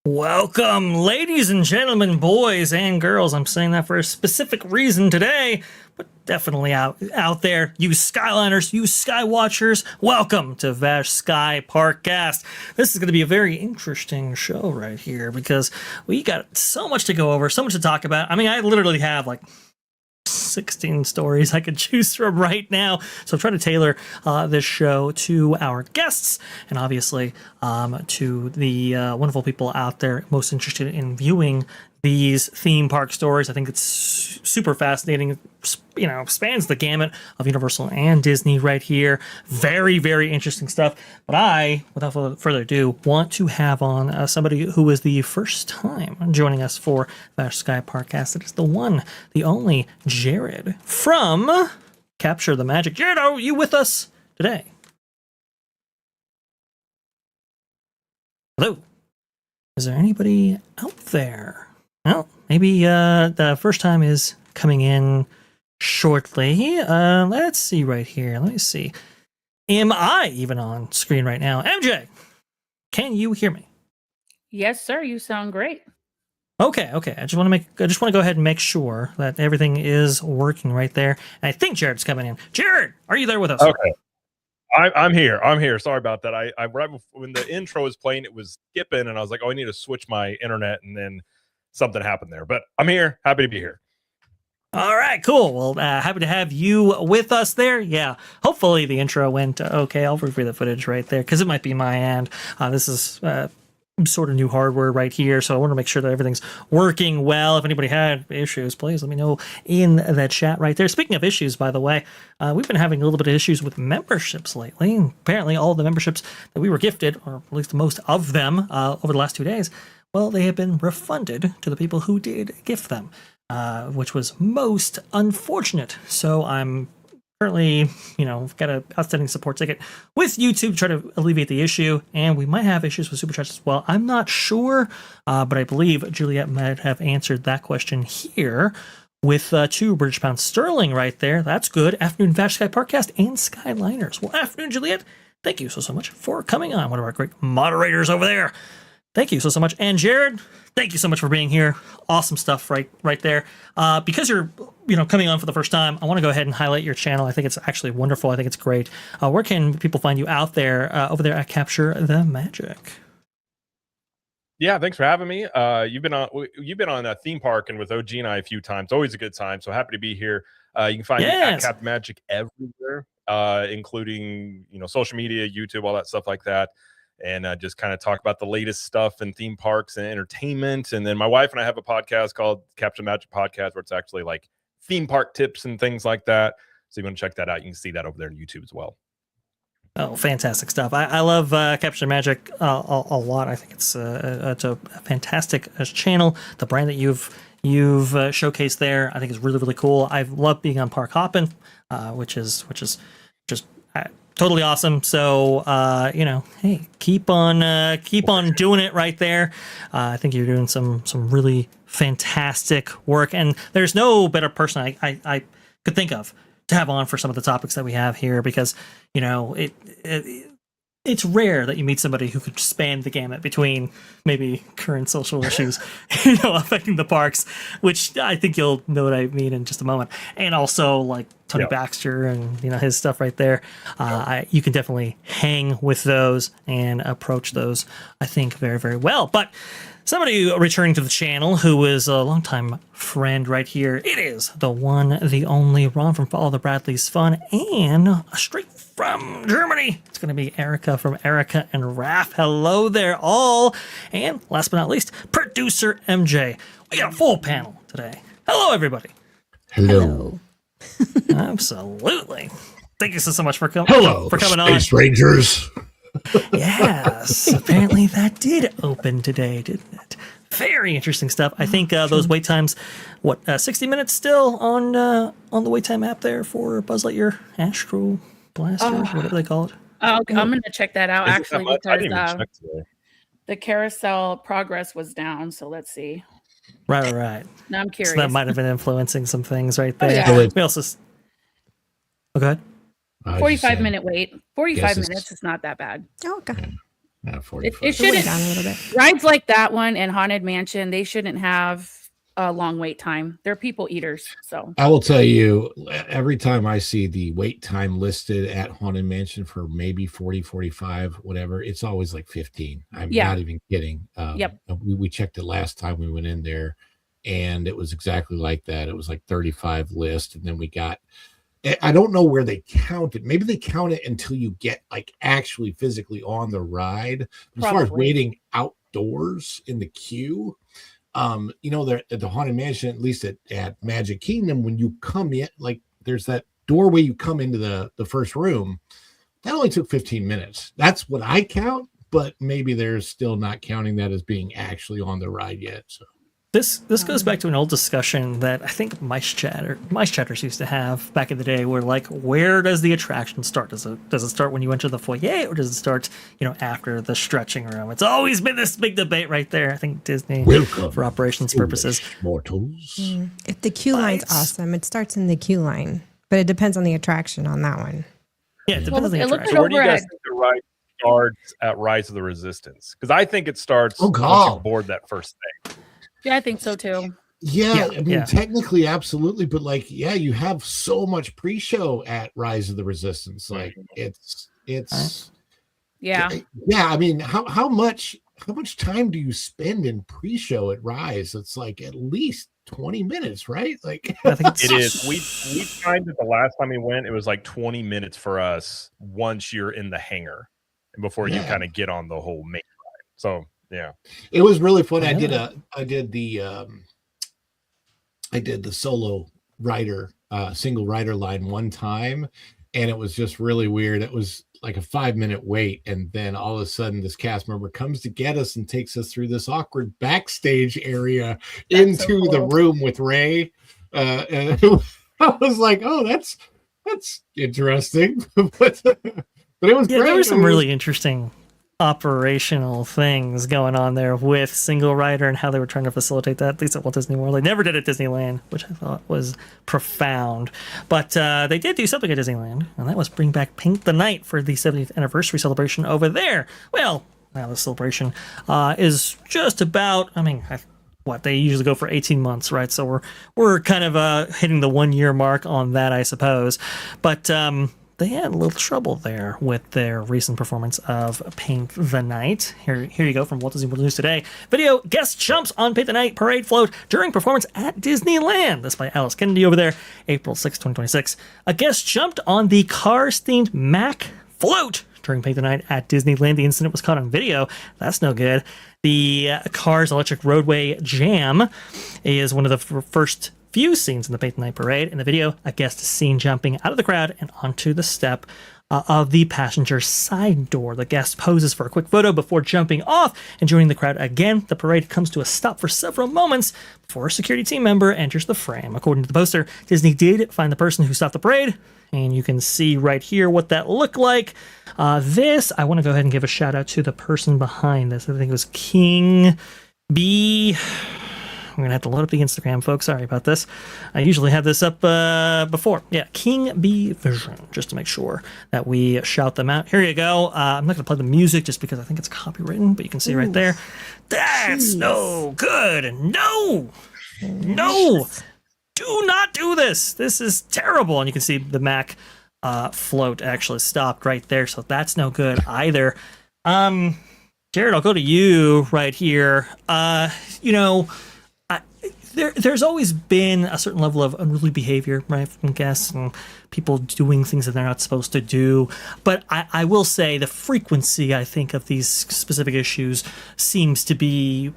Welcome, ladies and gentlemen, boys and girls. I'm saying that for a specific reason today, but definitely out there, you Skyliners, you Skywatchers, welcome to VashSky Parkcast. This is going to be a very interesting show right here because we got so much to go over, so much to talk about. I mean, I literally have like 16 stories I could choose from right now. So I'm trying to tailor this show to our guests and obviously to the wonderful people out there most interested in viewing these theme park stories. I think it's super fascinating. You know, spans the gamut of Universal and Disney right here. Very, very interesting stuff. But I, without further ado, want to have on somebody who is the first time joining us for VashSky Parkcast. It is the one, the only Jared from Capture the Magic. Jared, are you with us today? Hello. Is there anybody out there? Well, maybe the first time is coming in shortly. Let's see right here. Let me see. Am I even on screen right now? MJ, can you hear me? Yes, sir. You sound great. Okay. I just want to go ahead and make sure that everything is working right there. And I think Jared's coming in. Jared, are you there with us? Okay. I'm here. Sorry about that. I right before, when the intro was playing, it was skipping, and I was like, oh, I need to switch my internet, and then something happened there. But I'm here. Happy to be here. All right, cool. Well, happy to have you with us there. Yeah, hopefully the intro went okay. I'll review the footage right there because it might be my end. This is sort of new hardware right here, so I want to make sure that everything's working well. If anybody had issues, please let me know in the chat right there. Speaking of issues, by the way, we've been having a little bit of issues with memberships lately. Apparently, all the memberships that we were gifted, or at least most of them, over the last 2 days, well, they have been refunded to the people who did gift them, which was most unfortunate. So I'm currently, got an outstanding support ticket with YouTube to try to alleviate the issue, and we might have issues with Super Chats as well. I'm not sure, but I believe Juliet might have answered that question here with 2 British pounds sterling right there. That's good. Afternoon, VashSky Parkcast and Skyliners. Well, afternoon, Juliet. Thank you so much for coming on. One of our great moderators over there. Thank you so much. And Jared, thank you so much for being here. Awesome stuff right there. Because you're coming on for the first time, I want to go ahead and highlight your channel. I think it's actually wonderful. I think it's great. Where can people find you out there, over there at Capture the Magic? Yeah, thanks for having me. You've been on a theme park and with OG and I a few times. Always a good time. So happy to be here. You can find me at Captain Magic everywhere, including social media, YouTube, all that stuff like that. And just kind of talk about the latest stuff in theme parks and entertainment. And then my wife and I have a podcast called Capture Magic Podcast, where it's actually like theme park tips and things like that. So you want to check that out. You can see that over there on YouTube as well. Oh, fantastic stuff. I love Capture Magic a lot. I think it's a fantastic channel. The brand that you've showcased there, I think is really, really cool. I love being on Park Hoppin', which is just totally awesome. So, hey, keep on doing it right there. I think you're doing some really fantastic work, and there's no better person I could think of to have on for some of the topics that we have here, because it's rare that you meet somebody who could span the gamut between maybe current social issues, affecting the parks, which I think you'll know what I mean in just a moment. And also like Tony Baxter and, his stuff right there. You can definitely hang with those and approach those, I think, very, very well. But somebody returning to the channel who is a longtime friend right here, it is the one, the only Ron from Follow the Bradley's Fun, and straight from Germany, it's going to be Erica from Erica and Raph. Hello there, all. And last but not least, producer MJ. We got a full panel today. Hello, everybody. Hello. Absolutely. Thank you so much for coming. Hello, for coming Space Rangers. Yes, apparently that did open today, didn't it? Very interesting stuff. I think those wait times, 60 minutes still on the wait time app there for Buzz Lightyear Astro Blaster, whatever they call it. Oh, okay. I'm going to check that out actually, because check today. the carousel progress was down. So let's see. Right. Now I'm curious. So that might have been influencing some things right there. yeah. We also. Oh, go ahead. 45-minute wait. 45 minutes is not that bad. Oh, okay. Yeah, 45. It shouldn't. Down a little bit. Rides like that one and Haunted Mansion, they shouldn't have a long wait time. They're people eaters. So I will tell you, every time I see the wait time listed at Haunted Mansion for maybe 40, 45, whatever, it's always like 15. I'm not even kidding. Yep. We checked it last time we went in there, and it was exactly like that. It was like 35 list, and then we got, I don't know where they count it. Maybe they count it until you get like actually physically on the ride. As far as waiting outdoors in the queue, at the Haunted Mansion, at least at Magic Kingdom, when you come in, like there's that doorway you come into the first room, that only took 15 minutes. That's what I count, but maybe they're still not counting that as being actually on the ride yet. So This goes back to an old discussion that I think mice chatters used to have back in the day, where like, where does the attraction start? Does it start when you enter the foyer, or does it start after the stretching room? It's always been this big debate right there. I think Disney, for operations purposes, mortals. If the queue line's awesome, it starts in the queue line, but it depends on the attraction on that one. Yeah, it depends on the attraction. So where do you guys think the ride starts at Rise of the Resistance? Because I think it starts once you board that first thing. Yeah, I think so too. Yeah, I mean, technically, absolutely, but like, you have so much pre-show at Rise of the Resistance. Like, it's yeah. I mean, how much time do you spend in pre-show at Rise? It's like at least 20 minutes, right? Like, I think it is. We timed it the last time we went. It was like 20 minutes for us once you're in the hangar and before you kind of get on the whole main ride. So Yeah, it was really fun. I did the solo rider, single rider line one time, and it was just really weird. It was like a 5-minute wait, and then all of a sudden this cast member comes to get us and takes us through this awkward backstage area into the room with Ray. And I was like, oh, that's interesting. but it was great. There were some really interesting operational things going on there with single rider and how they were trying to facilitate that, at least at Walt Disney World. They never did at Disneyland, which I thought was profound. But they did do something at Disneyland, and that was bring back Paint the Night for the 70th anniversary celebration over there. Well, now the celebration is just about, they usually go for 18 months, right? So we're kind of hitting the 1 year mark on that, I suppose. But they had a little trouble there with their recent performance of Paint the Night. Here you go from Walt Disney World News Today. Video, guest jumps on Paint the Night parade float during performance at Disneyland. This by Alice Kennedy over there, April 6, 2026. A guest jumped on the Cars-themed Mac float during Paint the Night at Disneyland. The incident was caught on video. That's no good. The Cars Electric Roadway Jam is one of the first few scenes in the Paint the Night parade. In the video, a guest is seen jumping out of the crowd and onto the step of the passenger side door. The guest poses for a quick photo before jumping off and joining the crowd again. The parade comes to a stop for several moments before a security team member enters the frame. According to the poster, Disney did find the person who stopped the parade, and you can see right here what that looked like. I want to go ahead and give a shout out to the person behind this. I think it was King B. I'm going to have to load up the Instagram, folks. Sorry about this. I usually have this up before. Yeah, King B Vision, just to make sure that we shout them out. Here you go. I'm not going to play the music just because I think it's copywritten, but you can see right there. That's no good. No. Do not do this. This is terrible. And you can see the Mac float actually stopped right there, so that's no good either. Jared, I'll go to you right here. There's always been a certain level of unruly behavior, right, from guests and people doing things that they're not supposed to do. But I will say the frequency, I think, of these specific issues seems to be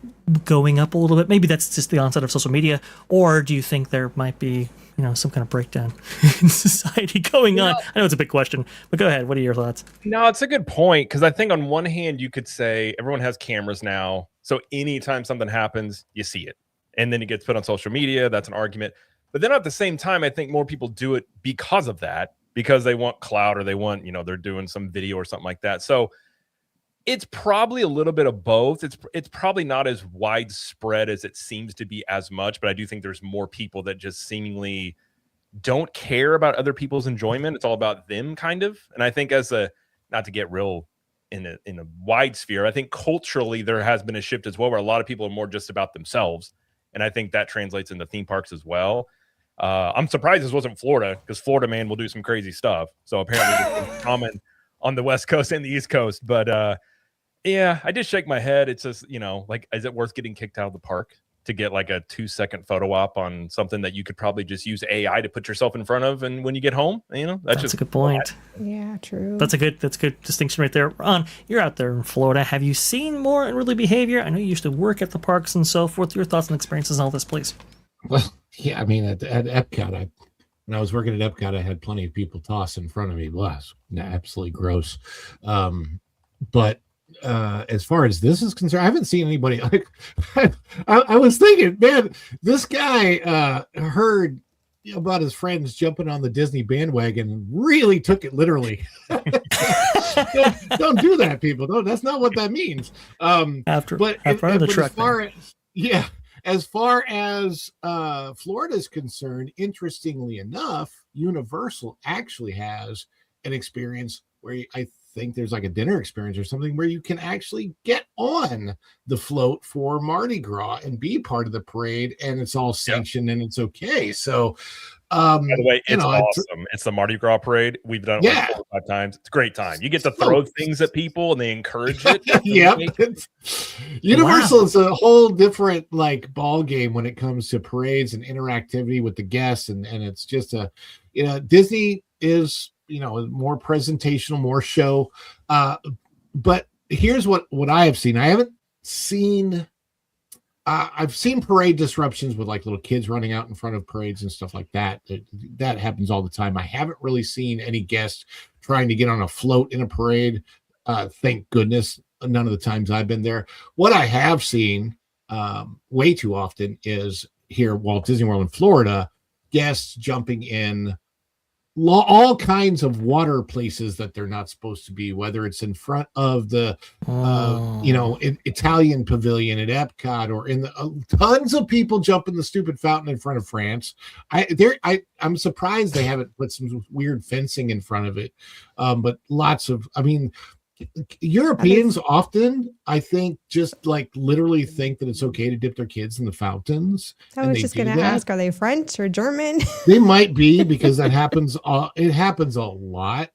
going up a little bit. Maybe that's just the onset of social media, or do you think there might be, some kind of breakdown in society going on? I know it's a big question, but go ahead. What are your thoughts? No, it's a good point, because I think on one hand you could say everyone has cameras now, so anytime something happens, you see it. And then it gets put on social media. That's an argument. But then at the same time, I think more people do it because of that, because they want clout, or they want, they're doing some video or something like that. So it's probably a little bit of both. It's probably not as widespread as it seems to be as much, but I do think there's more people that just seemingly don't care about other people's enjoyment. It's all about them, kind of. And I think not to get real in a wide sphere, I think culturally there has been a shift as well, where a lot of people are more just about themselves. And I think that translates into theme parks as well. I'm surprised this wasn't Florida, because Florida man will do some crazy stuff. So apparently it's common on the West Coast and the East Coast. But yeah, I just shake my head. It's just, is it worth getting kicked out of the park to get like a 2-second photo op on something that you could probably just use AI to put yourself in front of? And when you get home, that's just a good point. Yeah, true. That's a good distinction right there. Ron, you're out there in Florida. Have you seen more unruly behavior? I know you used to work at the parks and so forth. Your thoughts and experiences on all this, please. Well, yeah, at Epcot, when I was working at Epcot, I had plenty of people toss in front of me. Well, it was absolutely gross. But as far as this is concerned, I haven't seen anybody. I was thinking, man, this guy heard about his friends jumping on the Disney bandwagon, really took it literally. Don't do that, people. That's not what that means. As far as Florida is concerned, interestingly enough, Universal actually has an experience where I think there's like a dinner experience or something where you can actually get on the float for Mardi Gras and be part of the parade, and it's all sanctioned and it's okay. So by the way, it's awesome. It's the Mardi Gras parade. We've done it like 4 or 5 times. It's a great time. You get to throw things at people and they encourage it. Universal is a whole different ball game when it comes to parades and interactivity with the guests, and it's just Disney is more presentational, more show. But here's what I have seen. I haven't seen parade disruptions with like little kids running out in front of parades and stuff like that. That happens all the time. I haven't really seen any guests trying to get on a float in a parade. Thank goodness, none of the times I've been there. What I have seen way too often is here, Walt Disney World in Florida, guests jumping in all kinds of water places that they're not supposed to be, whether it's in front of the Italian pavilion at Epcot or in the tons of people jump in the stupid fountain in front of France. I'm surprised they haven't put some weird fencing in front of it, but lots of, Europeans often, I think, just like literally think that it's okay to dip their kids in the fountains. I was just going to ask, are they French or German? They might be, because that happens. It happens a lot.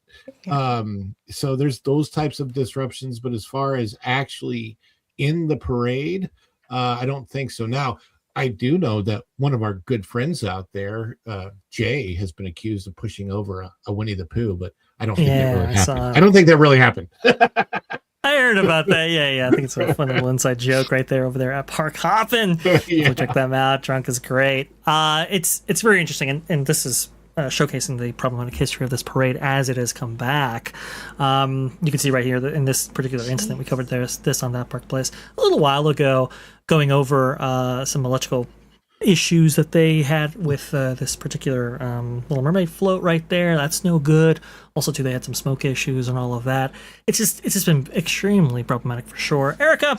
Yeah. So there's those types of disruptions, but as far as actually in the parade, I don't think so. Now, I do know that one of our good friends out there, Jay, has been accused of pushing over a Winnie the Pooh, but I don't think that really happened. I don't think that really happened. I heard about that. Yeah. I think it's a fun little inside joke right there over there at Park Hoppin'. Yeah. Check them out. Drunk is great. It's very interesting, and this is showcasing the problematic history of this parade as it has come back. You can see right here that in this particular incident, we covered this on That Park Place a little while ago, going over some electrical issues that they had with this particular Little Mermaid float right there. That's no good. Also, too, they had some smoke issues and all of that. It's just been extremely problematic for sure. Erica,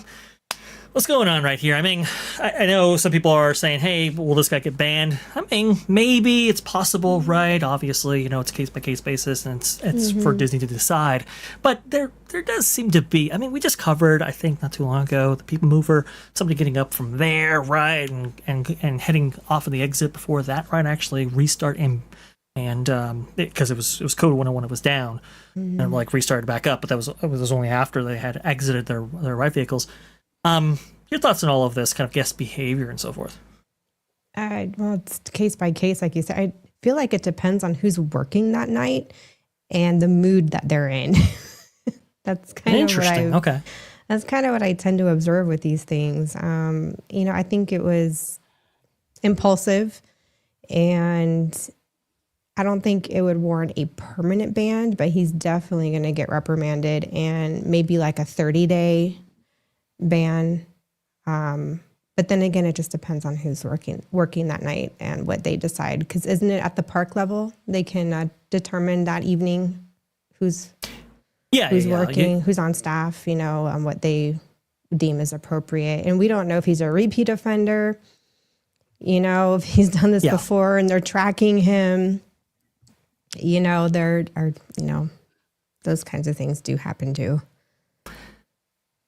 what's going on right here? I mean, I know some people are saying, hey, will this guy get banned? I mean, maybe it's possible, right? Obviously, it's a case-by-case basis, and it's for Disney to decide. But there does seem to be, I mean, we just covered, I think, not too long ago, the People Mover, somebody getting up from there, right, and heading off of the exit before that ride actually restart and because it was code 101, it was down, and like restarted back up, but it was only after they had exited their ride vehicles. Your thoughts on all of this kind of guest behavior and so forth? Well, it's case by case, like you said. I feel like it depends on who's working that night and the mood that they're in. That's kind interesting. Okay, that's kind of what I tend to observe with these things. I think it was impulsive, and I don't think it would warrant a permanent ban, but he's definitely going to get reprimanded and maybe like a 30-day ban. But then again, it just depends on who's working that night and what they decide. Because isn't it at the park level they can determine that evening who's working, who's on staff, what they deem as appropriate. And we don't know if he's a repeat offender, if he's done this before and they're tracking him. Those kinds of things do happen too.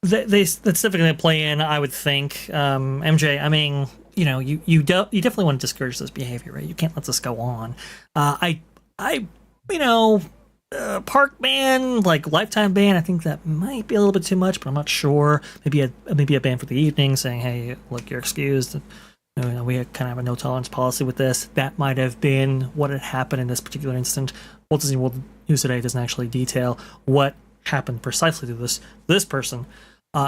That's definitely going to play in, I would think. MJ, I mean, you definitely want to discourage this behavior, right? You can't let this go on. Park ban, like lifetime ban, I think that might be a little bit too much, but I'm not sure. Maybe a ban for the evening, saying, hey, look, you're excused. We kind of have a no tolerance policy with this. That might have been what had happened in this particular incident. Walt Disney World News Today doesn't actually detail what happened precisely to this person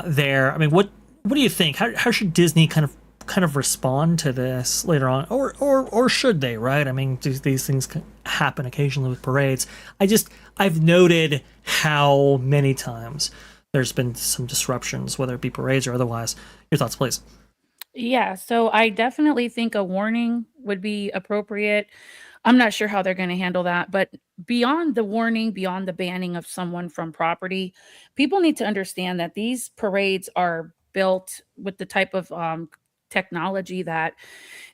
there. I mean, what do you think? How should Disney kind of respond to this later on, or should they? Right? I mean, these things happen occasionally with parades. I've noted how many times there's been some disruptions, whether it be parades or otherwise. Your thoughts, please. Yeah, so I definitely think a warning would be appropriate. I'm not sure how they're going to handle that, but beyond the warning, beyond the banning of someone from property, people need to understand that these parades are built with the type of technology that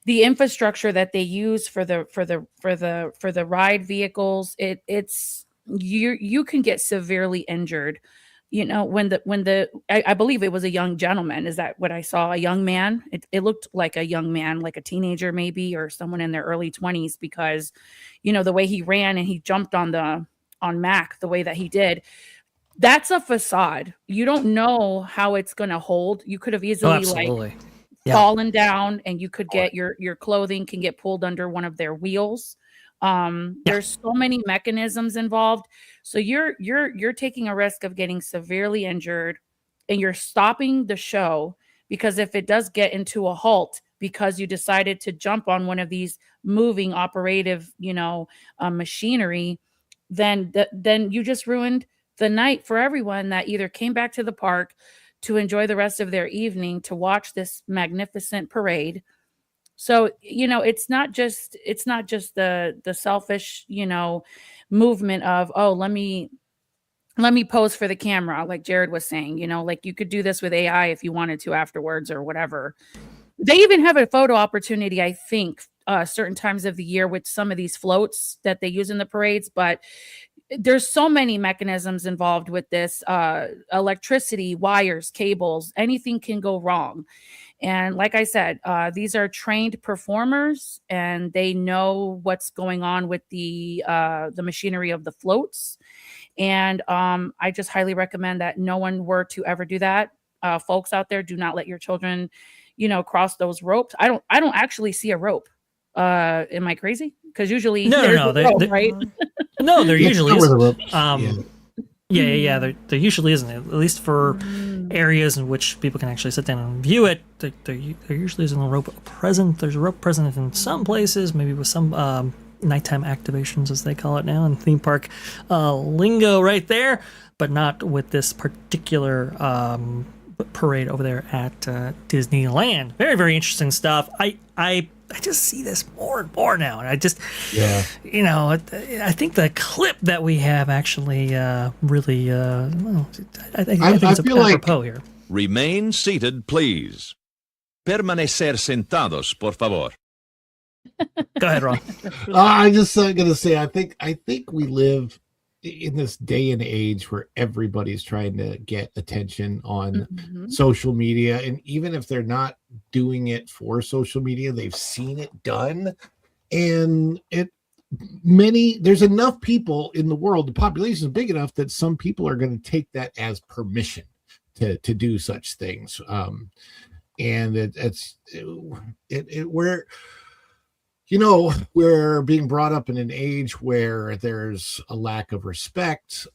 the infrastructure that they use for the ride vehicles. It's you can get severely injured. I believe it was a young gentleman. Is that what I saw? A young man. It looked like a young man, like a teenager maybe, or someone in their early 20s, because, the way he ran and he jumped on Mac the way that he did. That's a facade. You don't know how it's going to hold. You could have easily fallen down, and you could get your clothing can get pulled under one of their wheels. There's so many mechanisms involved. So you're taking a risk of getting severely injured. and you're stopping the show, because if it does get into a halt because you decided to jump on one of these moving operative, machinery, then you just ruined the night for everyone that either came back to the park to enjoy the rest of their evening to watch this magnificent parade. So, it's not just the selfish, movement of, oh, let me pose for the camera, like Jared was saying, like you could do this with AI if you wanted to afterwards or whatever. They even have a photo opportunity, I think, certain times of the year with some of these floats that they use in the parades, but there's so many mechanisms involved with this, electricity, wires, cables, anything can go wrong. And like I said, these are trained performers, and they know what's going on with the machinery of the floats. And I just highly recommend that no one were to ever do that. Folks out there, do not let your children, cross those ropes. I don't actually see a rope. Am I crazy? Because usually no, rope, right? No, there usually isn't. Yeah. There usually isn't. At least for areas in which people can actually sit down and view it, there usually isn't a rope present. There's a rope present in some places, maybe with some nighttime activations, as they call it now, in theme park lingo right there, but not with this particular parade over there at Disneyland. Very, very interesting stuff. I just see this more and more now, and I just, I think the clip that we have actually really, I think it's apropos here. Remain seated, please. Permanecer sentados, por favor. Go ahead, Ron. I'm just going to say, I think we live in this day and age where everybody's trying to get attention on social media. And even if they're not doing it for social media, they've seen it done. And there's enough people in the world, the population is big enough that some people are going to take that as permission to do such things. And we're being brought up in an age where there's a lack of respect.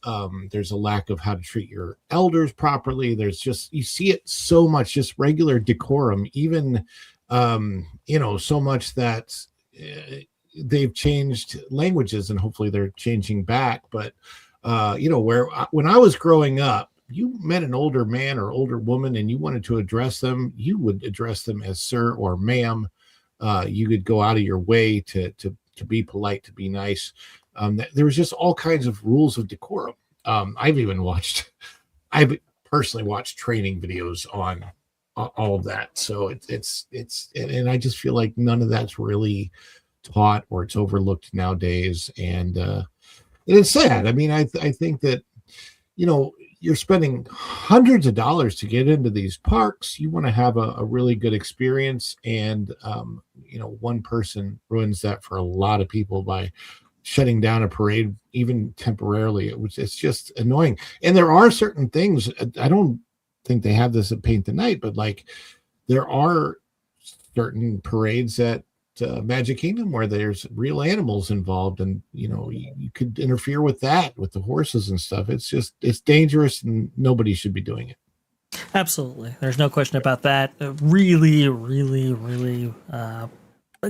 There's a lack of how to treat your elders properly. You see it so much, just regular decorum, even, so much that they've changed languages, and hopefully they're changing back. But, when I was growing up, you met an older man or older woman and you wanted to address them, you would address them as sir or ma'am. You could go out of your way to be polite, to be nice. There was just all kinds of rules of decorum. I've personally watched training videos on all of that. So and I just feel like none of that's really taught, or it's overlooked nowadays. And it's sad. I mean, I think that, you're spending hundreds of dollars to get into these parks. You want to have a really good experience. And, one person ruins that for a lot of people by shutting down a parade, even temporarily. It's just annoying. And there are certain things, I don't think they have this at Paint the Night, but like there are certain parades at Magic Kingdom where there's real animals involved, and you could interfere with that, with the horses and stuff. It's dangerous, and nobody should be doing it. Absolutely, there's no question about that. Really, really, really a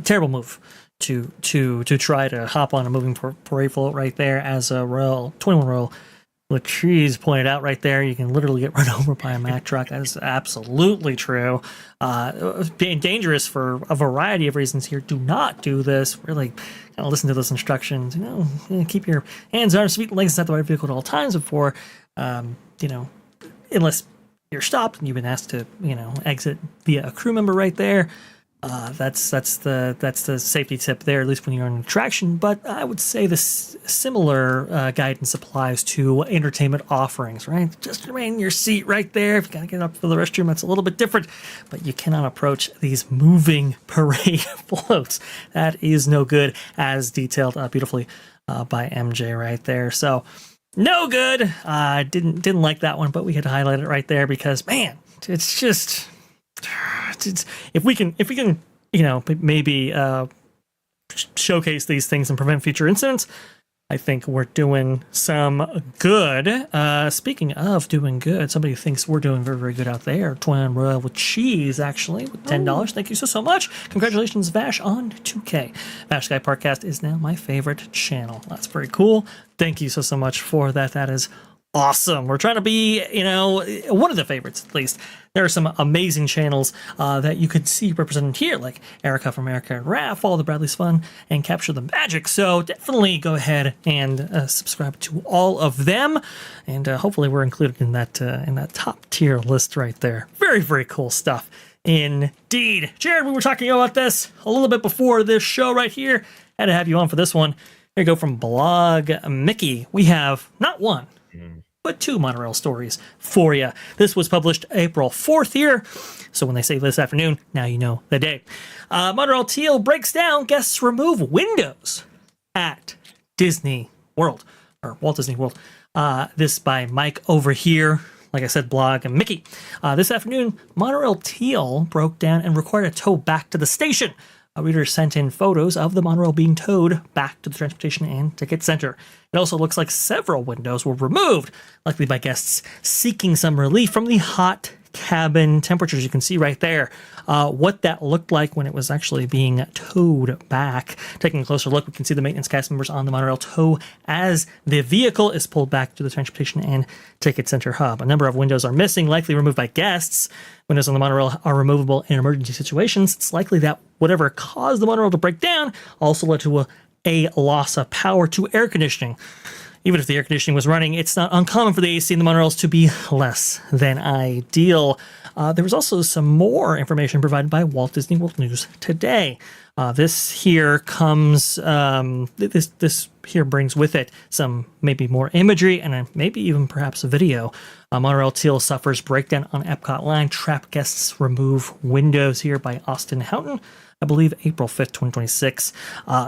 terrible move to try to hop on a moving parade float right there. As a 21 Royal Latrice pointed out right there, you can literally get run over by a Mack truck. That is absolutely true. Being dangerous for a variety of reasons here. Do not do this. Really kind of listen to those instructions. Keep your hands, arms, feet, and legs inside the right vehicle at all times before, unless you're stopped and you've been asked to, exit via a crew member right there. That's the safety tip there, at least when you're on an attraction. But I would say this similar guidance applies to entertainment offerings, right? Just remain in your seat right there. If you gotta get up for the restroom, that's a little bit different. But you cannot approach these moving parade floats. That is no good, as detailed beautifully by MJ right there. So no good. Didn't like that one, but we had to highlight it right there because, man, it's just. If we can, maybe showcase these things and prevent future incidents, I think we're doing some good. Speaking of doing good, somebody thinks we're doing very, very good out there. Twin Royal with cheese, actually, with $10. Thank you so much. Congratulations, Vash, on 2K. VashSky Podcast is now my favorite channel. That's very cool. Thank you so much for that. That is awesome. We're trying to be, one of the favorites, at least. There are some amazing channels that you could see represented here, like Erica from Erica and Raph, Follow the Bradley's Fun, and Capture the Magic. So definitely go ahead and subscribe to all of them, and hopefully we're included in that top tier list right there. Very, very cool stuff indeed. Jared, we were talking about this a little bit before this show right here. Had to have you on for this one. Here you go from Blog Mickey. We have not one, but 2 monorail stories for you. This was published April 4th here, so when they say this afternoon, now you know the day. Monorail Teal breaks down guests remove windows at Disney World, or Walt Disney World. This by Mike over here. Like I said, Blog and Mickey. This afternoon, Monorail Teal broke down and required a tow back to the station. A reader sent in photos of the monorail being towed back to the Transportation and Ticket Center. It also looks like several windows were removed, likely by guests seeking some relief from the hot cabin temperatures. You can see right there what that looked like when it was actually being towed back. Taking a closer look, we can see the maintenance cast members on the monorail tow as the vehicle is pulled back to the Transportation and Ticket Center hub. A number of windows are missing, likely removed by guests. Windows on the monorail are removable in emergency situations. It's likely that whatever caused the monorail to break down also led to a loss of power to air conditioning. Even if the air conditioning was running, it's not uncommon for the AC in the monorails to be less than ideal. There was also some more information provided by Walt Disney World News Today. This here comes, this here brings with it some maybe more imagery and maybe even perhaps a video. Monorail Teal suffers breakdown on Epcot line. Trap guests remove windows here by Austin Houghton. I believe April 5th, 2026.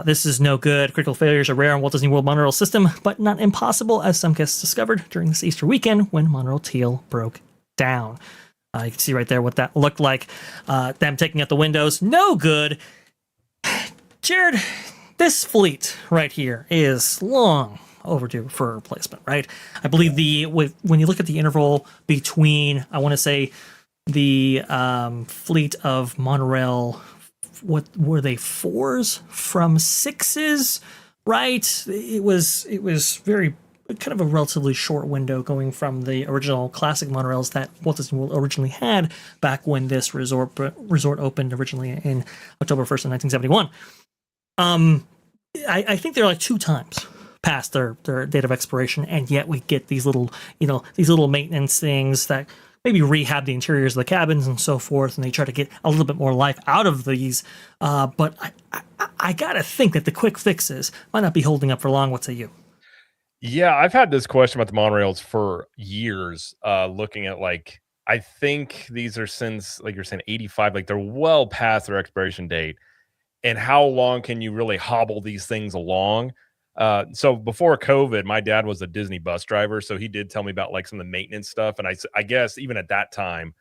This is no good. Critical failures are rare on Walt Disney World monorail system, but not impossible, as some guests discovered during this Easter weekend when Monorail Teal broke down. You can see right there what that looked like. Them taking out the windows, no good. Jared, this fleet right here is long overdue for replacement, right? I believe when you look at the interval between, I want to say, the fleet of monorail, what were they, 4s from 6s, right? It was very kind of a relatively short window going from the original classic monorails that Walt Disney World originally had back when this resort opened originally in October 1st of 1971. I think they're like 2 times past their date of expiration, and yet we get these little maintenance things that maybe rehab the interiors of the cabins and so forth, and they try to get a little bit more life out of these. But I gotta think that the quick fixes might not be holding up for long. What say you? Yeah, I've had this question about the monorails for years, looking at, like, I think these are since, like you're saying, 85, like they're well past their expiration date. And how long can you really hobble these things along? So before COVID, my dad was a Disney bus driver, so he did tell me about like some of the maintenance stuff. And I guess even at that time,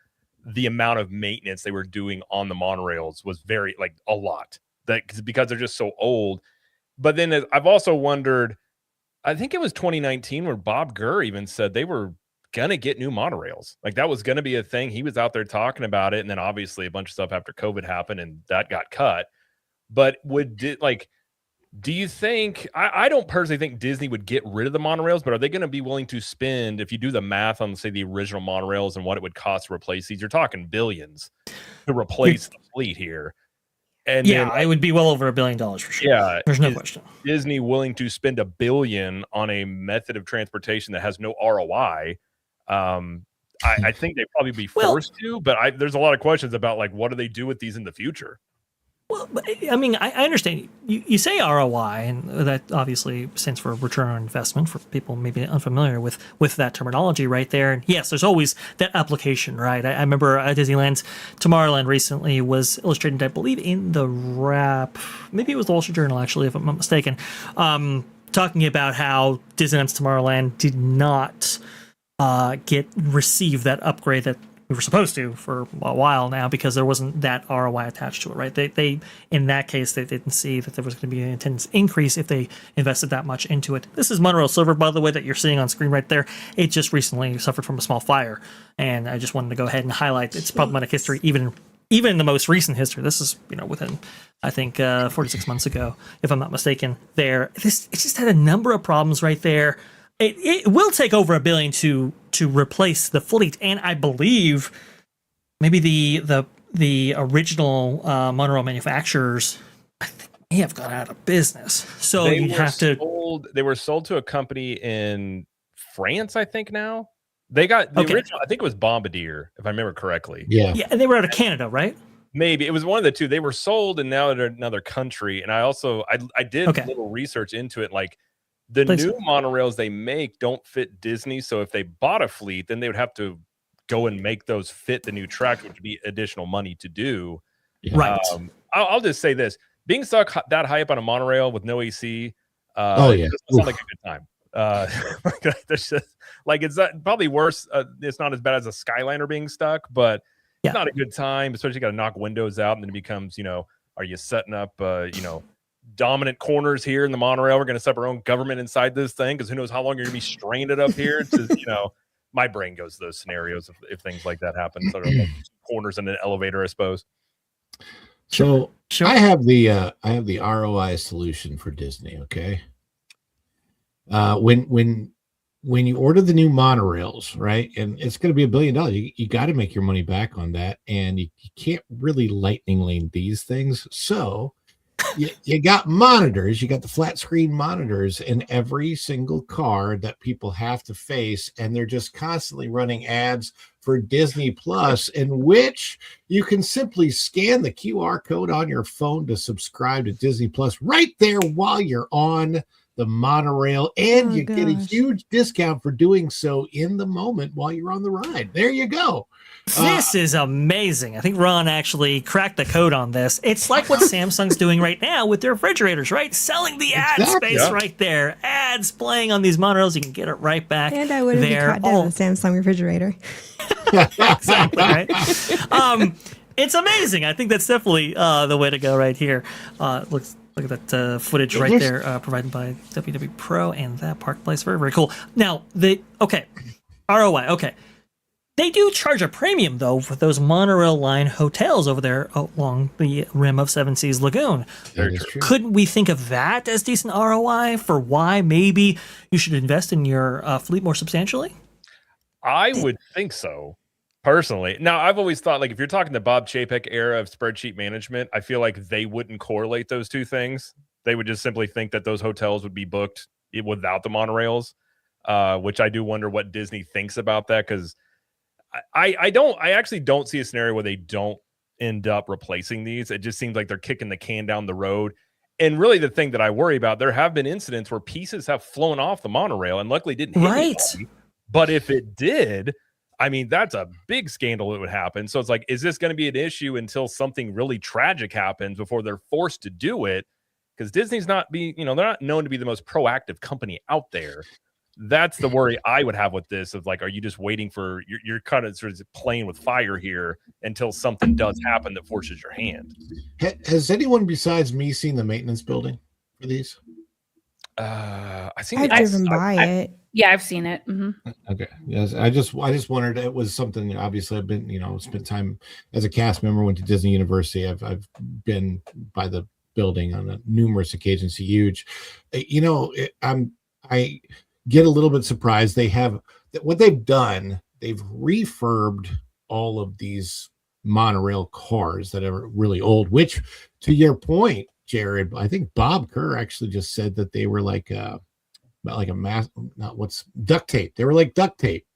the amount of maintenance they were doing on the monorails was very, like, a lot, because they're just so old. But then I've also wondered, I think it was 2019 where Bob Gurr even said they were gonna get new monorails. Like, that was gonna be a thing. He was out there talking about it, and then obviously a bunch of stuff after COVID happened and that got cut. But do you think, I don't personally think Disney would get rid of the monorails, but are they going to be willing to spend, if you do the math on, say, the original monorails and what it would cost to replace these, you're talking billions to replace the fleet here. And yeah, it would be well over $1 billion for sure. Yeah, there's no question. Disney willing to spend $1 billion on a method of transportation that has no ROI? I think they'd probably be forced to, but there's a lot of questions about, like, what do they do with these in the future? Well, I mean, I understand you say ROI, and that obviously stands for return on investment for people maybe unfamiliar with that terminology right there. And yes, there's always that application, right? I remember Disneyland's Tomorrowland recently was illustrated, I believe, in the Wrap, maybe it was the Wall Street Journal, actually, if I'm not mistaken, talking about how Disneyland's Tomorrowland did not receive that upgrade that we were supposed to for a while now because there wasn't that ROI attached to it, right? They in that case, they didn't see that there was going to be an attendance increase if they invested that much into it. This is Monorail Silver, by the way, that you're seeing on screen right there. It just recently suffered from a small fire, and I just wanted to go ahead and highlight its problematic history, even in the most recent history. This is, within, I think, 46 months ago, if I'm not mistaken. It just had a number of problems right there. It will take over $1 billion to replace the fleet, and I believe maybe the original monorail manufacturers, I think, may have gone out of business. So they were sold to a company in France, I think. Now they got the original. I think it was Bombardier, if I remember correctly. Yeah, and they were out of Canada, right? Maybe it was one of the two. They were sold, and now they're in another country. And I also I did a little research into it, like. The new monorails they make don't fit Disney, so if they bought a fleet, then they would have to go and make those fit the new tracks, which would be additional money to do. Right. I'll just say this: being stuck that high up on a monorail with no AC, doesn't sound like a good time. It's probably worse. It's not as bad as a Skyliner being stuck, but it's not a good time. Especially you got to knock windows out, and then it becomes, are you setting up, dominant corners here in the monorail? We're going to set up our own government inside this thing because who knows how long you're going to be stranded up here. It's just, my brain goes to those scenarios if things like that happen. Sort of like corners in an elevator, I suppose. So sure. I have the ROI solution for Disney. Okay. When you order the new monorails, right, and it's going to be $1 billion, you got to make your money back on that, and you can't really lightning lane these things. So you got monitors, you got the flat screen monitors in every single car that people have to face, and they're just constantly running ads for Disney Plus, in which you can simply scan the QR code on your phone to subscribe to Disney Plus right there while you're on the monorail, and you get a huge discount for doing so in the moment while you're on the ride. There you go. This is amazing. I think Ron actually cracked the code on this. It's like what Samsung's doing right now with their refrigerators, right? Selling the ad space right there. Ads playing on these monorails. You can get it right back. And I wouldn't be caught down with a Samsung refrigerator. Exactly, right? It's amazing. I think that's definitely the way to go right here. Look at that footage right there provided by WW Pro and that Park Place. Very, very cool. Now, ROI, okay. They do charge a premium, though, for those monorail line hotels over there along the rim of Seven Seas Lagoon. Couldn't we think of that as decent ROI for why maybe you should invest in your fleet more substantially? I would think so, personally. Now, I've always thought, like, if you're talking the Bob Chapek era of spreadsheet management, I feel like they wouldn't correlate those two things. They would just simply think that those hotels would be booked without the monorails, which I do wonder what Disney thinks about that, because I actually don't see a scenario where they don't end up replacing these. It just seems like they're kicking the can down the road. And really the thing that I worry about, there have been incidents where pieces have flown off the monorail and luckily didn't hit anybody. But if it did, I mean, that's a big scandal that would happen. So it's like, is this going to be an issue until something really tragic happens before they're forced to do it? Because Disney's they're not known to be the most proactive company out there. That's the worry I would have with this, of like, are you just waiting for, you're kind of sort of playing with fire here until something does happen that forces your hand. Has anyone besides me seen the maintenance building for these? I've driven by it. Yeah, I've seen it. Mm-hmm. Okay. Yes. I just wondered, it was something, obviously I've been, spent time as a cast member, went to Disney University. I've been by the building on numerous occasions. Huge, I get a little bit surprised. What they've done, they've refurbed all of these monorail cars that are really old, which, to your point, Jared, I think Bob Kerr actually just said that they were like a duct tape. They were like duct tape.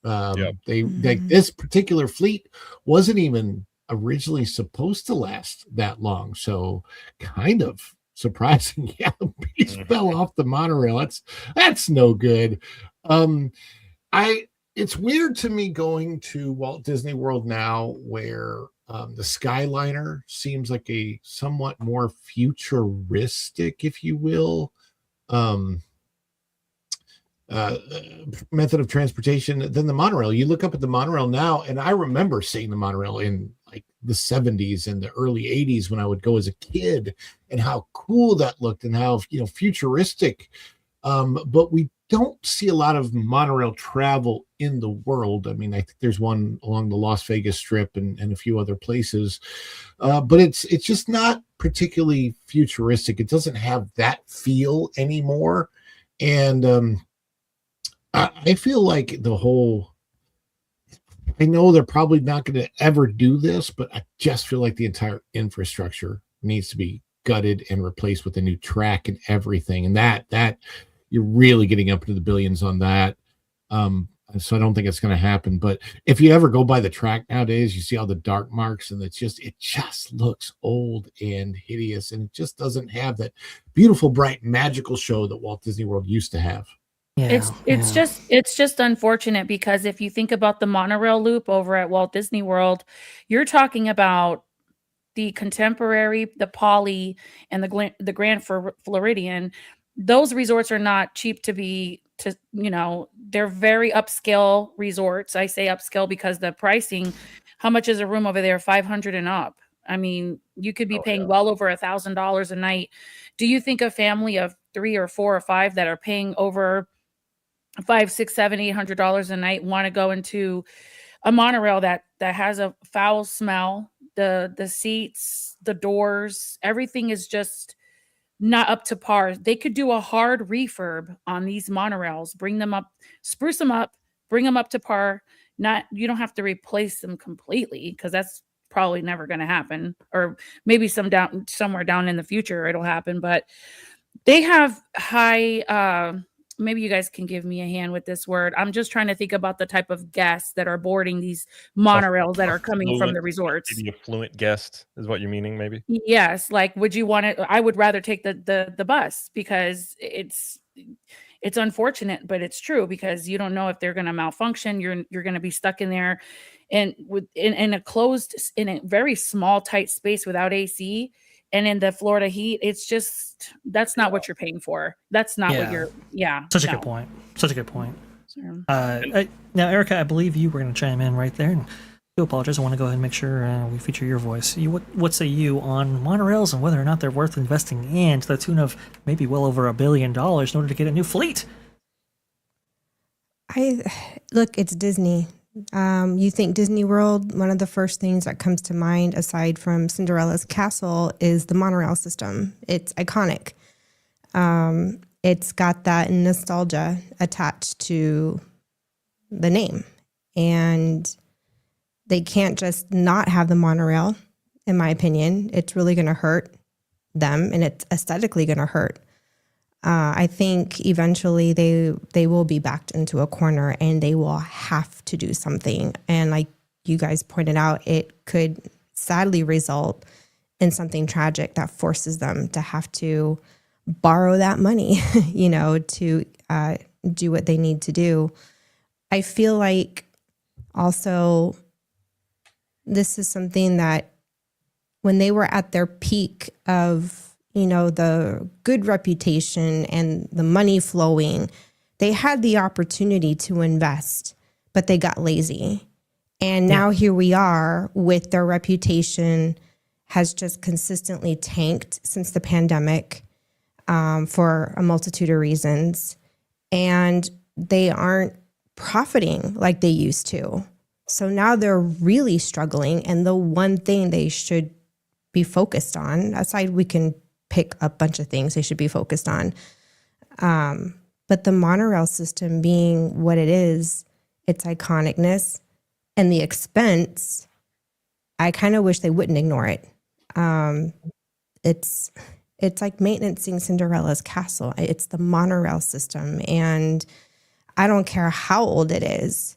This particular fleet wasn't even originally supposed to last that long. So kind of surprising. Yeah, the piece fell off the monorail. That's no good. It's weird to me going to Walt Disney World now, where the Skyliner seems like a somewhat more futuristic, if you will, method of transportation than the monorail. You look up at the monorail now, and I remember seeing the monorail in like the 70s and the early 80s when I would go as a kid, and how cool that looked and how, futuristic. But we don't see a lot of monorail travel in the world. I mean, I think there's one along the Las Vegas Strip and a few other places, but it's just not particularly futuristic. It doesn't have that feel anymore, and I feel like I know they're probably not going to ever do this, but I just feel like the entire infrastructure needs to be gutted and replaced with a new track and everything. And that you're really getting up into the billions on that. So I don't think it's going to happen. But if you ever go by the track nowadays, you see all the dark marks, and it just looks old and hideous, and it just doesn't have that beautiful, bright, magical show that Walt Disney World used to have. Yeah, it's just unfortunate, because if you think about the monorail loop over at Walt Disney World, you're talking about the Contemporary, the Poly, and the Grand Floridian. Those resorts are not cheap they're very upscale resorts. I say upscale because the pricing, how much is a room over there? $500 and up. I mean, you could be paying well over $1,000 a night. Do you think a family of 3 or 4 or 5 that are paying over $500, $600, $700, $800 a night want to go into a monorail that has a foul smell? The seats, the doors, everything is just not up to par. They could do a hard refurb on these monorails, bring them up, spruce them up, bring them up to par. You don't have to replace them completely, because that's probably never going to happen, or maybe somewhere down in the future it'll happen. But they have high, maybe you guys can give me a hand with this word. I'm just trying to think about the type of guests that are boarding these monorails that are coming from the resorts. Maybe a fluent guest is what you're meaning, maybe? Yes. Like, would you want to? I would rather take the bus, because it's unfortunate, but it's true, because you don't know if they're going to malfunction. You're going to be stuck in there, and in a very small, tight space without AC. And in the Florida heat, it's just, that's not what you're paying for. That's not what you're, Such a good point. Now, Erica, I believe you were going to chime in right there. And I do apologize. I want to go ahead and make sure we feature your voice. What say you on monorails and whether or not they're worth investing in to the tune of maybe well over $1 billion in order to get a new fleet? Look, it's Disney. You think Disney World, one of the first things that comes to mind, aside from Cinderella's castle, is the monorail system. It's iconic. It's got that nostalgia attached to the name. And they can't just not have the monorail, in my opinion. It's really going to hurt them, and it's aesthetically going to hurt. I think eventually they will be backed into a corner, and they will have to do something. And like you guys pointed out, it could sadly result in something tragic that forces them to have to borrow that money, to do what they need to do. I feel like also this is something that when they were at their peak of the good reputation and the money flowing, they had the opportunity to invest, but they got lazy. And now here we are with their reputation has just consistently tanked since the pandemic for a multitude of reasons. And they aren't profiting like they used to. So now they're really struggling. And the one thing they should be focused on, aside we can pick a bunch of things they should be focused on. But the monorail system being what it is, its iconicness and the expense, I kind of wish they wouldn't ignore it. It's like maintaining Cinderella's castle. It's the monorail system. And I don't care how old it is.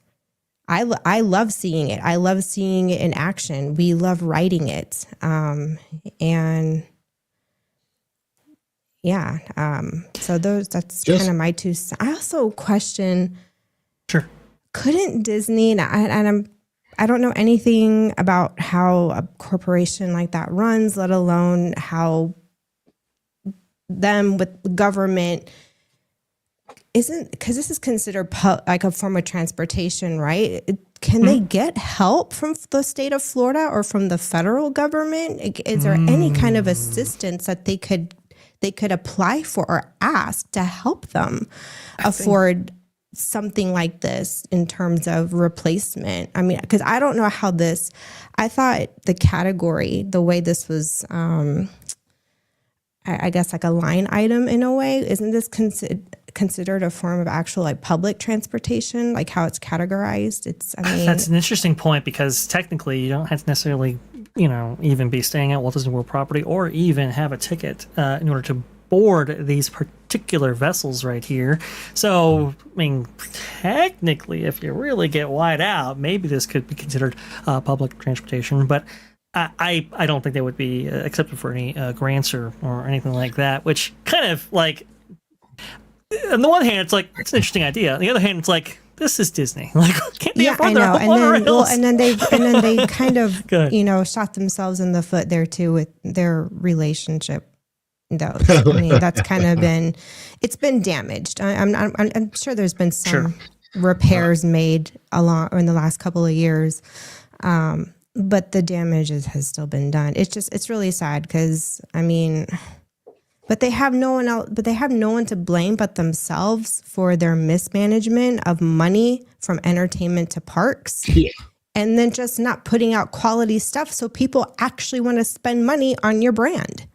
I love seeing it. I love seeing it in action. We love riding it. And so that's kind of my two cents. I also question, couldn't Disney, and I don't know anything about how a corporation like that runs, let alone how them with government isn't, because this is considered like a form of transportation, right? Can they get help from the state of Florida or from the federal government? Is there any kind of assistance that they could apply for or ask to help them afford something like this in terms of replacement? I mean, because I don't know how this, I thought the category, the way this was, I guess like a line item in a way, isn't this considered a form of actual like public transportation, like how it's categorized? I mean, that's an interesting point, because technically you don't have to necessarily, even be staying at Walt Disney World property or even have a ticket in order to board these particular vessels right here. So, I mean, technically, if you really get wide out, maybe this could be considered public transportation, but I don't think they would be accepted for any grants or anything like that, which kind of like, on the one hand, it's like, it's an interesting idea. On the other hand, it's like, this is Disney. Like, can't they afford their own monorails? And then they kind of, shot themselves in the foot there too with their relationship. Though, I mean, that's kind of it's been damaged. I'm sure there's been some repairs made in the last couple of years. But the damage has still been done. It's really sad because, I mean, but they have no one else, but they have no one to blame but themselves for their mismanagement of money from entertainment to parks. Yeah. And then just not putting out quality stuff so people actually want to spend money on your brand.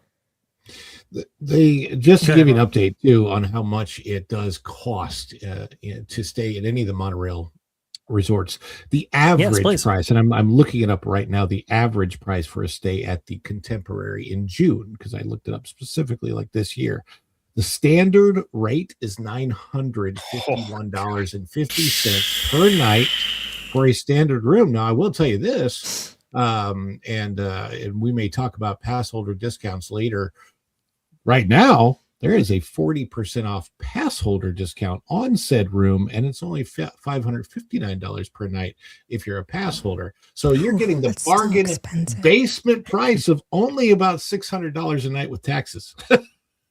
They just to give you an update too on how much it does cost to stay at any of the monorail resorts. The average price, and I'm looking it up right now, the average price for a stay at the Contemporary in June, because I looked it up specifically like this year. The standard rate is $951.50 per night for a standard room. Now, I will tell you this, and we may talk about pass holder discounts later. Right now, there is a 40% off pass holder discount on said room, and it's only $559 per night if you're a pass holder. So you're getting the bargain basement price of only about $600 a night with taxes.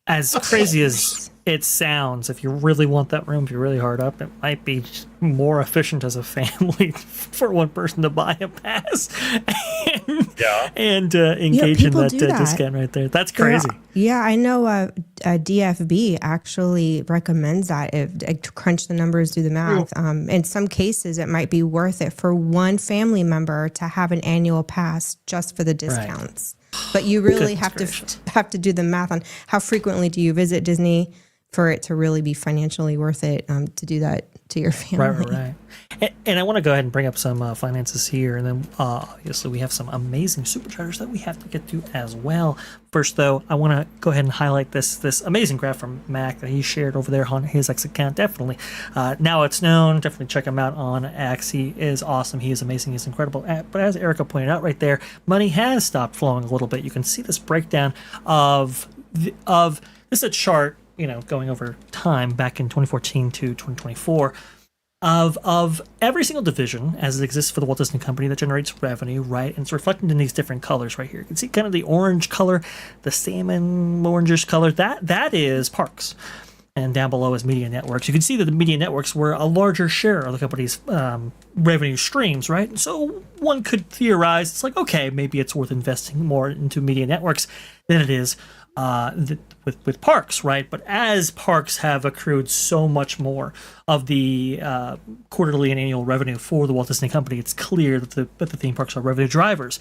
As crazy as it sounds, if you really want that room, if you're really hard up, it might be more efficient as a family for one person to buy a pass and engage in that discount right there. That's crazy. I know DFB actually recommends that. If crunch the numbers, do the math. In some cases, it might be worth it for one family member to have an annual pass just for the discounts. Right. But you really have to do the math on how frequently do you visit Disney for it to really be financially worth it to do that to your family. Right. And I want to go ahead and bring up some finances here, and then obviously we have some amazing superchargers that we have to get to as well. First, though, I want to go ahead and highlight this amazing graph from Mac that he shared over there on his X account. Definitely, now it's known. Definitely check him out on X. He is awesome. He is amazing. He's incredible. But as Erica pointed out right there, money has stopped flowing a little bit. You can see this breakdown of this is a chart, going over time back in 2014 to 2024. Of every single division as it exists for the Walt Disney Company that generates revenue, right? And it's reflected in these different colors right here. You can see kind of the orange color, the salmon orangish color. That is parks. And down below is media networks. You can see that the media networks were a larger share of the company's revenue streams, right? And so one could theorize, it's like, okay, maybe it's worth investing more into media networks than it is with parks, right? But as parks have accrued so much more of the quarterly and annual revenue for the Walt Disney Company, it's clear that the theme parks are revenue drivers.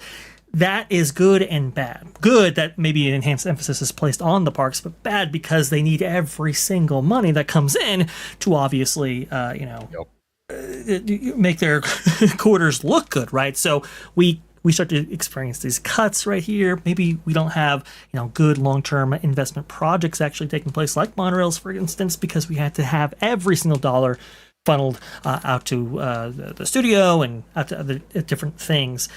That is good and bad. Good that maybe an enhanced emphasis is placed on the parks, but bad because they need every single money that comes in to obviously, make their quarters look good, right? So we start to experience these cuts right here. Maybe we don't have, good long-term investment projects actually taking place, like monorails, for instance, because we had to have every single dollar funneled out to the studio and out to other different things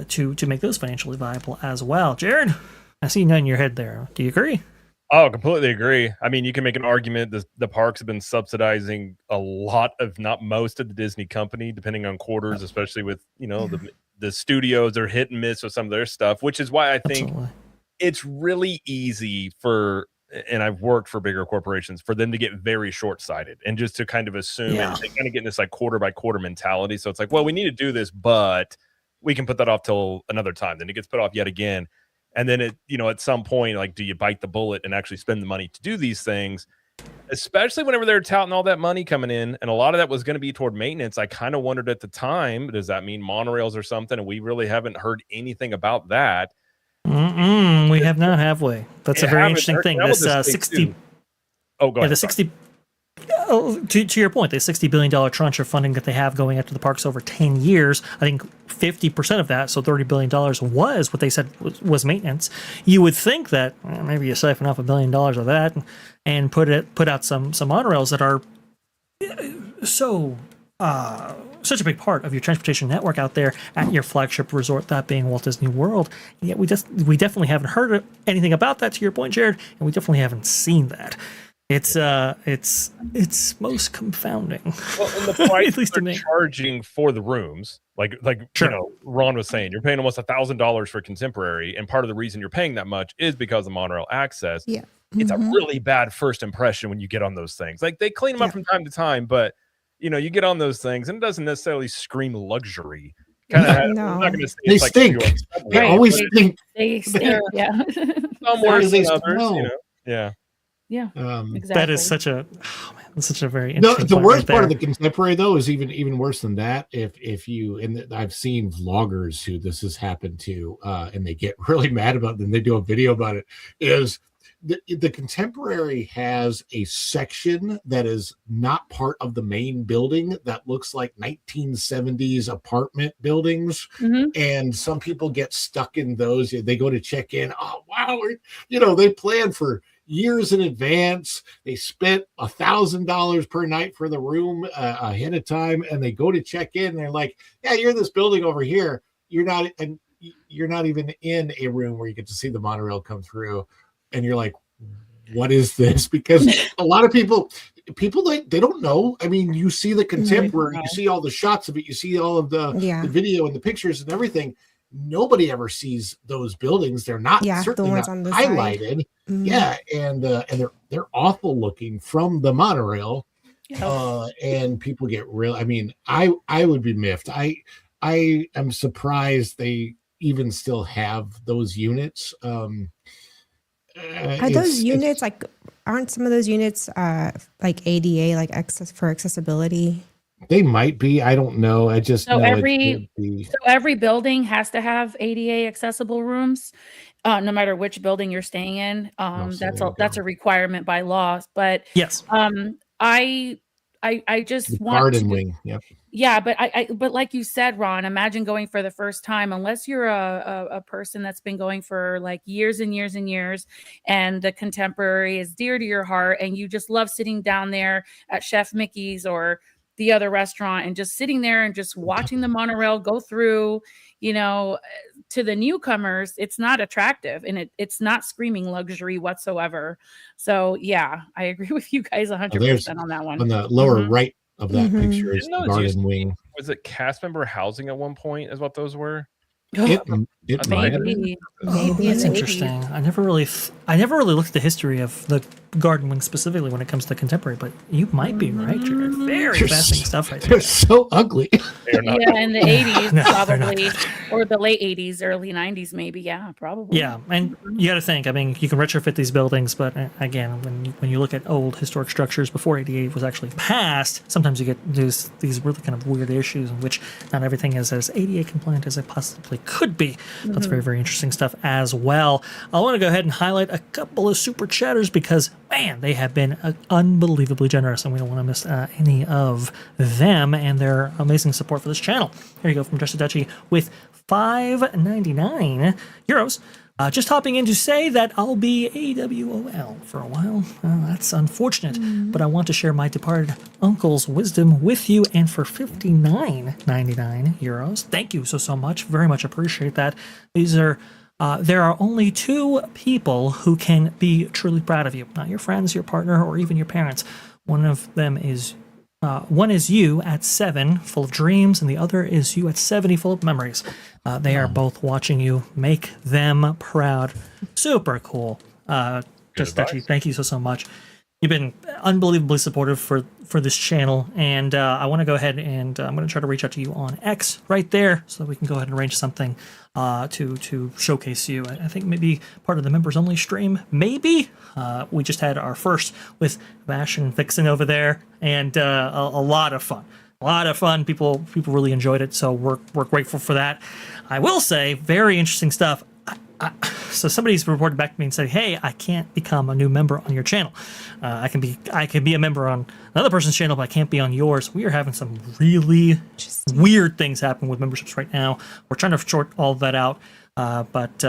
to make those financially viable as well. Jared, I see you nodding your head there. Do you agree? Oh, completely agree. I mean, you can make an argument that the parks have been subsidizing a lot of, not most of the Disney company, depending on quarters, especially with, the studios are hit and miss with some of their stuff, which is why I think it's really easy for and I've worked for bigger corporations, for them to get very short-sighted and just to kind of assume and they kind of get in this like quarter by quarter mentality. So it's like, well, we need to do this, but we can put that off till another time. Then it gets put off yet again. And then it, at some point, like, do you bite the bullet and actually spend the money to do these things? Especially whenever they're touting all that money coming in, and a lot of that was going to be toward maintenance. I kind of wondered at the time, does that mean monorails or something? And we really haven't heard anything about that. We have not, have we? That's a very interesting thing. This 60. Oh, go ahead. The 60. To your point, the $60 billion tranche of funding that they have going after the parks over 10 years, I think 50% of that, so $30 billion, was what they said was maintenance. You would think that maybe you siphon off $1 billion of that and put out some monorails that are such a big part of your transportation network out there at your flagship resort, that being Walt Disney World. And yet we definitely haven't heard anything about that, to your point, Jared, and we definitely haven't seen that. It's most confounding. Well, and the price at least they're charging for the rooms, like sure. Ron was saying, you're paying almost $1,000 for Contemporary, and part of the reason you're paying that much is because of monorail access. Yeah, it's a really bad first impression when you get on those things. Like, they clean them up from time to time, but you get on those things and it doesn't necessarily scream luxury. No. I'm not going to say they stink. They always stink. They stink. Yeah. Some worse than others. Yeah. Yeah, exactly. That is such a very interesting. The worst part of the Contemporary, though, is even worse than that. If you, and I've seen vloggers who this has happened to, and they get really mad about it, and they do a video about it. Is the Contemporary has a section that is not part of the main building that looks like 1970s apartment buildings, and some people get stuck in those. They go to check in. Oh wow, they plan for years in advance. They spent $1,000 per night for the room ahead of time, and they go to check in. And they're like, "Yeah, you're in this building over here. You're not even in a room where you get to see the monorail come through." And you're like, "What is this?" Because a lot of people they don't know. I mean, you see the Contemporary, you see all the shots of it, you see all of the video and the pictures and everything. Nobody ever sees those buildings. They're not certainly not highlighted. Yeah, and they're awful looking from the monorail, and people get real. I mean, I would be miffed. I am surprised they even still have those units. Are those units aren't some of those units like ADA, like accessibility? They might be. I don't know. I just know every building has to have ADA accessible rooms, no matter which building you're staying in. That's a requirement by law. But yes, I just want garden wing. Yep. Yeah, but like you said, Ron, imagine going for the first time, unless you're a person that's been going for like years and years and years, and the Contemporary is dear to your heart, and you just love sitting down there at Chef Mickey's or the other restaurant and just sitting there and just watching the monorail go through. To the newcomers, it's not attractive, and it's not screaming luxury whatsoever. So yeah, I agree with you guys 100% on that one. On the lower right of that picture is the garden wing. Was it cast member housing at one point? Is what those were? It might have Maybe. That's interesting. I never really looked at the history of the garden wing specifically when it comes to Contemporary, but you might be right. You're very fascinating stuff right there. They're so ugly. Yeah, in the 80s probably, or the late 80s, early 90s maybe. Yeah, probably. Yeah, and you got to think. I mean, you can retrofit these buildings, but again, when you look at old historic structures before 88 was actually passed, sometimes you get these really kind of weird issues in which not everything is as ADA compliant as it possibly could be. That's very, very interesting stuff as well. I want to go ahead and highlight a couple of super chatters because, man, they have been unbelievably generous, and we don't want to miss any of them and their amazing support for this channel. Here you go from Just a Dutchie with €5.99. Just hopping in to say that I'll be AWOL for a while. That's unfortunate, but I want to share my departed uncle's wisdom with you, and for €59.99. Thank you so much. Very much appreciate that. These are there are only two people who can be truly proud of you, not your friends, your partner, or even your parents. One of them is one is you at 7, full of dreams, and the other is you at 70, full of memories. They are both watching you. Make them proud. Super cool. Just touchy. Thank you so much. You've been unbelievably supportive for this channel, and I want to go ahead and I'm going to try to reach out to you on X right there, so that we can go ahead and arrange something to showcase you. I think maybe part of the members only stream. Maybe we just had our first with Vash and Vixen over there, and a lot of fun. A lot of fun. People really enjoyed it, so we're grateful for that. I will say, very interesting stuff. So somebody's reported back to me and said, "Hey, I can't become a new member on your channel. I can be a member on another person's channel, but I can't be on yours." We are having some really weird things happen with memberships right now. We're trying to sort all of that out. But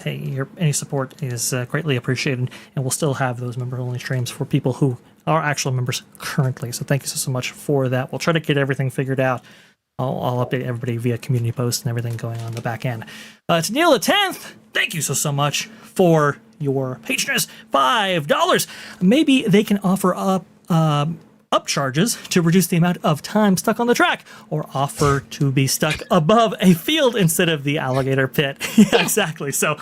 hey, any support is greatly appreciated, and we'll still have those member-only streams for people who are actual members currently. So thank you so much for that. We'll try to get everything figured out. I'll update everybody via community posts and everything going on the back end. To Neil the 10th, thank you so much for your patronage. $5. Maybe they can offer up charges to reduce the amount of time stuck on the track, or offer to be stuck above a field instead of the alligator pit. Yeah, exactly. So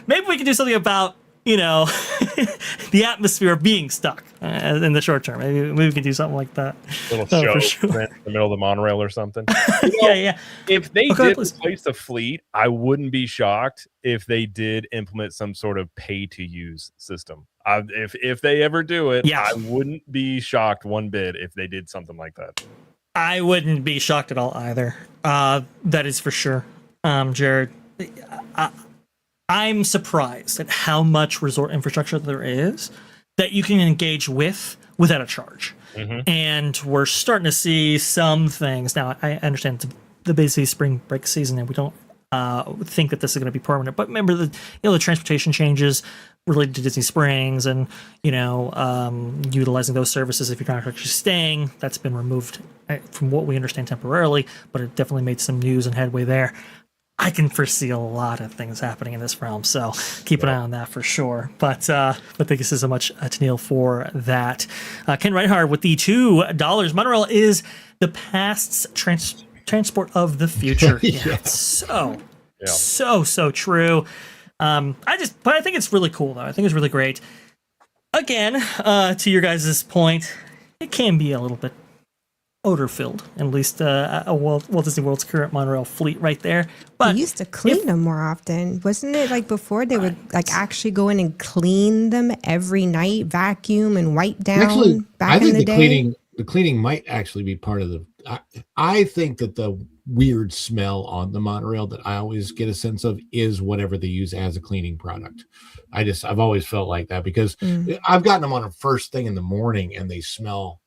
maybe we can do something about, the atmosphere of being stuck in the short term. Maybe we can do something like that. Little show in the middle of the monorail or something. Yeah. If they did replace the fleet, I wouldn't be shocked if they did implement some sort of pay-to-use system. If they ever do it, I wouldn't be shocked one bit if they did something like that. I wouldn't be shocked at all either. That is for sure. Jared, I'm surprised at how much resort infrastructure there is that you can engage with without a charge. Mm-hmm. And we're starting to see some things. Now, I understand it's the busy spring break season, and we don't think that this is going to be permanent. But remember, the transportation changes related to Disney Springs, and utilizing those services if you're not actually staying, that's been removed from what we understand temporarily. But it definitely made some news and headway there. I can foresee a lot of things happening in this realm, so keep an eye on that for sure. But thank you so much to Neil for that. Ken Reinhardt with the $2. Monorail is the past's transport of the future. So true. But I think it's really cool, though. I think it's really great. Again, to your guys' point, it can be a little bit odor-filled, at least Walt Disney World's current monorail fleet right there. But they used to clean them more often. Wasn't it like before they would actually go in and clean them every night, vacuum and wipe down back in the day? The cleaning might actually be part of the... I think that the weird smell on the monorail that I always get a sense of is whatever they use as a cleaning product. I've always felt like that, because I've gotten them on a first thing in the morning and they smell...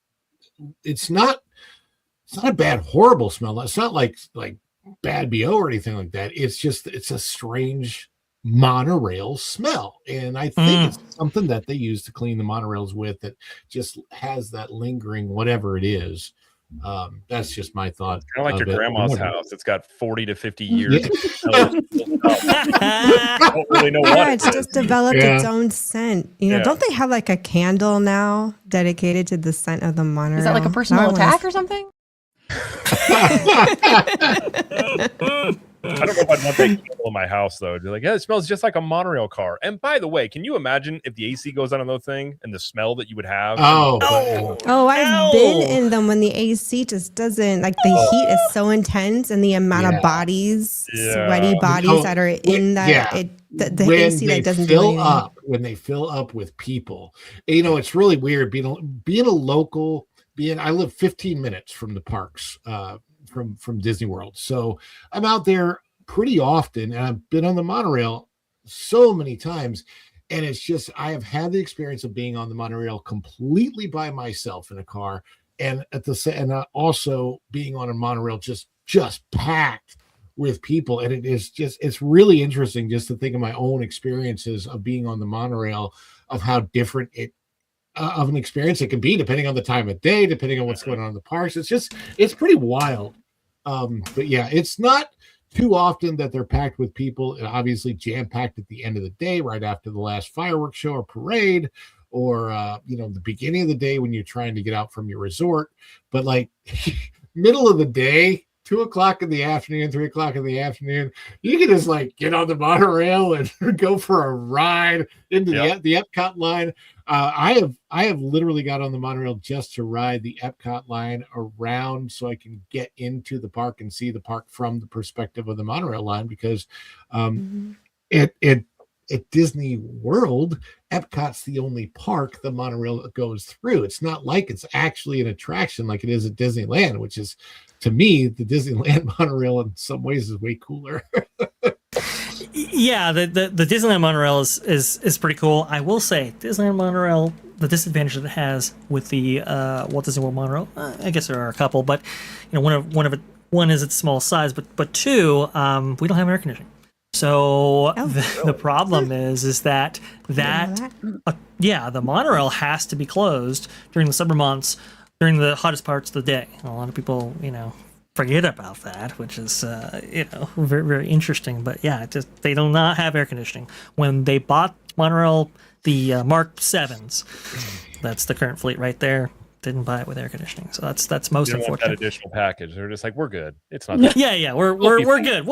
It's not a bad, horrible smell. It's not like bad BO or anything like that. It's just, it's a strange monorail smell. And I think it's something that they use to clean the monorails with that just has that lingering, whatever it is. That's just my thought. It's kind of like your grandma's house. It's got 40 to 50 years. Don't really know what it's just developed its own scent. Don't they have like a candle now dedicated to the scent of the monorail? Is that like a personal attack or something? I don't know if I'd want that candle in my house, though. They're like, it smells just like a monorail car. And by the way, can you imagine if the AC goes on in those thing and the smell that you would have? I've been in them when the AC just doesn't, the heat is so intense, and the amount of bodies, sweaty bodies that are in that, the AC that doesn't do anything. When they fill up with people, it's really weird being a local. I live 15 minutes from the parks, from Disney World. So I'm out there pretty often, and I've been on the monorail so many times. And it's just, I have had the experience of being on the monorail completely by myself in a car, and also being on a monorail just packed with people. And it's really interesting just to think of my own experiences of being on the monorail, of how different of an experience it can be depending on the time of day, depending on what's going on in the parks. It's pretty wild. But yeah, it's not too often that they're packed with people, and obviously jam-packed at the end of the day, right after the last fireworks show or parade, or the beginning of the day when you're trying to get out from your resort. But middle of the day, 2 o'clock in the afternoon, 3 o'clock in the afternoon, you can just like get on the monorail and go for a ride into the Epcot line. I have literally got on the monorail just to ride the Epcot line around so I can get into the park and see the park from the perspective of the monorail line, because at Disney World, Epcot's the only park the monorail goes through. It's not like it's actually an attraction like it is at Disneyland, which is, to me, the Disneyland monorail in some ways is way cooler. Yeah, the Disneyland monorail is pretty cool. I will say, Disneyland monorail, the disadvantage that it has with the Walt Disney World monorail, I guess there are a couple, but one is its small size, but two, we don't have air conditioning. So the problem is that the monorail has to be closed during the summer months, during the hottest parts of the day. A lot of people, forget about that, which is, very, very interesting. But yeah, they do not have air conditioning. When they bought monorail, the Mark 7s, that's the current fleet right there, didn't buy it with air conditioning. So that's most unfortunate. That additional package. They're just like, we're good. It's not that. Yeah, we're good.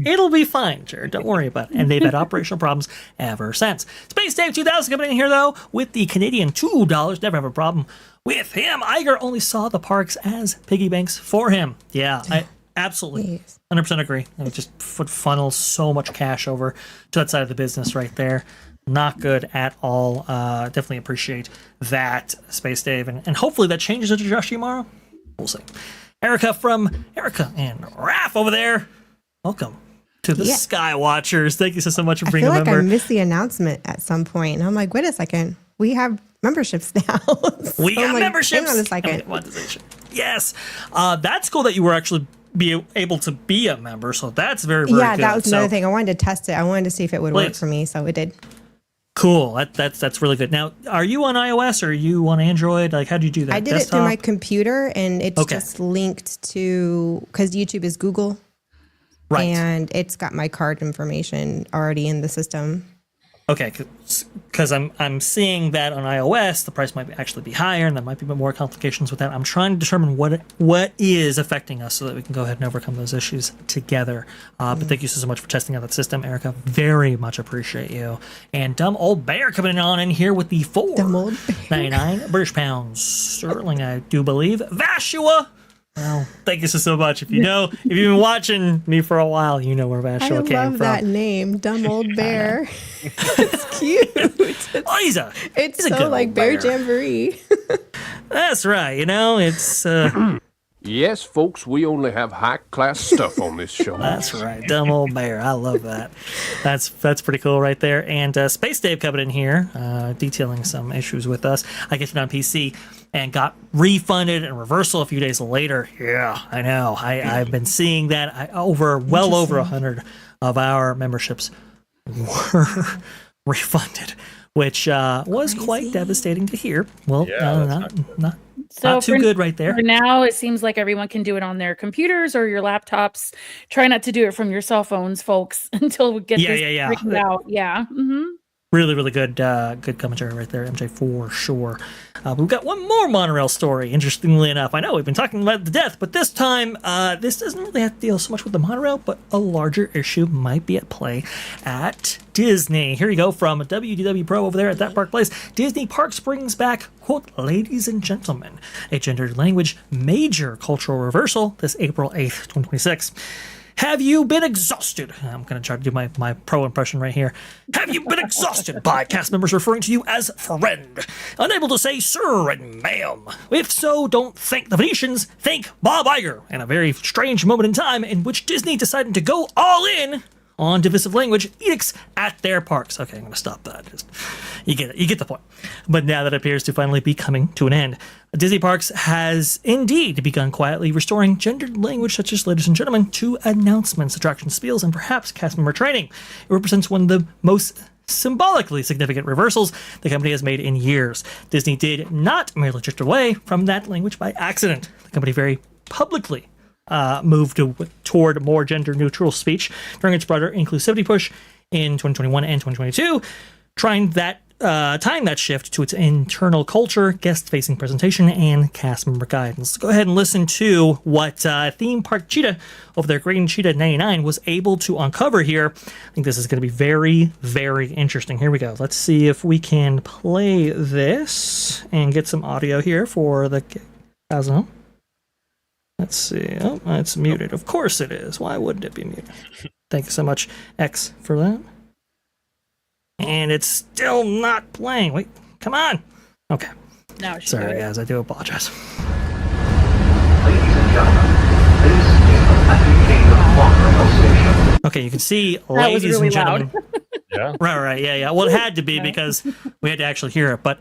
It'll be fine, Jared. Don't worry about it. And they've had operational problems ever since. Space Dave 2000 coming in here though with the Canadian $2. Never have a problem with him. Iger only saw the parks as piggy banks for him. Yeah, I absolutely 100% agree. It just would funnel so much cash over to that side of the business right there. Not good at all. Definitely appreciate that, Space Dave. And hopefully that changes into Josh tomorrow. We'll see. Erica and Raph over there. Welcome to the Sky Watchers. Thank you so much for being a member. I feel like I missed the announcement at some point. And I'm like, wait a second. We have memberships now. We got memberships. Hang on a second. Yes. That's cool that you were actually be able to be a member. So that's very, very good. Yeah, that was another thing. I wanted to test it. I wanted to see if it would work for me. So it did. Cool. That's really good. Now, are you on iOS or are you on Android? Like, how do you do that? I did it through my computer, and it's just linked to, because YouTube is Google. Right. And it's got my card information already in the system. Okay, because I'm seeing that on iOS, the price might actually be higher, and there might be more complications with that. I'm trying to determine what is affecting us so that we can go ahead and overcome those issues together. But thank you so much for testing out that system, Erica. Very much appreciate you. And Dumb Old Bear coming on in here with the $4.99 British pounds sterling, I do believe. Vashua. Well, thank you so much. If you've been watching me for a while, you know where Vashua came from. I love that name, Dumb Old Bear. It's cute. It's so like Bear Jamboree. That's right. It's Yes, folks, we only have high-class stuff on this show. That's right. Dumb Old Bear. I love that. That's pretty cool right there. And Space Dave coming in here, detailing some issues with us. I get it on PC and got refunded and reversal a few days later. Yeah, I know. I've been seeing that. Well over 100 of our memberships were refunded, which was quite devastating to hear. Well, not too good right there. For now, it seems like everyone can do it on their computers or your laptops. Try not to do it from your cell phones, folks, until we get this straightened out. Yeah. Mm-hmm. Really, really good commentary right there, MJ, for sure. We've got one more monorail story, interestingly enough. I know we've been talking about the death, but this time, this doesn't really have to deal so much with the monorail, but a larger issue might be at play at Disney. Here you go from WDW Pro over there at That Park Place. Disney Parks brings back, quote, ladies and gentlemen, a gendered language major cultural reversal this April 8th, 2026. Have you been exhausted? I'm going to try to do my pro impression right here. Have you been exhausted by cast members referring to you as friend? Unable to say sir and ma'am? If so, don't thank the Venetians, thank Bob Iger, and a very strange moment in time in which Disney decided to go all in on divisive language edicts at their parks. Okay, I'm going to stop that. You get it. You get the point. But now that appears to finally be coming to an end, Disney Parks has indeed begun quietly restoring gendered language such as ladies and gentlemen to announcements, attraction spiels, and perhaps cast member training. It represents one of the most symbolically significant reversals the company has made in years. Disney did not merely drift away from that language by accident. The company very publicly moved toward more gender-neutral speech during its broader inclusivity push in 2021 and 2022, trying that tying that shift to its internal culture, guest-facing presentation, and cast member guidance. Let's go ahead and listen to what Theme Park Cheetah over there, Green Cheetah 99, was able to uncover here. I think this is going to be very, very interesting. Here we go. Let's see if we can play this and get some audio here for the guys at home. Let's see. Oh, it's muted. Of course it is. Why wouldn't it be muted? Thank you so much, X, for that. And it's still not playing. Wait, come on. Okay. Now it's Sorry, guys. I do apologize. Ladies and gentlemen, this is the Magic Kingdom Monorail Station. Okay, you can see, That ladies was really and gentlemen. loud. Yeah. Right. Yeah. Well, it had to be because we had to actually hear it. But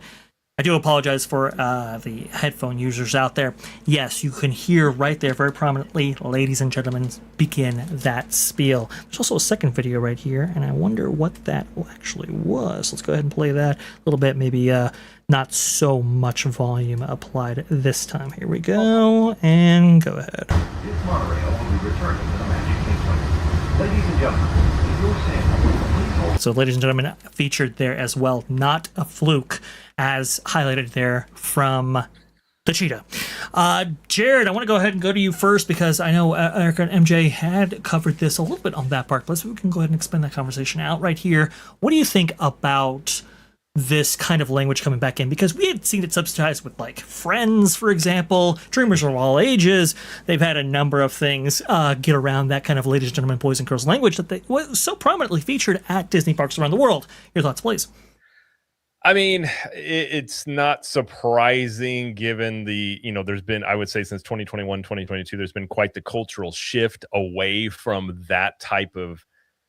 I do apologize for the headphone users out there. Yes, you can hear right there very prominently, ladies and gentlemen, begin that spiel. There's also a second video right here, and I wonder what that actually was. Let's go ahead and play that a little bit, maybe not so much volume applied this time. Here we go, and go ahead. This monorail will be returning to the Magic Kingdom. Ladies and gentlemen, if you're saying, please hold. So, ladies and gentlemen, featured there as well, not a fluke, as highlighted there from the Cheetah. Jared, I want to go ahead and go to you first because I know Erica and MJ had covered this a little bit on that part. Let's we can go ahead and expand that conversation out right here. What do you think about this kind of language coming back in? Because we had seen it subsidized with like Friends, for example, Dreamers of all ages. They've had a number of things get around that kind of ladies and gentlemen, boys and girls language that they was so prominently featured at Disney parks around the world. Your thoughts, please. I mean, it's not surprising given the, there's been, I would say since 2021, 2022, there's been quite the cultural shift away from that type of,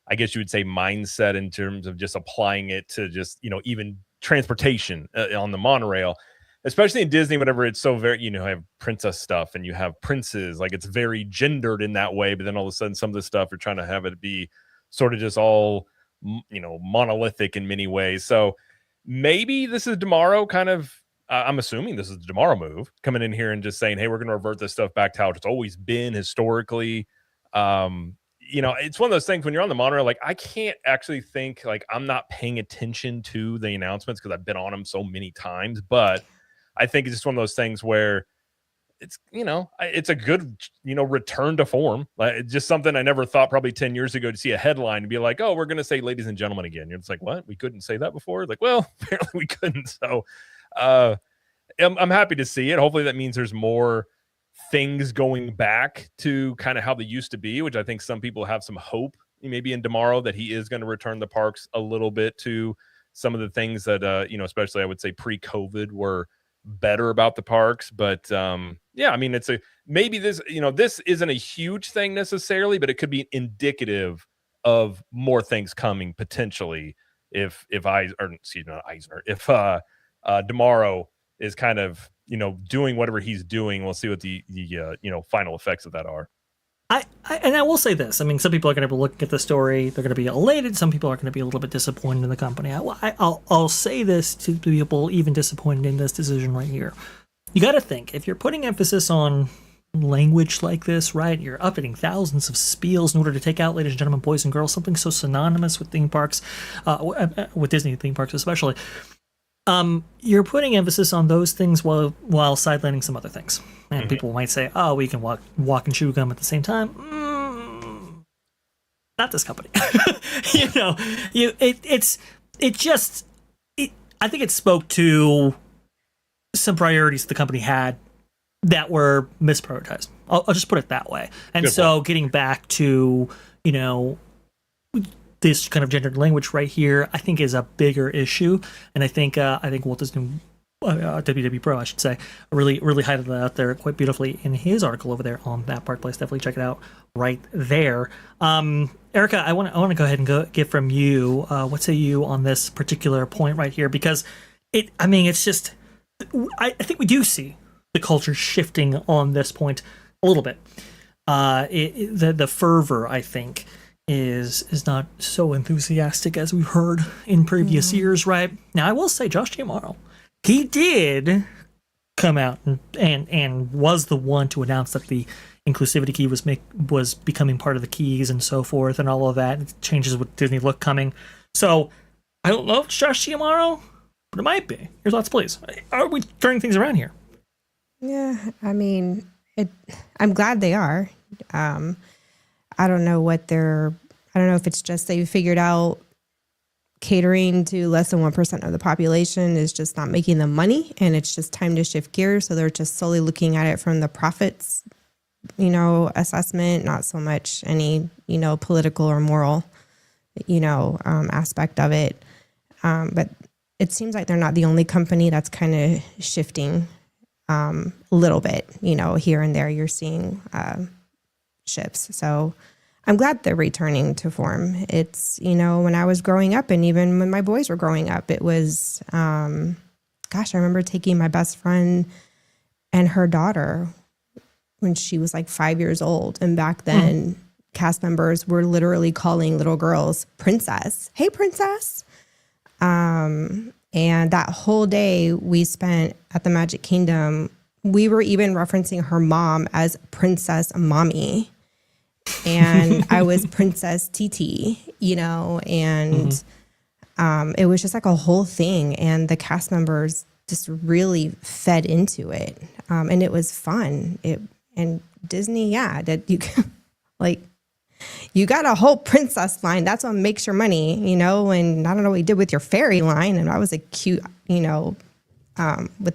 I guess you would say, mindset in terms of just applying it to just, even transportation on the monorail, especially in Disney, whenever it's so very, you have princess stuff and you have princes, like it's very gendered in that way. But then all of a sudden, some of the stuff you're trying to have it be sort of just all, monolithic in many ways. So maybe this is Tomorrow kind of, I'm assuming this is the Tomorrow move, coming in here and just saying, hey, we're going to revert this stuff back to how it's always been historically. It's one of those things when you're on the monorail, like I can't actually think, like I'm not paying attention to the announcements because I've been on them so many times, but I think it's just one of those things where it's, it's a good, return to form. Like it's just something I never thought probably 10 years ago to see a headline and be like, oh, we're going to say ladies and gentlemen again. It's like, what? We couldn't say that before? Like, well, apparently we couldn't. So I'm happy to see it. Hopefully that means there's more things going back to kind of how they used to be, which I think some people have some hope maybe in Tomorrow that he is going to return the parks a little bit to some of the things that, especially I would say pre-COVID were better about the parks. But yeah, I mean, maybe this, this isn't a huge thing necessarily, but it could be indicative of more things coming potentially if Tomorrow is kind of, doing whatever he's doing. We'll see what the final effects of that are. I will say this. I mean, some people are going to be looking at the story. They're going to be elated. Some people are going to be a little bit disappointed in the company. I'll say this to people even disappointed in this decision right here. You got to think, if you're putting emphasis on language like this, right? You're updating thousands of spiels in order to take out, ladies and gentlemen, boys and girls, something so synonymous with theme parks, with Disney theme parks especially. You're putting emphasis on those things while sidelining some other things. And people might say, oh, we can walk and chew gum at the same time. Not this company. I think it spoke to some priorities the company had that were misprioritized. I'll just put it that way. And getting back to, this kind of gendered language right here, I think is a bigger issue. And I think Walt Disney, WW Pro, I should say, really highlighted that out there quite beautifully in his article over there on that Park Place. Definitely check it out right there. Erica, I want to go ahead and get from you. What say you on this particular point right here? Because it's just, I think we do see the culture shifting on this point a little bit. The fervor, I think, is not so enthusiastic as we've heard in previous years, right? Now, I will say Josh Giamaro, he did come out and was the one to announce that the inclusivity key was becoming part of the keys and so forth and all of that. It changes with Disney Look coming. So I don't know if it's Josh Giamaro, but it might be. Your thoughts, please. Are we turning things around here? Yeah, I mean, I'm glad they are. I don't know I don't know if it's just they figured out catering to less than 1% of the population is just not making them money, and it's just time to shift gears. So they're just solely looking at it from the profits, assessment, not so much any, political or moral, aspect of it. But it seems like they're not the only company that's kind of shifting a little bit, here and there you're seeing shifts. So I'm glad they're returning to form. It's, when I was growing up and even when my boys were growing up, it was, I remember taking my best friend and her daughter when she was like 5 years old. And back then, cast members were literally calling little girls princess. Hey, princess. And that whole day we spent at the Magic Kingdom, we were even referencing her mom as Princess Mommy. And I was Princess TT, and it was just like a whole thing. And the cast members just really fed into it. And it was fun. And Disney, that you you got a whole princess line. That's what makes your money, and I don't know what you did with your fairy line. And that was a cute, with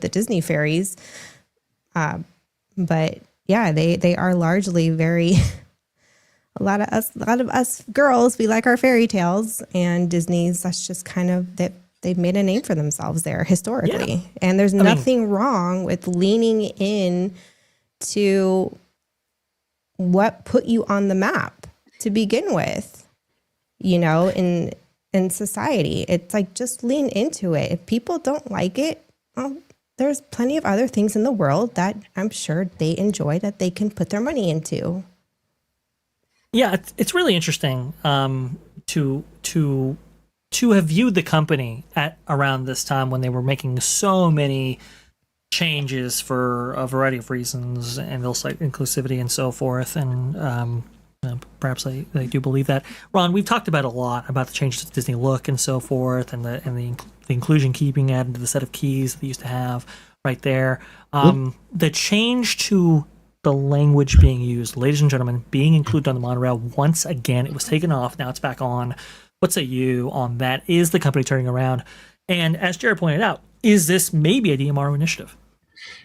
the Disney fairies. But yeah, they are largely very, a lot of us girls, we like our fairy tales, and Disney's, that's just kind of that they've made a name for themselves there historically. Yeah. And there's nothing wrong with leaning in to what put you on the map to begin with, in society. It's like, just lean into it. If people don't like it, well, there's plenty of other things in the world that I'm sure they enjoy that they can put their money into. Yeah, it's really interesting to have viewed the company at around this time when they were making so many changes for a variety of reasons, and also inclusivity and so forth. And perhaps they do believe that. Ron, we've talked about a lot about the changes to Disney look and so forth, and the inclusion key being added to the set of keys that they used to have right there. The change to the language being used, ladies and gentlemen, being included on the monorail once again. It was taken off, now it's back on. What say you on that? Is the company turning around? And as Jared pointed out, is this maybe a DMR initiative?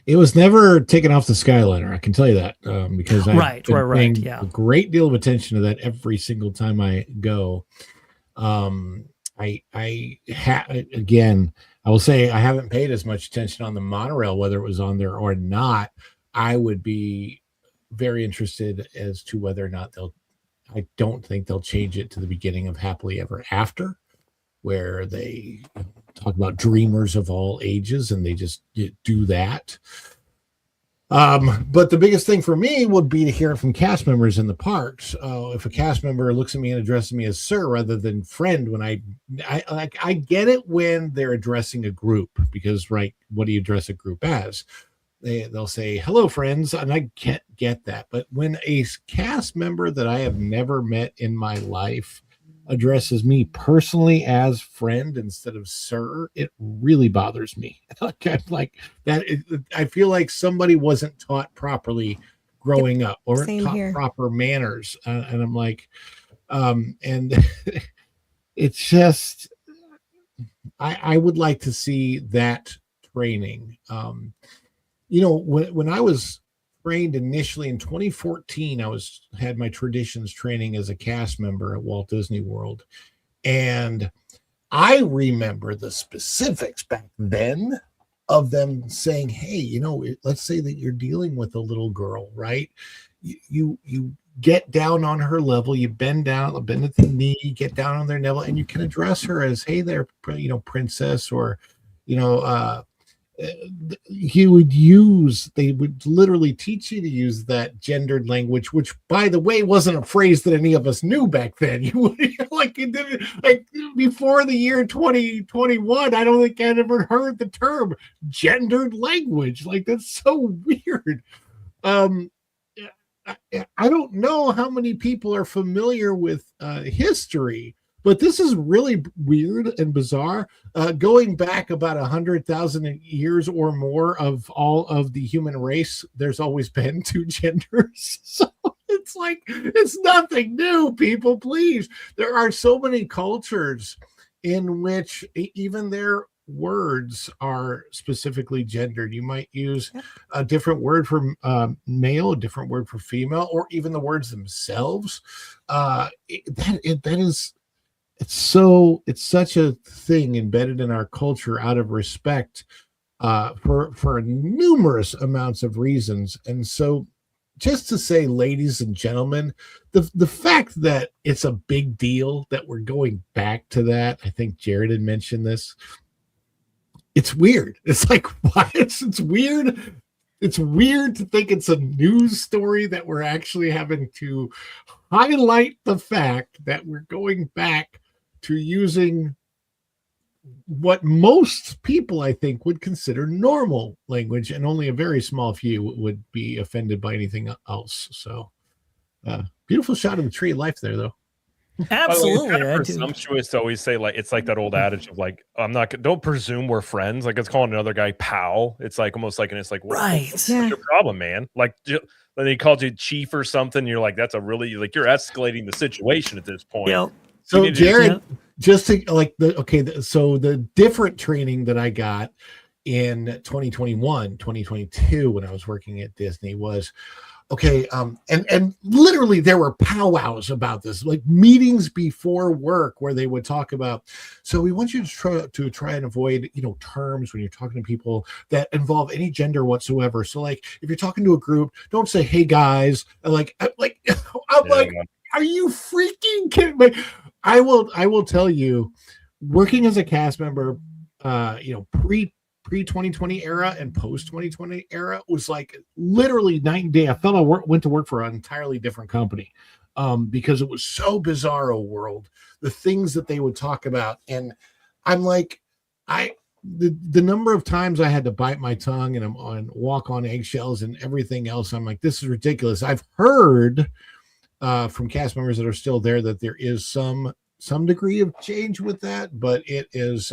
It was never taken off the Skyliner, I can tell you that, because I've been paying a great deal of attention to that every single time I go. Again, I will say I haven't paid as much attention on the monorail, whether it was on there or not. I would be very interested as to whether or not I don't think they'll change it to the beginning of Happily Ever After, where they talk about dreamers of all ages and they just do that. But the biggest thing for me would be to hear it from cast members in the parks. If a cast member looks at me and addresses me as sir rather than friend, when I get it when they're addressing a group, because what do you address a group as? They'll say, hello, friends, and I can't get that. But when a cast member that I have never met in my life addresses me personally as friend instead of sir, it really bothers me. Like that. I feel like somebody wasn't taught properly growing up, or taught proper manners. And I'm like, and it's just, I would like to see that training. When I was trained initially in 2014, I had my traditions training as a cast member at Walt Disney World. And I remember the specifics back then of them saying, hey, let's say that you're dealing with a little girl, right? You get down on her level, you bend at the knee, get down on their level, and you can address her as, hey there, princess, or, they would literally teach you to use that gendered language, which, by the way, wasn't a phrase that any of us knew back then. Before the year 2021, I don't think I'd ever heard the term gendered language. That's so weird. I don't know how many people are familiar with history, But this is really weird and bizarre. Going back about 100,000 years or more of all of the human race, there's always been two genders. So it's like, it's nothing new, people, please. There are so many cultures in which even their words are specifically gendered. You might use a different word for male, a different word for female, or even the words themselves. It's such a thing embedded in our culture out of respect for numerous amounts of reasons. And so just to say, ladies and gentlemen, the fact that it's a big deal that we're going back to that, I think Jared had mentioned this. It's weird. It's like, why? It's weird. It's weird to think it's a news story that we're actually having to highlight the fact that we're going back to using what most people, I think, would consider normal language, and only a very small few would be offended by anything else. So, beautiful shot of the tree of life there, though. Absolutely. It's kind of presumptuous to always say, like, it's like that old adage of like, don't presume we're friends. Like, it's calling another guy pal. It's like almost like, and it's like, what's your problem, man? Like, when they called you chief or something, you're like, that's a really, like, you're escalating the situation at this point. Yep. So Jared, just to like so the different training that I got in 2021, 2022, when I was working at Disney was, and literally there were powwows about this, like meetings before work where they would talk about, so we want you to try and avoid, terms when you're talking to people that involve any gender whatsoever. So like, if you're talking to a group, don't say, hey guys, I'm like, are you freaking kidding me? I will tell you, working as a cast member, pre 2020 era and post 2020 era was like literally night and day. I felt I went to work for an entirely different company because it was so bizarro world, the things that they would talk about. And I'm like, the number of times I had to bite my tongue and walk on eggshells and everything else. I'm like, this is ridiculous. I've heard from cast members that are still there that there is some degree of change with that, but it is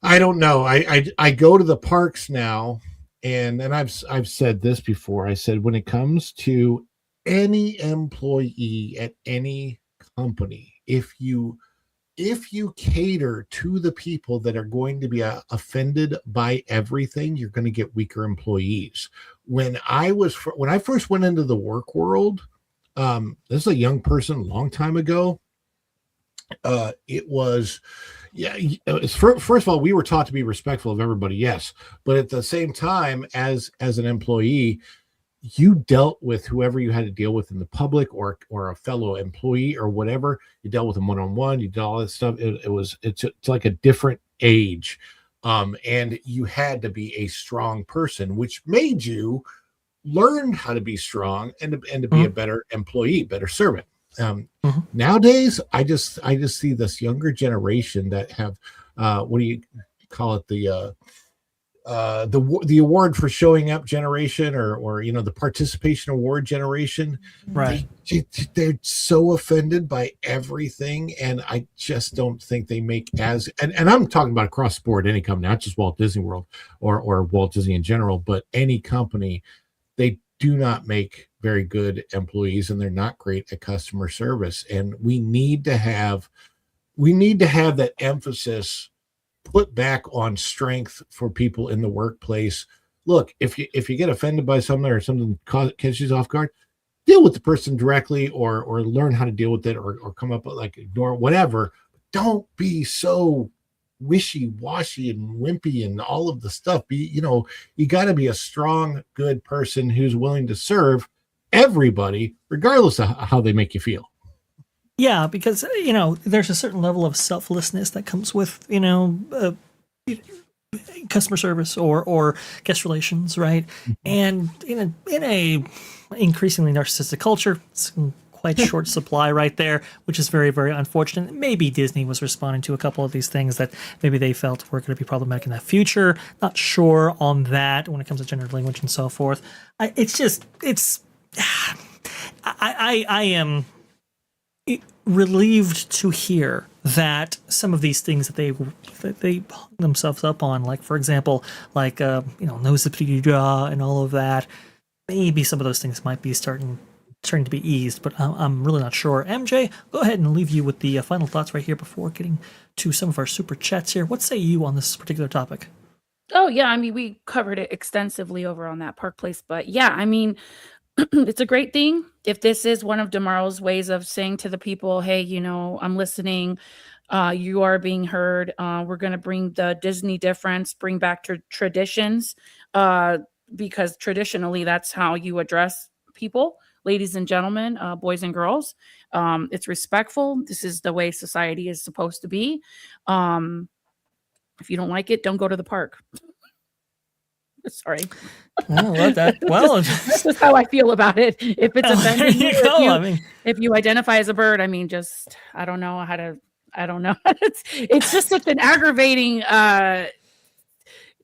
I don't know. I go to the parks now, and I've said this before. I said, when it comes to any employee at any company, if you cater to the people that are going to be offended by everything, you're going to get weaker employees. When I first went into the work world, this is a young person, a long time ago. First of all, we were taught to be respectful of everybody, yes, but at the same time, as an employee, you dealt with whoever you had to deal with in the public or a fellow employee or whatever. You dealt with them one-on-one. You did all that stuff. It's like a different age, and you had to be a strong person, which made you learn how to be strong and to be a better employee, better servant. Nowadays, I just see this younger generation that have what do you call it, the award for showing up generation, or the participation award generation. Right. They're so offended by everything, and I just don't think they make and I'm talking about across the board, any company, not just Walt Disney World or Walt Disney in general, but any company. They do not make very good employees, and they're not great at customer service. And we need to have that emphasis put back on strength for people in the workplace. Look, if you get offended by something or something catches you off guard, deal with the person directly, or learn how to deal with it, or come up with, like, ignore whatever. Don't be so wishy-washy and wimpy and all of the stuff. You got to be a strong, good person who's willing to serve everybody, regardless of how they make you feel. Yeah, because there's a certain level of selflessness that comes with customer service or guest relations, right? And in a increasingly narcissistic culture, it's quite short supply right there, which is very, very unfortunate. Maybe Disney was responding to a couple of these things that maybe they felt were going to be problematic in the future. Not sure on that when it comes to gender language and so forth. relieved to hear that some of these things that they hung themselves up on, like for example, like no zippity jaw and all of that. Maybe some of those things might be starting to be eased, but I'm really not sure. MJ, go ahead and leave you with the final thoughts right here before getting to some of our super chats here. What say you on this particular topic? Oh yeah, I mean, we covered it extensively over on that Park Place, but yeah, I mean, it's a great thing if this is one of tomorrow's ways of saying to the people, hey, I'm listening, you are being heard, we're going to bring the Disney difference, bring back traditions, because traditionally that's how you address people, ladies and gentlemen, boys and girls. It's respectful. This is the way society is supposed to be. If you don't like it, don't go to the park. Sorry. I love that. Well, that's just how I feel about it. If it's offending you, if you identify as a bird, I mean, just I don't know. It's just such an aggravating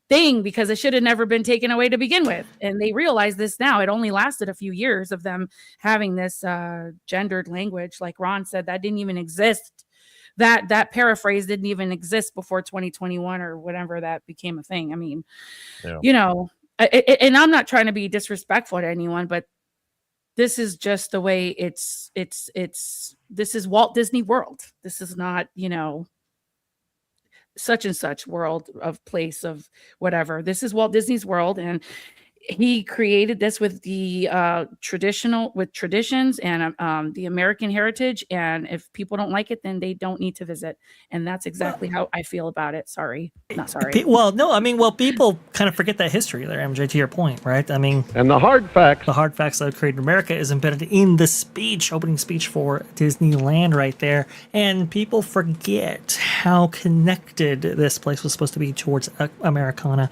thing because it should have never been taken away to begin with. And they realize this now. It only lasted a few years of them having this gendered language. Like Ron said, that didn't even exist. That paraphrase didn't even exist before 2021 or whatever that became a thing. I mean, and I'm not trying to be disrespectful to anyone, but this is just the way this is Walt Disney World. This is not, such and such world of place of whatever. This is Walt Disney's world. And he created this with the traditions and the American heritage. And if people don't like it, then they don't need to visit. And that's exactly how I feel about it. Sorry, not sorry. Well, no, I mean, people kind of forget that history there, MJ, to your point, right? I mean, and the hard facts that created America is embedded in the opening speech for Disneyland right there. And people forget how connected this place was supposed to be towards Americana.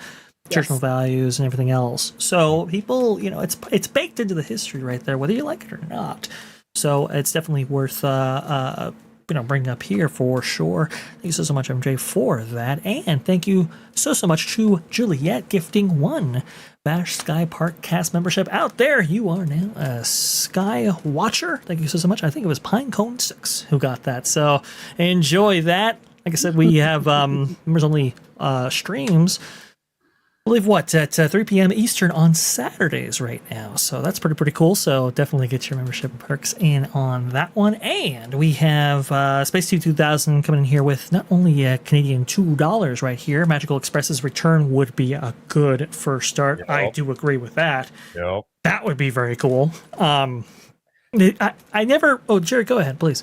Traditional values and everything else. So people, it's baked into the history right there, whether you like it or not. So it's definitely worth bringing up here for sure. Thank you so much, MJ, for that, and thank you so much to Juliet gifting one VashSky Park Cast membership out there. You are now a Sky Watcher. Thank you so much. I think it was Pinecone 6 who got that. So enjoy that. Like I said, we have members only streams. I believe at 3 p.m. Eastern on Saturdays right now. So that's pretty cool. So definitely get your membership perks in on that one. And we have Space 2000 coming in here with not only a Canadian $2 right here. Magical Express's return would be a good first start. Yep. I do agree with that. Yep. That would be very cool. I never... Oh, Jared, go ahead, please.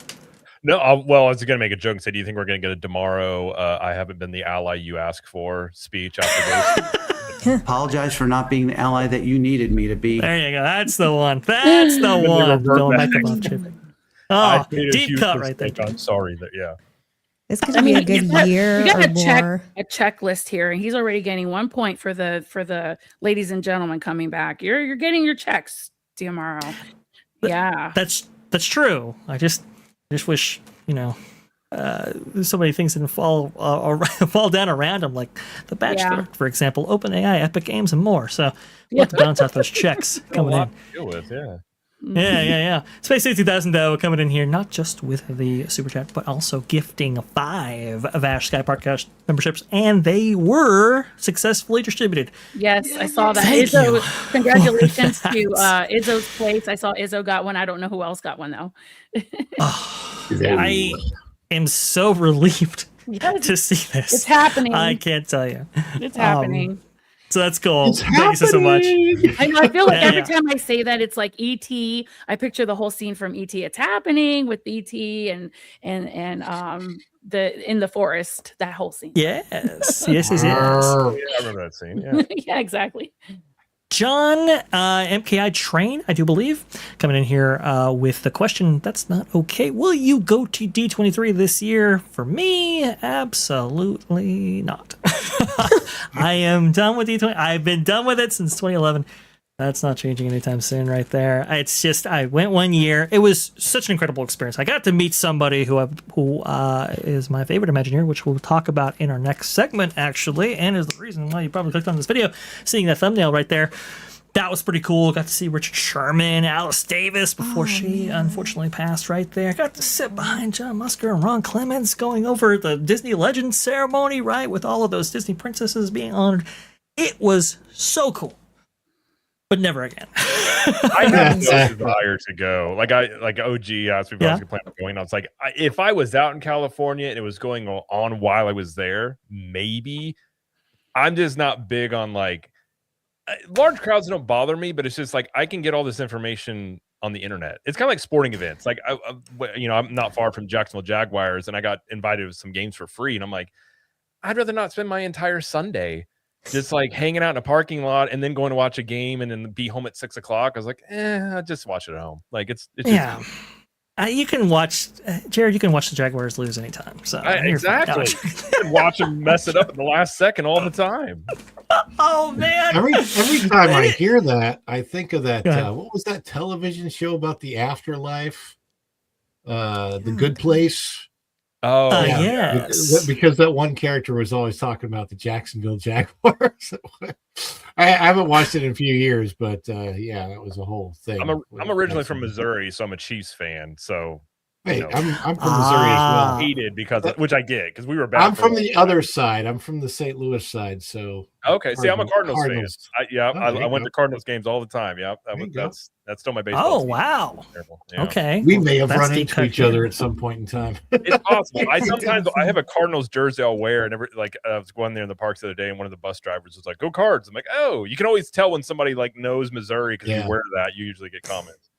No, I was going to make a joke and say, do you think we're going to get a tomorrow I haven't been the ally you asked for speech after this? Apologize for not being the ally that you needed me to be. There you go. That's the one. That's the one. Going back above Chip. Oh, deep cut right there. I'm sorry that, yeah. This could be a good year you got or more. A checklist here, and he's already getting 1 point for the ladies and gentlemen coming back. You're getting your checks tomorrow. Yeah, that's true. I just wish so many things didn't fall down around them, like the Baxter, for example, OpenAI, Epic Games, and more. So we'll have to bounce out those checks coming in. To deal with, yeah. Yeah. Space 2000 though coming in here, not just with the super chat, but also gifting 5 VashSky Parkcast memberships, and they were successfully distributed. Yes, I saw that. Izzo, congratulations to Izzo's place. I saw Izzo got one. I don't know who else got one though. I am so relieved to see this. It's happening. I can't tell you. It's happening. So that's cool. Thank you so much. I know. I feel like every time I say that, it's like E.T. I picture the whole scene from E.T. It's happening with E.T. and the in the forest. That whole scene. Yes. Yeah, I remember that scene. Yeah. Yeah, exactly. John, MKI Train, I do believe, coming in here with the question, that's not okay. Will you go to D23 this year? For me, absolutely not. I am done with D23. I've been done with it since 2011. That's not changing anytime soon right there. It's just, I went 1 year. It was such an incredible experience. I got to meet somebody who is my favorite Imagineer, which we'll talk about in our next segment, actually, and is the reason why you probably clicked on this video, seeing that thumbnail right there. that was pretty cool. Got to see Richard Sherman, Alice Davis before she unfortunately passed right there. Got to sit behind John Musker and Ron Clements going over the Disney Legends ceremony, right, with all of those Disney princesses being honored. It was so cool. But never again. I have no desire to go. Like OG asked me if I was planning on going. I was like, if I was out in California and it was going on while I was there, maybe. I'm just not big on like large crowds. Don't bother me, but it's just like I can get all this information on the internet. It's kind of like sporting events. Like I'm not far from Jacksonville Jaguars, and I got invited to some games for free, and I'm like, I'd rather not spend my entire Sunday just like hanging out in a parking lot and then going to watch a game and then be home at 6 o'clock. I was like, I'll just watch it at home. Like it's just, you can watch Jared. You can watch the Jaguars lose anytime. So exactly, you can watch them mess it up in the last second all the time. Oh man! Every time I hear that, I think of that. What was that television show about the afterlife? The Good Place. Oh, yes. Because that one character was always talking about the Jacksonville Jaguars. I haven't watched it in a few years, but that was a whole thing. I'm originally from Missouri, so I'm a Chiefs fan. So I'm from Missouri as well. Hated which I get because we were bad. I'm from the other side. I'm from the St. Louis side. So okay, see, I'm a Cardinals fan. I went to Cardinals games all the time. Yeah, that's still my baseball. Oh wow. Yeah. Okay. We may have run into each other at some point in time. It's possible. I have a Cardinals jersey I'll wear, and I was going there in the parks the other day, and one of the bus drivers was like, "Go Cards!" I'm like, "Oh, you can always tell when somebody like knows Missouri because you wear that. You usually get comments."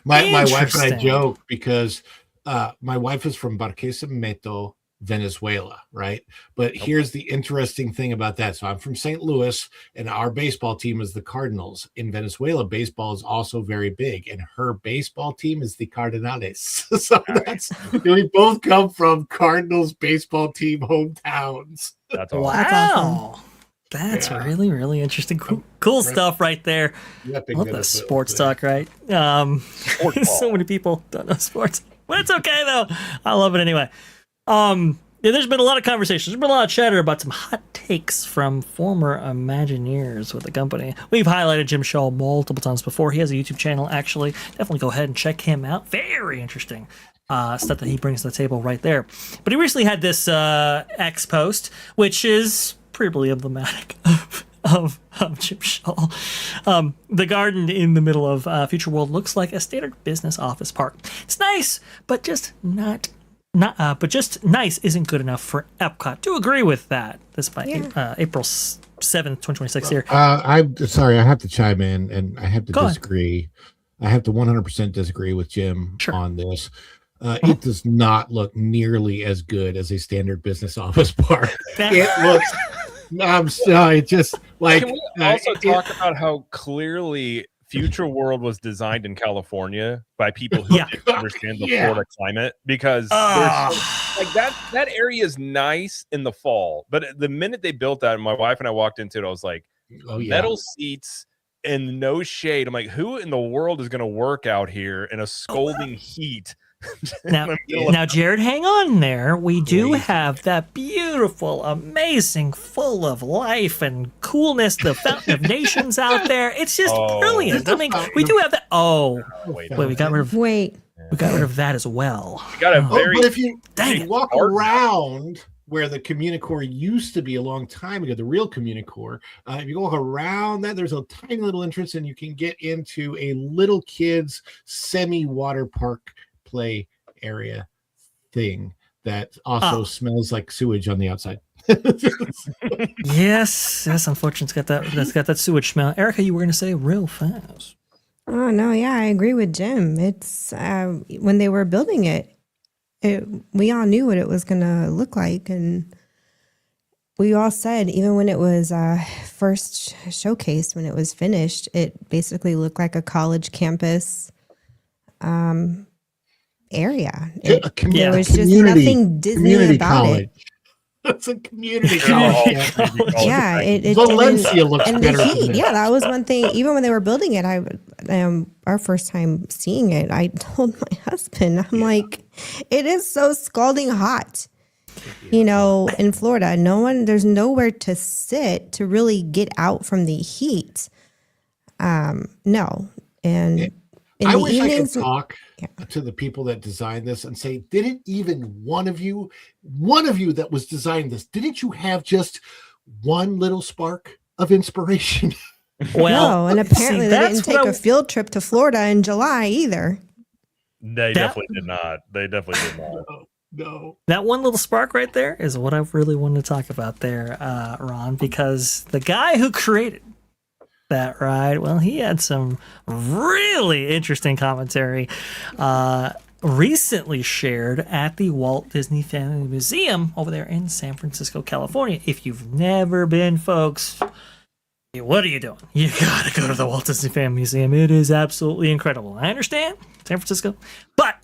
My wife and I joke because my wife is from Barquisimeto, Venezuela, right? But here's the interesting thing about that. So I'm from St. Louis, and our baseball team is the Cardinals. In Venezuela, baseball is also very big, and her baseball team is the Cardenales. So we both come from Cardinals baseball team hometowns. That's awesome. Wow. That's really, really interesting. Cool stuff right there. Love the sports talk, right? So many people don't know sports. But it's okay, though. I love it anyway. There's been a lot of conversations. There's been a lot of chatter about some hot takes from former Imagineers with the company. We've highlighted Jim Shaw multiple times before. He has a YouTube channel, actually. Definitely go ahead and check him out. Very interesting stuff that he brings to the table right there. But he recently had this X post, which is pretty emblematic of Jim Shaw. The garden in the middle of Future World looks like a standard business office park. It's nice, but just just nice isn't good enough for Epcot. Do agree with that. This by April 7th, 2026 here. I'm sorry, I have to chime in and I have to disagree. I have to 100% disagree with Jim on this. It does not look nearly as good as a standard business office park. It looks. I'm sorry. Just like. Can we also talk about how clearly Future World was designed in California by people who didn't understand the Florida climate? Because like that area is nice in the fall, but the minute they built that, and my wife and I walked into it, I was like, metal seats and no shade. I'm like, who in the world is going to work out here in a scalding heat? Now, Jared, hang on there. We do have that beautiful, amazing, full of life and coolness, the Fountain of Nations out there. It's just brilliant. I mean, we do have that. We got rid of that as well. We got but if you walk around where the Communicore used to be a long time ago, the real Communicore, if you walk around that, there's a tiny little entrance, and you can get into a little kids semi-water park play area thing that also smells like sewage on the outside. yes, unfortunately, it's got that sewage smell. Erica, you were going to say real fast. Oh no, I agree with Jim. It's when they were building it, we all knew what it was going to look like, and we all said, even when it was first showcased, when it was finished, it basically looked like a college campus area. There was just nothing Disney about it. It's a community college. Valencia looks better. That was one thing. Even when they were building it, our first time seeing it, I told my husband, I'm like, it is so scalding hot. In Florida, there's nowhere to sit to really get out from the heat. No. And in I the wish evenings, I could talk to the people that designed this and say, didn't even one of you that was designing this, didn't you have just one little spark of inspiration? Well, no, and apparently they that's didn't take a field trip to Florida in July either. They definitely did not. They definitely did not. No. That one little spark right there is what I really wanted to talk about there, Ron, because the guy who created that ride, well, he had some really interesting commentary recently shared at the Walt Disney Family Museum over there in San Francisco, California. If you've never been, folks, what are you doing? You gotta go to the Walt Disney Family Museum. It is absolutely incredible. I understand, San Francisco, but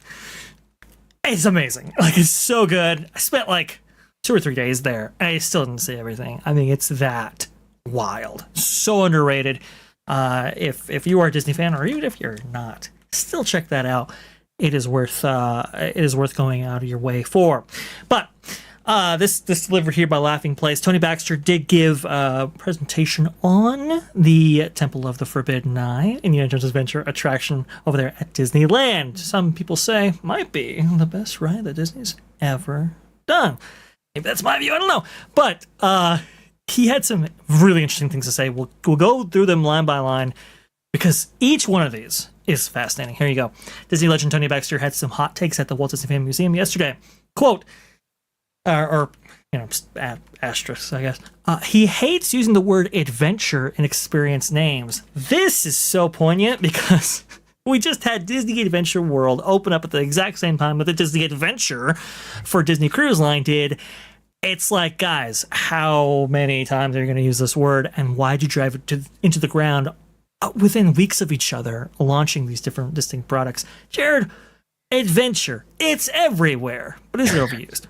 it's amazing. Like, it's so good. I spent like 2 or 3 days there. I still didn't see everything. I mean, it's that wild. So underrated. If you are a Disney fan, or even if you're not, still check that out. It is worth going out of your way for. But this delivered here by Laughing Place. Tony Baxter did give a presentation on the Temple of the Forbidden Eye, Indiana Jones Adventure attraction over there at Disneyland. Some people say might be the best ride that Disney's ever done. Maybe that's my view. I don't know. But he had some really interesting things to say. We'll go through them line by line because each one of these is fascinating. Here you go. Disney legend Tony Baxter had some hot takes at the Walt Disney Family Museum yesterday. Quote, asterisks, I guess. He hates using the word adventure in experience names. This is so poignant because we just had Disney Adventure World open up at the exact same time that the Disney Adventure for Disney Cruise Line did. It's like, guys, how many times are you going to use this word, and why'd you drive it into the ground within weeks of each other, launching these different distinct products? Jared, adventure, it's everywhere, but is it overused?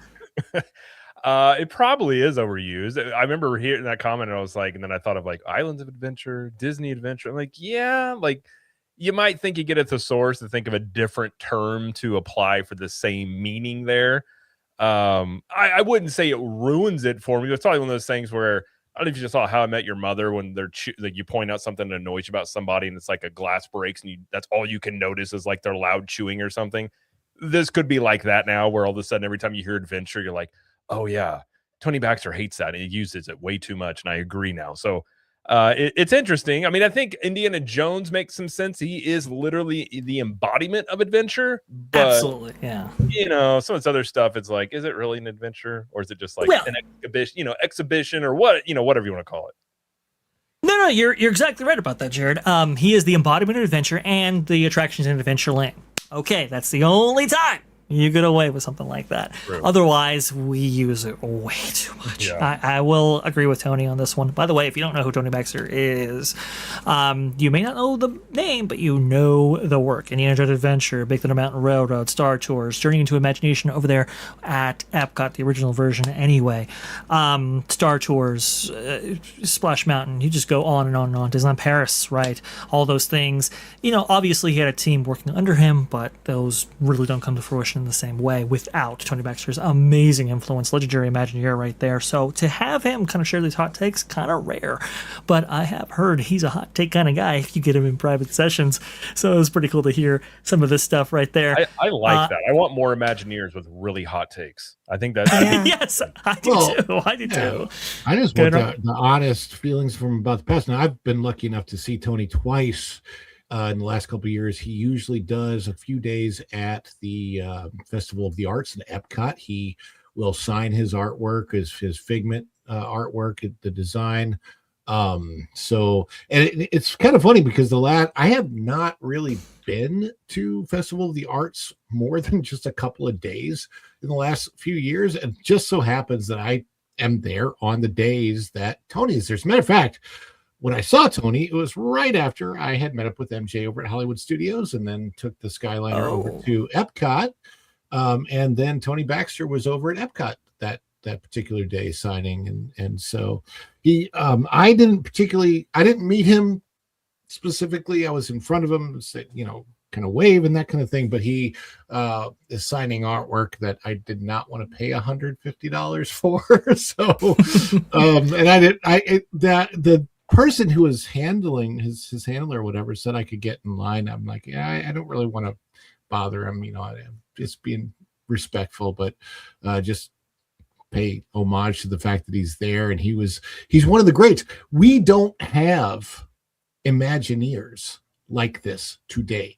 It probably is overused. I remember hearing that comment, and I was like, and then I thought of like Islands of Adventure, Disney Adventure. I'm like, yeah, like you might think you get a thesaurus to think of a different term to apply for the same meaning there. I wouldn't say it ruins it for me. It's probably one of those things where I don't know if you just saw How I Met Your Mother when they're like you point out something that annoys you about somebody, and it's like a glass breaks, and that's all you can notice is like they're loud chewing or something. This could be like that now, where all of a sudden every time you hear adventure, you're like, oh yeah, Tony Baxter hates that and he uses it way too much, and I agree now. So it's interesting. I mean, I think Indiana Jones makes some sense. He is literally the embodiment of adventure. But, absolutely, yeah. You know, some of this other stuff, it's like, is it really an adventure, or is it just like an exhibition, or what? You know, whatever you want to call it. No, you're exactly right about that, Jared. He is the embodiment of adventure, and the attractions in Adventureland. Okay, that's the only time you get away with something like that. True. Otherwise, we use it way too much. Yeah. I will agree with Tony on this one. By the way, if you don't know who Tony Baxter is, you may not know the name, but you know the work. Indiana Jones Adventure, Big Thunder Mountain Railroad, Star Tours, Journey into Imagination over there at Epcot, the original version anyway. Star Tours, Splash Mountain, you just go on and on and on. Disneyland Paris, right? All those things. You know, obviously he had a team working under him, but those really don't come to fruition in the same way without Tony Baxter's amazing influence, legendary Imagineer right there. So to have him kind of share these hot takes, kind of rare, but I have heard he's a hot take kind of guy if you get him in private sessions. So it was pretty cool to hear some of this stuff right there. I like that. I want more Imagineers with really hot takes. I think that's yes, I do too. I do too. I just want the honest feelings from about the past. Now, I've been lucky enough to see Tony twice in the last couple of years. He usually does a few days at the Festival of the Arts in Epcot. He will sign his artwork, his Figment artwork, the design. So, and it's kind of funny because I have not really been to Festival of the Arts more than just a couple of days in the last few years. And it just so happens that I am there on the days that Tony is there. As a matter of fact, when I saw Tony, it was right after I had met up with MJ over at Hollywood Studios and then took the Skyliner over to Epcot. And then Tony Baxter was over at Epcot that particular day signing. And so I didn't meet him specifically. I was in front of him, kind of wave and that kind of thing, but he is signing artwork that I did not want to pay $150 for. So, and person who was handling his handler or whatever said I could get in line. I'm like, yeah, I don't really want to bother him. I'm just being respectful, but just pay homage to the fact that he's there, and he's one of the greats. We don't have Imagineers like this today.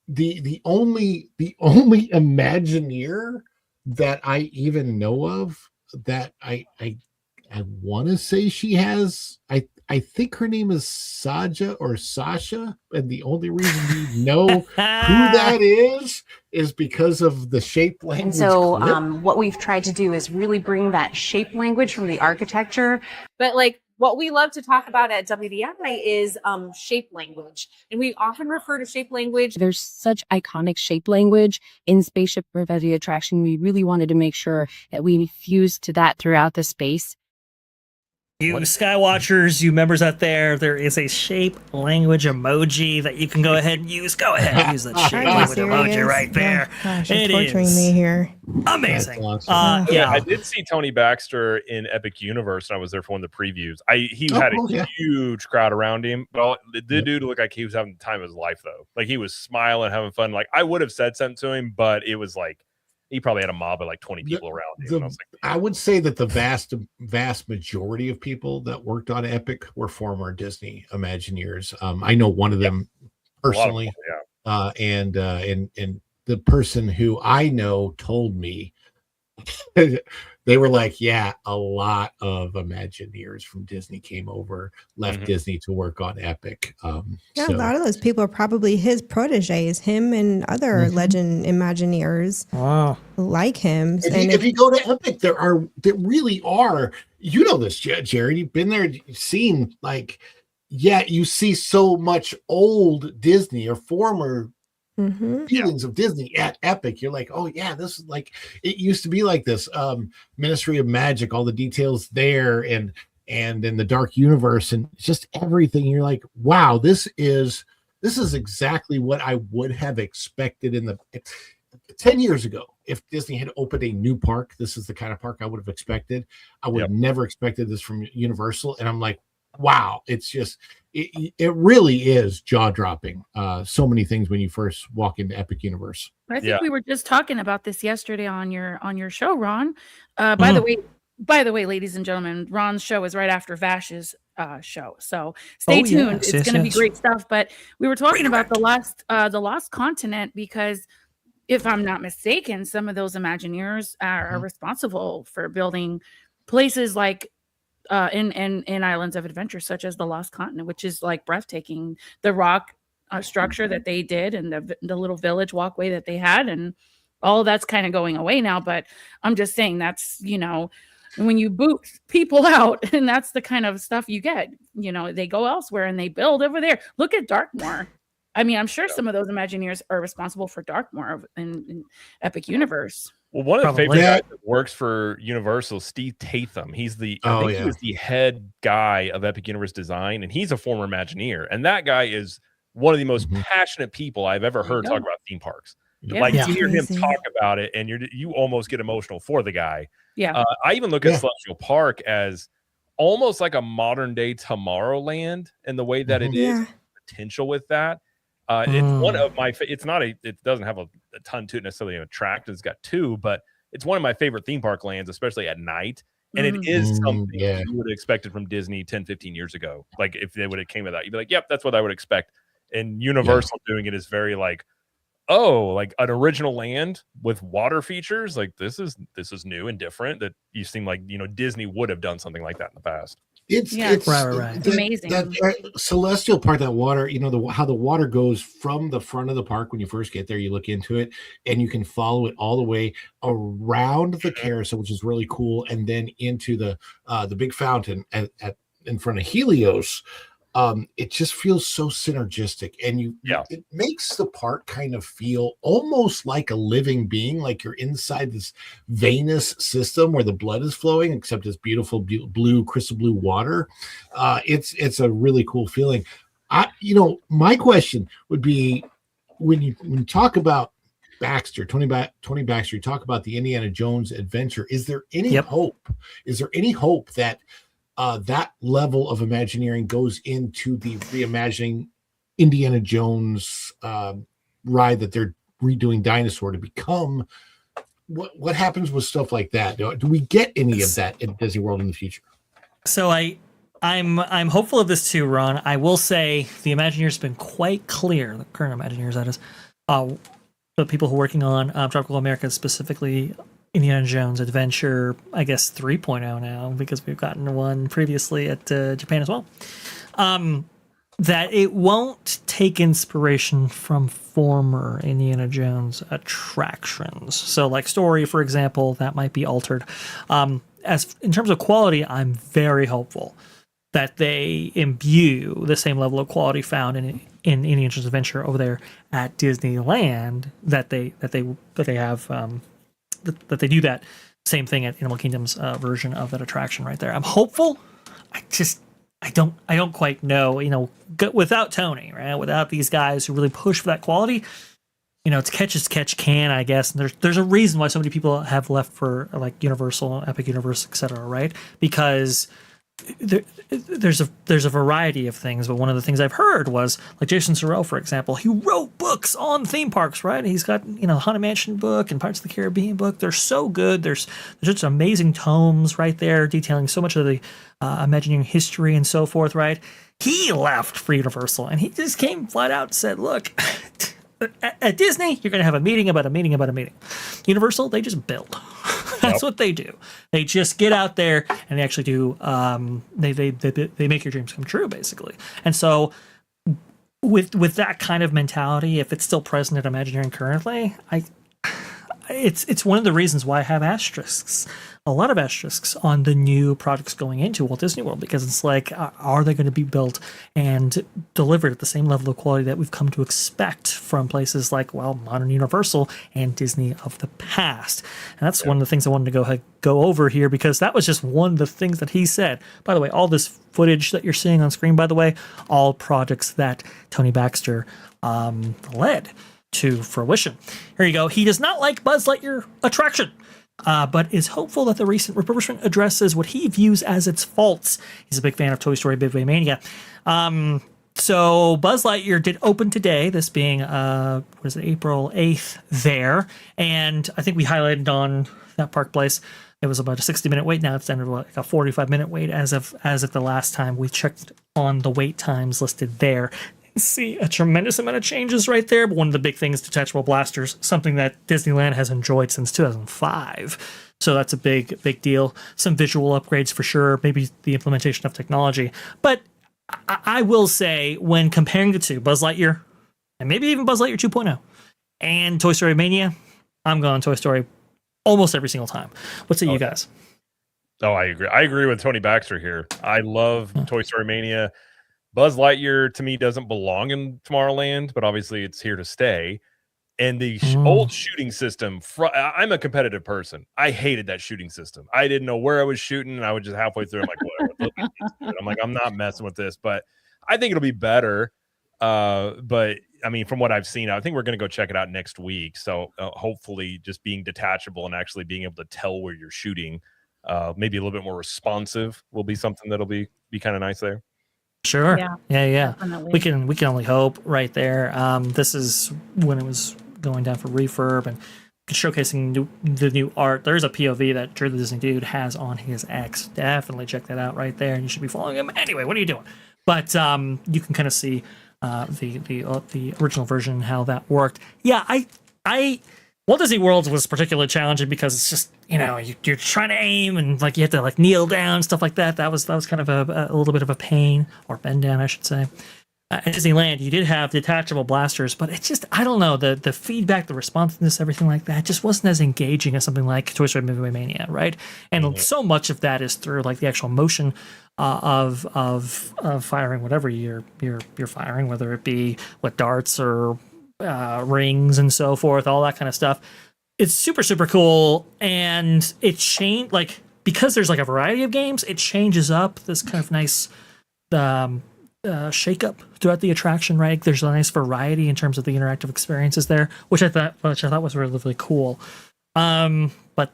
The only Imagineer that I even know of that I want to say she has, I think her name is Saja or Sasha, and the only reason we know who that is because of the shape language. And so what we've tried to do is really bring that shape language from the architecture. But like what we love to talk about at WDI is shape language. And we often refer to shape language. There's such iconic shape language in Spaceship Brevity Attraction. We really wanted to make sure that we fused to that throughout the space. You Skywatchers, you members out there is a shape language emoji that you can go ahead and use. Go ahead and use that shape language emoji right there. Gosh, you're torturing me here. Amazing. Awesome. I did see Tony Baxter in Epic Universe, and I was there for one of the previews. He had a huge crowd around him, but the dude looked like he was having the time of his life, though. Like, he was smiling, having fun. Like, I would have said something to him, but it was like, he probably had a mob of like 20 people around him. I would say that the vast majority of people that worked on Epic were former Disney Imagineers. I know one of them personally, and the person who I know told me they were like, yeah, a lot of Imagineers from Disney came over, left Disney to work on Epic. A lot of those people are probably his proteges, him and other legend Imagineers like him. If you go to Epic, there really are, you know this, Jared, you've been there, you've seen, like, you see so much old Disney or former feelings of Disney at Epic. You're like, oh yeah, this is like it used to be like this. Ministry of Magic, all the details there, and in the Dark Universe, and just everything. You're like, wow, this is exactly what I would have expected in the 10 years ago. If Disney had opened a new park, this is the kind of park I would have expected. I would have never expected this from Universal, and I'm like, wow, it's just it really is jaw-dropping. So many things when you first walk into Epic Universe. I think we were just talking about this yesterday on your show, Ron. By the way, ladies and gentlemen, Ron's show is right after Vash's show, so stay tuned. It's going to be great stuff. But we were talking about the lost continent, because if I'm not mistaken, some of those Imagineers are responsible for building places like in Islands of Adventure, such as the Lost Continent, which is like breathtaking. The rock structure that they did, and the little village walkway that they had, and all that's kind of going away now. But I'm just saying, that's, when you boot people out, and that's the kind of stuff you get. They go elsewhere and they build over there. Look at Darkmoor. I mean, I'm sure some of those Imagineers are responsible for Darkmoor in Epic Universe. Well, one of the favorite guys that works for Universal, Steve Tatham. He's the he was the head guy of Epic Universe Design, and he's a former Imagineer. And that guy is one of the most passionate people I've ever heard talk about theme parks. Like, to hear him talk about it, and you almost get emotional for the guy. I even look at Celestial Park as almost like a modern day Tomorrowland in the way that it is potential with that. It's one of my. It's not a. It doesn't have a ton to it necessarily attract. It's got two, but it's one of my favorite theme park lands, especially at night. And it is something you would have expected from Disney 10, 15 years ago. Like, if they would have came with that, you'd be like, yep, that's what I would expect. And Universal doing it is very like, oh, like an original land with water features. Like, this is new and different. That you seem like Disney would have done something like that in the past. It's right. Amazing. That Celestial Park, that water, how the water goes from the front of the park when you first get there. You look into it, and you can follow it all the way around the carousel, which is really cool, and then into the big fountain in front of Helios. It just feels so synergistic, and it makes the park kind of feel almost like a living being, like you're inside this venous system where the blood is flowing, except it's beautiful blue, crystal blue water. It's a really cool feeling. My question would be, when you talk about Baxter, Tony Baxter, you talk about the Indiana Jones adventure. Is there any hope? Is there any hope that that level of Imagineering goes into the reimagining Indiana Jones ride that they're redoing Dinosaur to become. What happens with stuff like that? Do we get any of that at Disney World in the future? So I'm hopeful of this too, Ron. I will say the Imagineers have been quite clear, the current Imagineers, that is, the people who are working on Tropical America, specifically Indiana Jones Adventure, I guess 3.0 now, because we've gotten one previously at Japan as well, that it won't take inspiration from former Indiana Jones attractions. So like story, for example, that might be altered. As in terms of quality, I'm very hopeful that they imbue the same level of quality found in Indiana Jones Adventure over there at Disneyland, that they have that they do that same thing at Animal Kingdom's version of that attraction right there. I'm hopeful. I don't quite know, without Tony, right? Without these guys who really push for that quality, it's catch as catch can, I guess. And there's a reason why so many people have left for like Universal, Epic Universe, etc., right? Because there's a variety of things, but one of the things I've heard was like Jason Sorrell, for example, he wrote books on theme parks, right? He's got Haunted Mansion book and Pirates of the Caribbean book. They're so good. There's just amazing tomes right there detailing so much of the Imagineering history and so forth, right? He left for Universal and he just came flat out and said, look, at Disney, you're going to have a meeting about a meeting about a meeting. Universal, they just build. That's what they do. They just get out there and they actually do. They make your dreams come true, basically. And so, with that kind of mentality, if it's still present at Imagineering currently, it's one of the reasons why I have asterisks, a lot of asterisks on the new projects going into Walt Disney World, because it's like, are they going to be built and delivered at the same level of quality that we've come to expect from places like, modern Universal and Disney of the past? And that's one of the things I wanted to go over here, because that was just one of the things that he said. By the way, all this footage that you're seeing on screen, by the way, all projects that Tony Baxter led to fruition. Here you go. He does not like Buzz Lightyear attraction, but is hopeful that the recent refurbishment addresses what he views as its faults. He's a big fan of Toy Story Midway Mania. So Buzz Lightyear did open today, this being, April 8th there. And I think we highlighted on that Park Place, it was about a 60-minute wait. Now it's down to like a 45-minute wait as of the last time we checked on the wait times listed there. See a tremendous amount of changes right there, but one of the big things, detachable blasters, something that Disneyland has enjoyed since 2005. So that's a big deal. Some visual upgrades for sure, maybe the implementation of technology. But I will say, when comparing the two, Buzz Lightyear, and maybe even Buzz Lightyear 2.0, and Toy Story Mania, I'm going Toy Story almost every single time. What say you guys? Oh, I agree. I agree with Tony Baxter here. I love Toy Story Mania. Buzz Lightyear, to me, doesn't belong in Tomorrowland, but obviously it's here to stay. And the old shooting system, I'm a competitive person. I hated that shooting system. I didn't know where I was shooting, and I was just halfway through. I'm like, whatever. I'm like, I'm not messing with this, but I think it'll be better. But I mean, from what I've seen, I think we're going to go check it out next week. So hopefully just being detachable and actually being able to tell where you're shooting, maybe a little bit more responsive, will be something that'll be kind of nice there. Sure. Yeah. Definitely. We can only hope right there. This is when it was going down for refurb and showcasing the new art. There's a POV that Drew the Disney Dude has on his X. Definitely check that out right there, and you should be following him. Anyway, what are you doing? But you can kind of see the original version, how that worked. Yeah, I Walt Disney World was particularly challenging because it's just, you're trying to aim and like you have to like kneel down, stuff like that. That was kind of a little bit of a pain, or bend down, I should say. At Disneyland, you did have detachable blasters, but it's just, I don't know, the feedback, the responsiveness, everything like that just wasn't as engaging as something like Toy Story Midway Mania, right? And so much of that is through like the actual motion of firing whatever you're firing, whether it be with darts or rings and so forth, all that kind of stuff. It's super, super cool. And it changed, like, because there's like a variety of games, it changes up this kind of nice shake up throughout the attraction, right? There's a nice variety in terms of the interactive experiences there, which I thought was really, really cool. But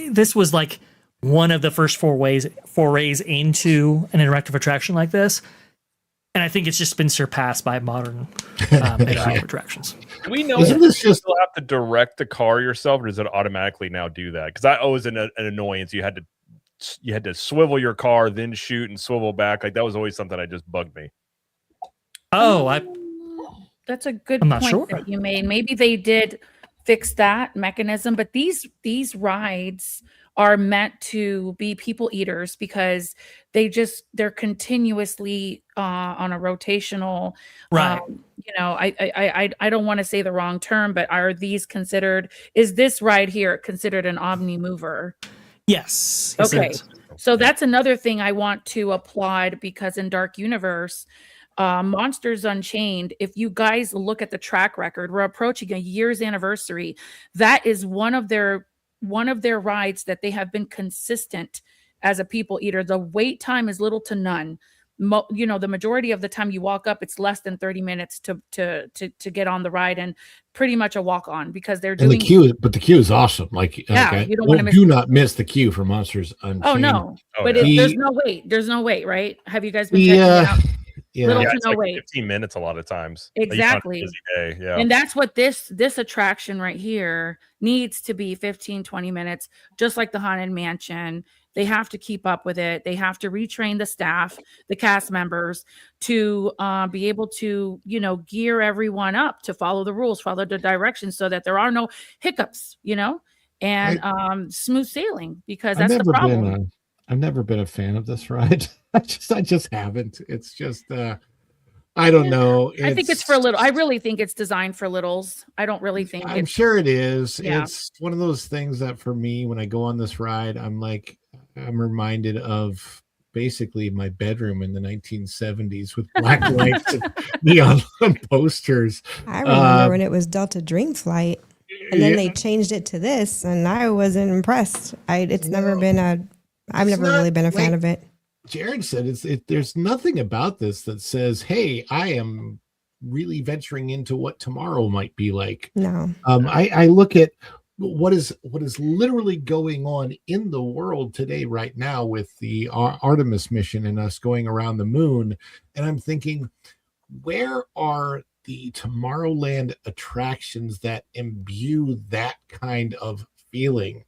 this was like one of the first forays into an interactive attraction like this. And I think it's just been surpassed by modern interactive attractions. Do we know if you still have to direct the car yourself, or does it automatically now do that? Because that always an annoyance. You had to swivel your car, then shoot and swivel back. Like that was always something that just bugged me. That's a good point that you made. Maybe they did fix that mechanism, but these rides are meant to be people eaters because they're continuously on a rotational, right. I don't want to say the wrong term, but is this ride here considered an omni mover? Yes. Okay. So that's another thing I want to applaud, because in Dark Universe, Monsters Unchained, if you guys look at the track record, we're approaching a year's anniversary. That is one of their rides that they have been consistent as a people eater. The wait time is little to none. The majority of the time you walk up, it's less than 30 minutes to get on the ride, and pretty much a walk on, because they're doing the queue is awesome. You don't want to do not miss the queue for Monsters Unchained. Oh no. There's no wait, right? Have you guys been checking it out? Yeah, little to no wait. 15 minutes a lot of times. Exactly. Busy day. Yeah. And that's what this attraction right here needs to be, 15, 20 minutes, just like the Haunted Mansion. They have to keep up with it. They have to retrain the staff, the cast members, to be able to, gear everyone up to follow the rules, follow the directions, so that there are no hiccups, and smooth sailing, because that's the problem. I've never been a fan of this ride. I just haven't. It's just I don't know. I think it's for little. I really think it's designed for littles. I don't really think. I'm sure it is. Yeah. It's one of those things that for me, when I go on this ride, I'm reminded of basically my bedroom in the 1970s with black lights and neon posters. I remember when it was Delta Dream Flight, and then they changed it to this, and I wasn't impressed. I've never really been a fan of it. Jared said there's nothing about this that says, hey, I am really venturing into what tomorrow might be like. No. I look at what is literally going on in the world today right now with the Artemis mission and us going around the moon, and I'm thinking, where are the Tomorrowland attractions that imbue that kind of feeling?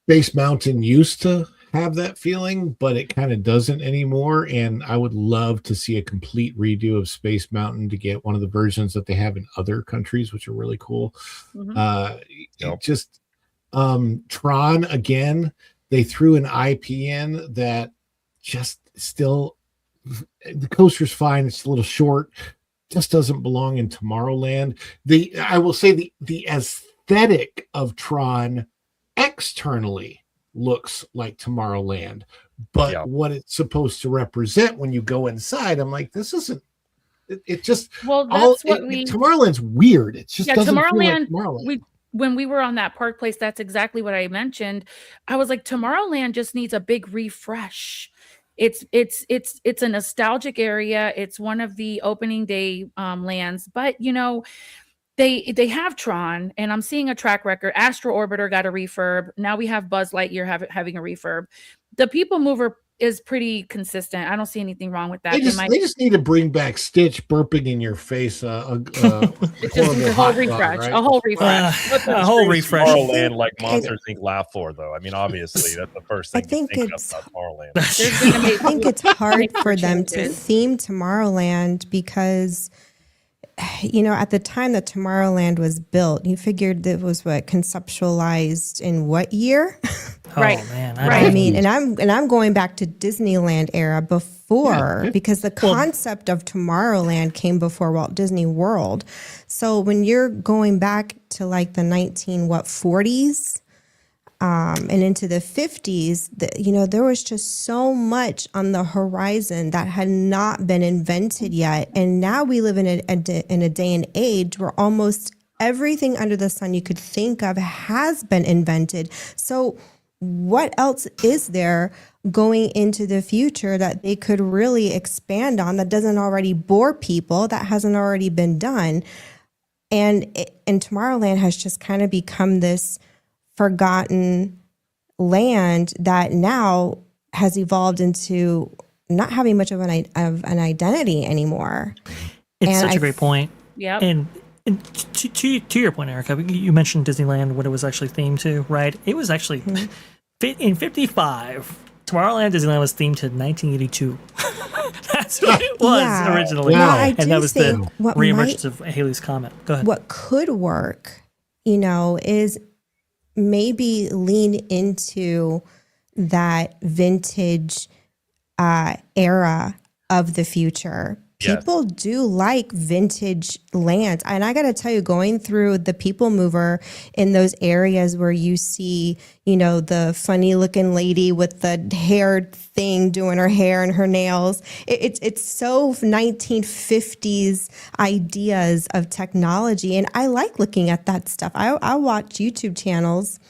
Space Mountain used to have that feeling, but it kind of doesn't anymore. And I would love to see a complete redo of Space Mountain to get one of the versions that they have in other countries, which are really cool. Mm-hmm. Tron, again, they threw an IP in that just still, the coaster's fine. It's a little short, just doesn't belong in Tomorrowland. I will say the aesthetic of Tron externally looks like Tomorrowland, but what it's supposed to represent when you go inside, I'm like, this isn't. It just Tomorrowland's weird. It just doesn't feel like Tomorrowland. When we were on that park place, that's exactly what I mentioned. I was like, Tomorrowland just needs a big refresh. It's a nostalgic area. It's one of the opening day lands, but they have Tron, and I'm seeing a track record. Astro Orbiter got a refurb. Now we have Buzz Lightyear having a refurb. The People Mover is pretty consistent. I don't see anything wrong with that. They just need to bring back Stitch burping in your face. A whole refresh. A whole refresh. A whole refresh. Tomorrowland, like Monsters Inc. laugh for, though. I mean, obviously, that's the first thing. I think it's Tomorrowland. I think it's hard for them to theme Tomorrowland because, at the time that Tomorrowland was built, you figured it was conceptualized in what year? Right. Oh, man. I mean, and I'm going back to Disneyland era before, because the concept of Tomorrowland came before Walt Disney World. So when you're going back to like the 40s and into the 50s, there was just so much on the horizon that had not been invented yet. And now we live in a day and age where almost everything under the sun you could think of has been invented. So what else is there going into the future that they could really expand on that doesn't already bore people, that hasn't already been done? And Tomorrowland has just kind of become this forgotten land that now has evolved into not having much of an identity anymore. It's such a great point. Yep. And to your point, Erica, you mentioned Disneyland, what it was actually themed to, right? It was actually in 55. Tomorrowland Disneyland was themed to 1982. That's what it was originally. Wow. And that was the reemergence of Halley's Comet. Go ahead. What could work, is maybe lean into that vintage era of the future. People do like vintage lands. And I got to tell you, going through the People Mover in those areas where you see, the funny looking lady with the hair thing doing her hair and her nails, it's so 1950s ideas of technology. And I like looking at that stuff. I watch YouTube channels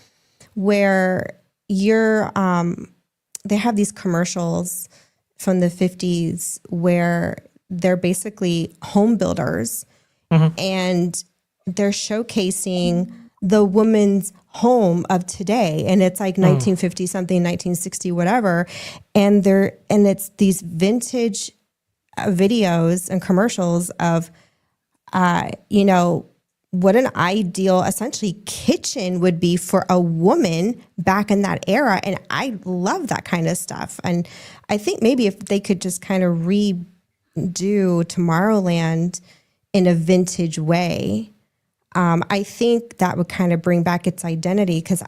where they have these commercials from the 50s where they're basically home builders and they're showcasing the woman's home of today. And it's like 1950 something, 1960, whatever. And it's these vintage videos and commercials of, what an ideal, essentially, kitchen would be for a woman back in that era. And I love that kind of stuff. And I think maybe if they could just kind of redo Tomorrowland in a vintage way, I think that would kind of bring back its identity, because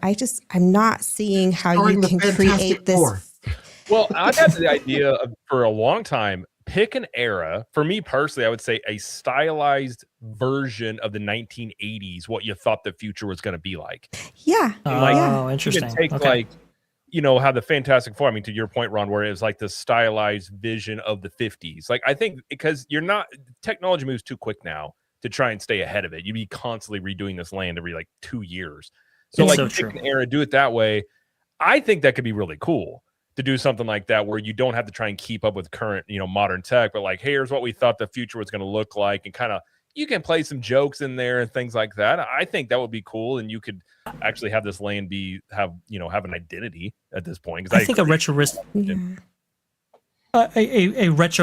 I'm not seeing how you can create this. Well, I've had the idea for a long time. Pick an era. For me personally, I would say a stylized version of the 1980s, what you thought the future was going to be like. Yeah. Interesting. You could take how the Fantastic Four, to your point, Ron, where it was like the stylized vision of the 50s. Like, I think because technology moves too quick now to try and stay ahead of it. You'd be constantly redoing this land every 2 years. So pick an era, do it that way. I think that could be really cool to do something like that, where you don't have to try and keep up with current, modern tech, but hey, here's what we thought the future was going to look like, and kind of you can play some jokes in there and things like that. I think that would be cool, and you could actually have this land have an identity at this point. I think a retro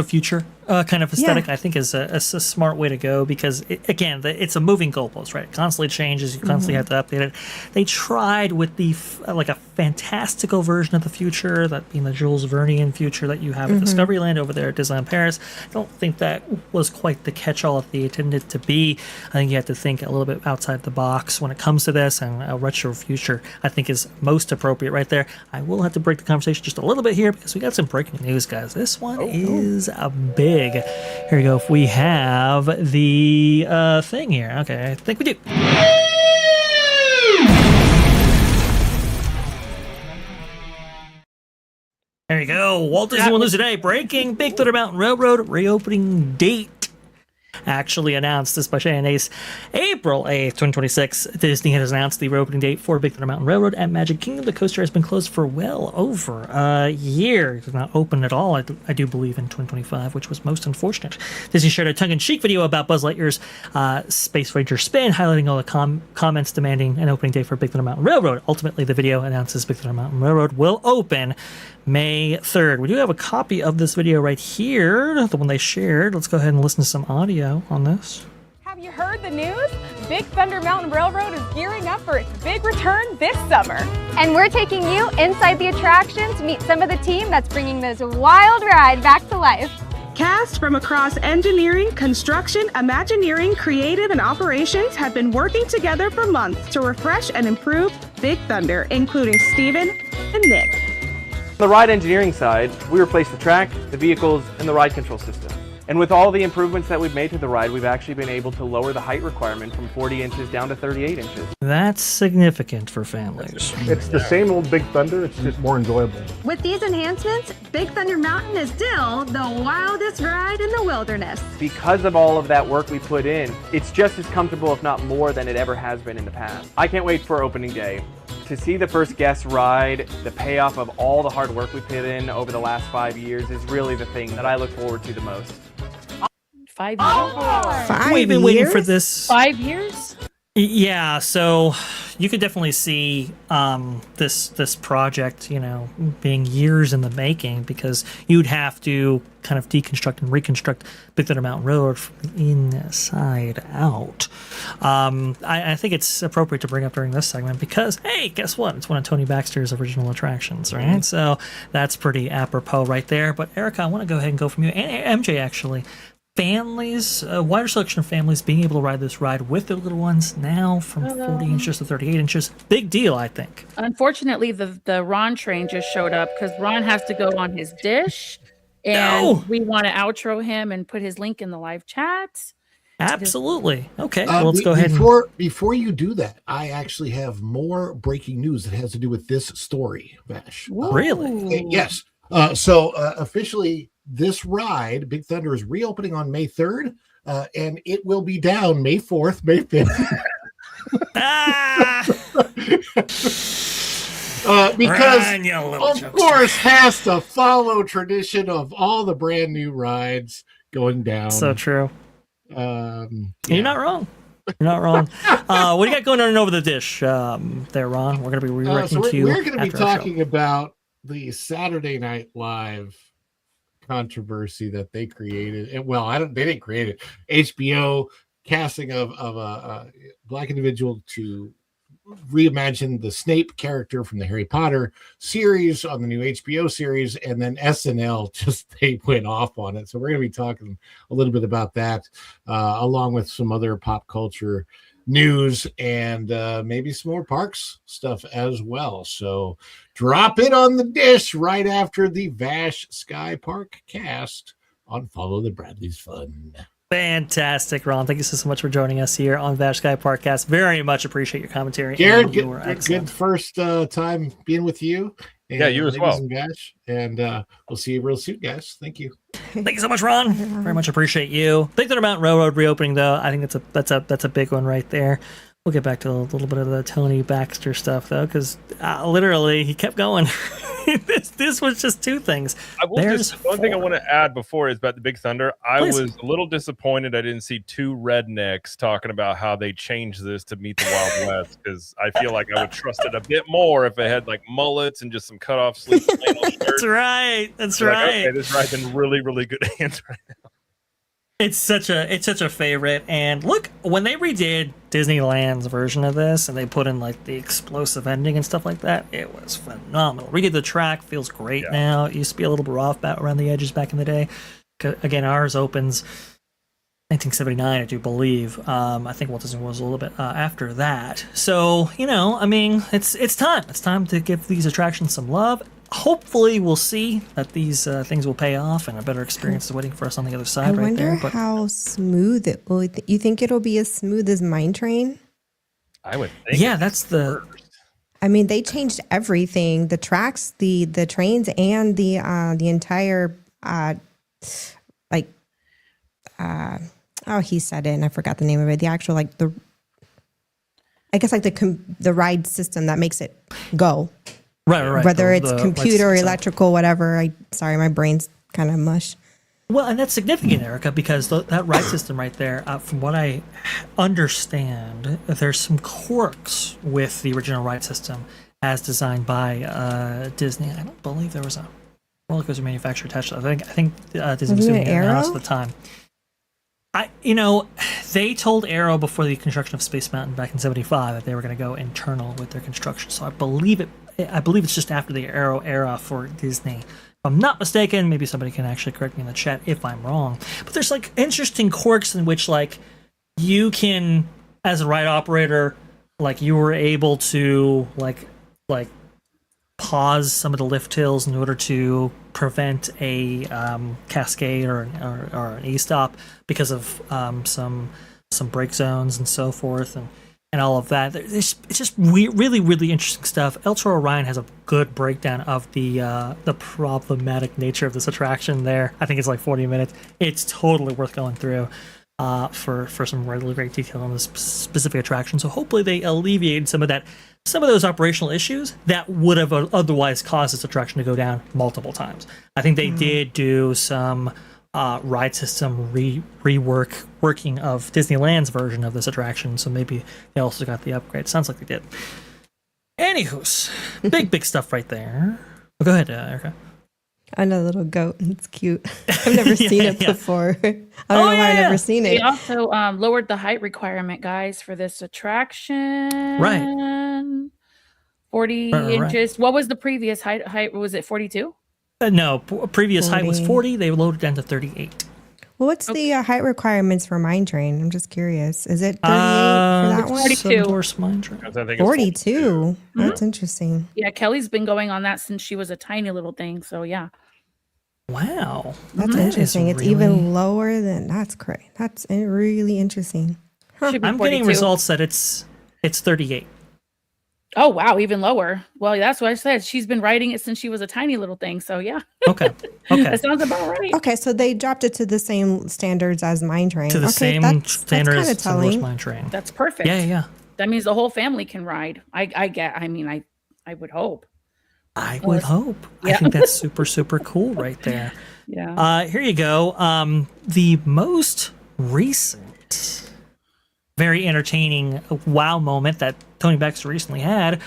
future kind of aesthetic, I think, is a smart way to go, because it's a moving goalpost, right? It constantly changes. You constantly have to update it. They tried with a fantastical version of the future, that being the Jules Vernean future that you have at Discoveryland over there at Disneyland Paris. I don't think that was quite the catch-all that they intended to be. I think you have to think a little bit outside the box when it comes to this, and a retro future, I think, is most appropriate right there. I will have to break the conversation just a little bit here, because we got some breaking news, guys. This one is a big. Here we go. If we have the thing here. Okay, I think we do. There you go. Walt Disney World News Today. Breaking: Big Thunder Mountain Railroad reopening date actually announced this by Shannon Ace. April 8th, 2026. Disney has announced the reopening date for Big Thunder Mountain Railroad at Magic Kingdom. The coaster has been closed for well over a year. It did not open at all, I do believe, in 2025, which was most unfortunate. Disney shared a tongue-in-cheek video about Buzz Lightyear's Space Ranger spin, highlighting all the comments demanding an opening date for Big Thunder Mountain Railroad. Ultimately, the video announces Big Thunder Mountain Railroad will open May 3rd. We do have a copy of this video right here, the one they shared. Let's go ahead and listen to some audio on this. Have you heard the news? Big Thunder Mountain Railroad is gearing up for its big return this summer. And we're taking you inside the attraction to meet some of the team that's bringing this wild ride back to life. Cast from across engineering, construction, Imagineering, creative, and operations have been working together for months to refresh and improve Big Thunder, including Steven and Nick. On the ride engineering side, we replaced the track, the vehicles, and the ride control system. And with all the improvements that we've made to the ride, we've actually been able to lower the height requirement from 40 inches down to 38 inches. That's significant for families. It's the same old Big Thunder, it's just more enjoyable. With these enhancements, Big Thunder Mountain is still the wildest ride in the wilderness. Because of all of that work we put in, it's just as comfortable, if not more, than it ever has been in the past. I can't wait for opening day. To see the first guests ride, the payoff of all the hard work we put in over the last 5 years is really the thing that I look forward to the most. 5 years. We've been waiting for this. 5 years? Yeah, so you could definitely see this project, being years in the making, because you'd have to kind of deconstruct and reconstruct Big Thunder Mountain Railroad from the inside out. I think it's appropriate to bring up during this segment because, hey, guess what? It's one of Tony Baxter's original attractions, right? Mm-hmm. So that's pretty apropos right there. But Erica, I want to go ahead and go from you, and MJ actually. Families, a wider selection of families being able to ride this ride with their little ones now from 40 inches to 38 inches. Big deal, I think. Unfortunately, the Ron train just showed up because Ron has to go on his dish. And we want to outro him and put his link in the live chat. Absolutely. Okay, well, let's go ahead. Before you do that, I actually have more breaking news that has to do with this story, Vash. Really? Yes. So officially, this ride, Big Thunder, is reopening on May 3rd, and it will be down May 4th, May 5th. Because, Ryan, of course, has to follow tradition of all the brand new rides going down. So true. You're not wrong. You're not wrong. What do you got going on over the dish there, Ron? We're going to be redirecting to you. We're going to be talking about the Saturday Night Live controversy that they created. And they didn't create it. HBO casting of a black individual to reimagine the Snape character from the Harry Potter series on the new HBO series, and then SNL they went off on it. So we're going to be talking a little bit about that, along with some other pop culture news and maybe some more parks stuff as well. So drop it on the dish right after the VashSky Park cast on Follow the Bradley's Fun. Fantastic, Ron. Thank you so much for joining us here on VashSky Parkcast. Very much appreciate your commentary. Jared, good first time being with you. And, yeah, you as well. And Vash, and we'll see you real soon, guys. Thank you. Thank you so much, Ron. Very much appreciate you. Big Thunder Mountain Railroad reopening, though. I think that's a big one right there. We'll get back to a little bit of the Tony Baxter stuff, though, because literally he kept going. this was just two things. One thing I want to add before is about the Big Thunder. Please. I was a little disappointed I didn't see two rednecks talking about how they changed this to meet the Wild West, because I feel like I would trust it a bit more if it had like mullets and just some cut off sleeves. That's right. That's right. Like, okay, this ride's in really, really good hands right now. It's such a favorite. And look, when they redid Disneyland's version of this and they put in like the explosive ending and stuff like that, it was phenomenal. Redid the track, feels great now. It used to be a little bit rough around the edges back in the day. Again, ours opens 1979, I do believe. I think Walt Disney was a little bit after that. So, it's time. It's time to give these attractions some love. Hopefully, we'll see that these things will pay off and a better experience is waiting for us on the other side right there. I wonder how smooth it will. You think it'll be as smooth as Mine Train? I would think. Yeah, that's the... I mean, they changed everything. The tracks, the trains, and the entire... he said it and I forgot the name of it. The actual, the ride system that makes it go. Right. Whether it's computer, or electrical, whatever. Sorry, my brain's kind of mush. Well, and that's significant, Erica, because that ride system right there, from what I understand, there's some quirks with the original ride system as designed by Disney. I don't believe there was a roller coaster manufacturer attached to it. I think Disney was doing it at the time. They told Arrow before the construction of Space Mountain back in '75 that they were going to go internal with their construction. So I believe it's just after the Arrow era for Disney. If I'm not mistaken, maybe somebody can actually correct me in the chat if I'm wrong. But there's interesting quirks in which you can, as a ride operator, you were able to pause some of the lift hills in order to prevent a cascade or an e-stop because of some brake zones and so forth and all of that. It's just really, really interesting stuff. El Toro Orion has a good breakdown of the problematic nature of this attraction there. I think it's 40 minutes. It's totally worth going through for some really great detail on this specific attraction. So hopefully they alleviated some of those operational issues that would have otherwise caused this attraction to go down multiple times. I think they did do some ride system working of Disneyland's version of this attraction. So maybe they also got the upgrade. Sounds like they did. Anywho's, big stuff right there. Oh, go ahead, Erica. Another little goat. It's cute. I've never seen it before. I don't know why I've never seen it. They also lowered the height requirement, guys, for this attraction. Right. 40 inches. What was the previous height? Was it 42? No, previous height was 40. They loaded down to 38. Well, what's the height requirements for Mine Train? I'm just curious. Is it 38 for that one? 42. Mine Train. I think it's 42. That's interesting. Yeah, Kelly's been going on that since she was a tiny little thing. So yeah. Wow, that's interesting. It's even lower than that's great. That's really interesting. Should be I'm 42. getting results that it's 38. Oh wow, even lower. Well, that's what I said. She's been riding it since she was a tiny little thing. So yeah. Okay. That sounds about right. Okay, so they dropped it to the same standards as Mine Train. To the same standard that's as Mine Train. That's perfect. Yeah. That means the whole family can ride. I would hope. I would hope. I think that's super cool right there. Yeah. Here you go. The most recent, very entertaining wow moment that Tony Baxter recently had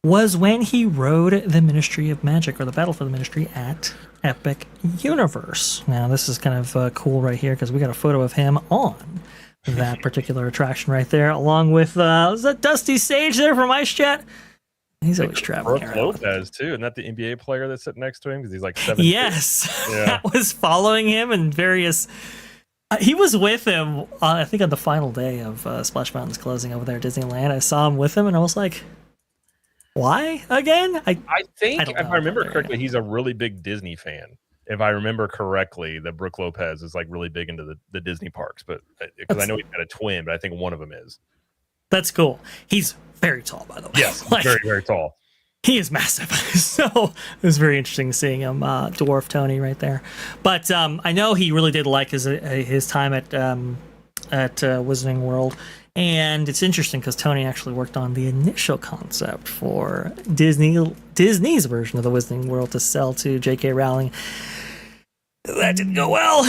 was when he rode the Ministry of Magic, or the Battle for the Ministry, at Epic Universe. Now, this is kind of cool right here because we got a photo of him on that particular attraction right there, along with is that Dusty Sage there from Ice Chat? He's always traveling around. Lopez too, isn't that the NBA player that's sitting next to him? Because he's like 7. Yes, that was following him in various. He was with him, I think, on the final day of Splash Mountain's closing over there at Disneyland. I saw him with him, and I was like, "Why again?" I think, if I remember correctly, he's a really big Disney fan. If I remember correctly, that Brooke Lopez is like really big into the Disney parks, but because I know he's got a twin, but I think one of them is. That's cool. He's very tall, by the way. Yes, very tall. He is massive. So it was very interesting seeing him, dwarf Tony right there. But I know he really did like his time at Wizarding World. And it's interesting because Tony actually worked on the initial concept for Disney's version of the Wizarding World to sell to J.K. Rowling. That didn't go well.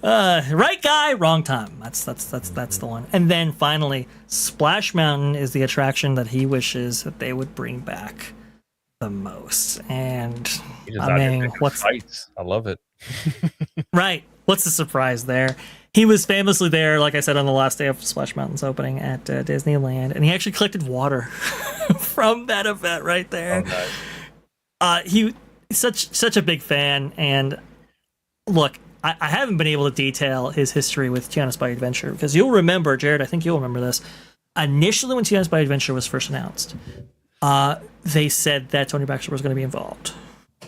Right guy, wrong time. That's the one. And then finally, Splash Mountain is the attraction that he wishes that they would bring back the most. And I mean, I love it. Right. What's the surprise there? He was famously there, like I said, on the last day of Splash Mountain's opening at Disneyland, and he actually collected water from that event right there. Oh, nice. He such a big fan, and look, I haven't been able to detail his history with Tiana's By Adventure, because you'll remember, Jared, I think you'll remember this. Initially, when Tiana's By Adventure was first announced, they said that Tony Baxter was going to be involved.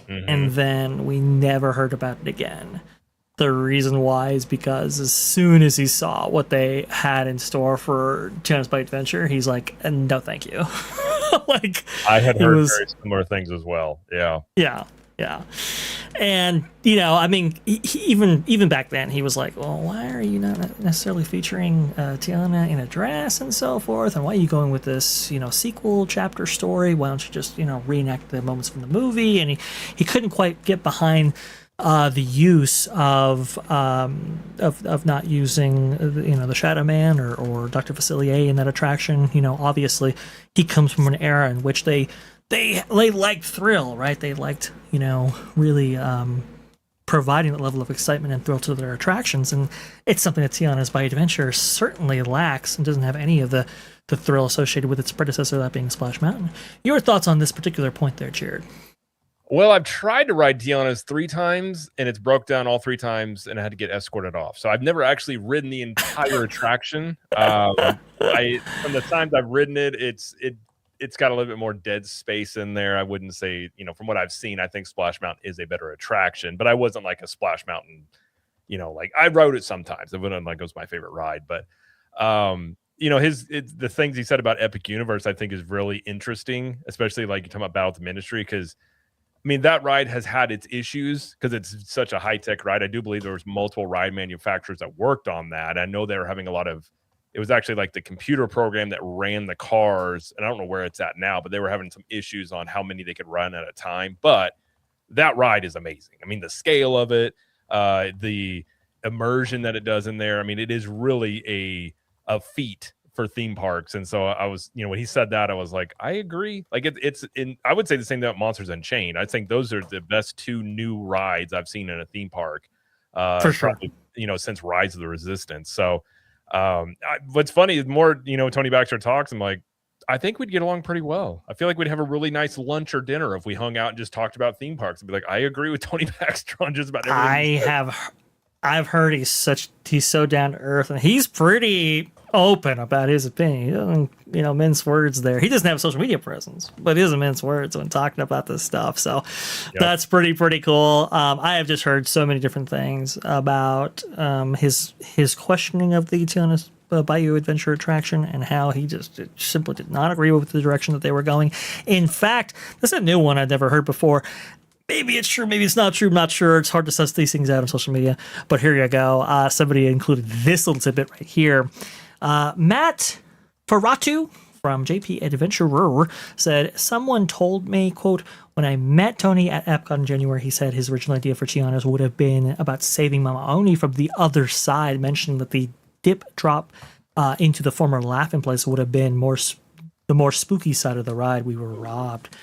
And then we never heard about it again. The reason why is because as soon as he saw what they had in store for Tiana's By Adventure, he's like, no, thank you. Like, I had heard very similar things as well. Yeah. And, I mean, he, even back then, he was like, well, why are you not necessarily featuring Tiana in a dress and so forth? And why are you going with this, sequel chapter story? Why don't you just, reenact the moments from the movie? And he couldn't quite get behind the use of not using the Shadow Man or Dr. Facilier in that attraction. Obviously he comes from an era in which they liked thrill, right? They liked really providing that level of excitement and thrill to their attractions, and it's something that Tiana's By Adventure certainly lacks and doesn't have any of the thrill associated with its predecessor, that being Splash Mountain. Your thoughts on this particular point there, Jared? Well, I've tried to ride Tiana's 3 times, and it's broke down all 3 times, and I had to get escorted off. So I've never actually ridden the entire attraction. From the times I've ridden it, it's got a little bit more dead space in there. I wouldn't say, from what I've seen, I think Splash Mountain is a better attraction, but I wasn't like a Splash Mountain, like I rode it sometimes. It wasn't like it was my favorite ride, but the things he said about Epic Universe, I think is really interesting, especially like you're talking about Battle of the Ministry, because I mean, that ride has had its issues because it's such a high-tech ride. I do believe there was multiple ride manufacturers that worked on that. I know they were having it was actually like the computer program that ran the cars, and I don't know where it's at now, but they were having some issues on how many they could run at a time. But that ride is amazing. I mean, the scale of it, the immersion that it does in there. I mean, it is really a feat for theme parks. And so I was, when he said that, I was like, I agree. Like I would say the same thing about Monsters Unchained. I think those are the best 2 new rides I've seen in a theme park. For sure. Probably, since Rise of the Resistance. So what's funny is more, Tony Baxter talks, I'm like, I think we'd get along pretty well. I feel like we'd have a really nice lunch or dinner if we hung out and just talked about theme parks. I'd be like, I agree with Tony Baxter on just about everything. I've heard he's so down to earth, and he's pretty open about his opinion. He doesn't, mince words there. He doesn't have a social media presence, but he doesn't mince words when talking about this stuff. So that's pretty cool. I have just heard so many different things about his questioning of the Tiana's Bayou Adventure attraction and how he just simply did not agree with the direction that they were going. In fact, this is a new one I'd never heard before. Maybe it's true, maybe it's not true. I'm not sure. It's hard to suss these things out on social media. But here you go. Somebody included this little tidbit right here. Matt Ferratu from JP Adventurer said, someone told me, quote, when I met Tony at Epcot in January, he said his original idea for Tiana's would have been about saving Mama Oni from the other side, mentioning that the dip drop into the former Laughing Place would have been the more spooky side of the ride. We were robbed.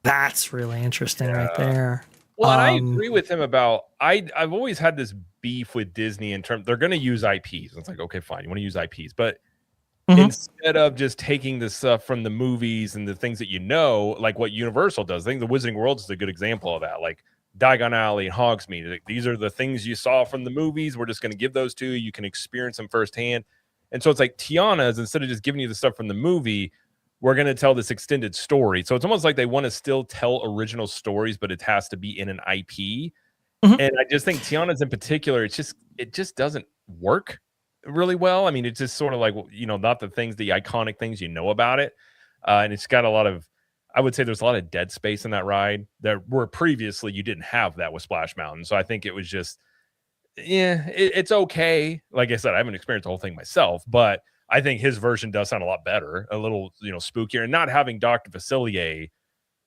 That's really interesting right there. Well, and I agree with him about I've always had this beef with Disney in terms they're going to use IPs. It's like, okay, fine, you want to use IPs, but instead of just taking the stuff from the movies and the things that like what Universal does, I think the Wizarding World is a good example of that. Like Diagon Alley and Hogsmeade, like, these are the things you saw from the movies. We're just going to give those to you. You can experience them firsthand. And so it's like Tiana's, instead of just giving you the stuff from the movie, we're going to tell this extended story. So it's almost like they want to still tell original stories, but it has to be in an IP. And I just think Tiana's in particular, it just doesn't work really well. I mean, it's just sort of like, not the iconic things about it. And it's got a lot of, I would say there's a lot of dead space in that ride that where previously you didn't have that with Splash Mountain. So I think it was just, it's okay. Like I said, I haven't experienced the whole thing myself, but I think his version does sound a lot better, a little, spookier, and not having Dr. Facilier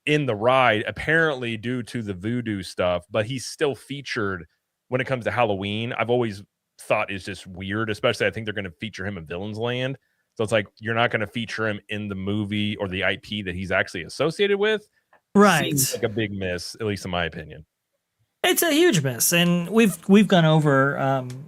in the ride, apparently due to the voodoo stuff, but he's still featured when it comes to Halloween. I've always thought is just weird, especially I think they're going to feature him in Villain's Land. So it's like, you're not going to feature him in the movie or the IP that he's actually associated with. Right. Seems like a big miss, at least in my opinion. It's a huge miss. And we've gone over,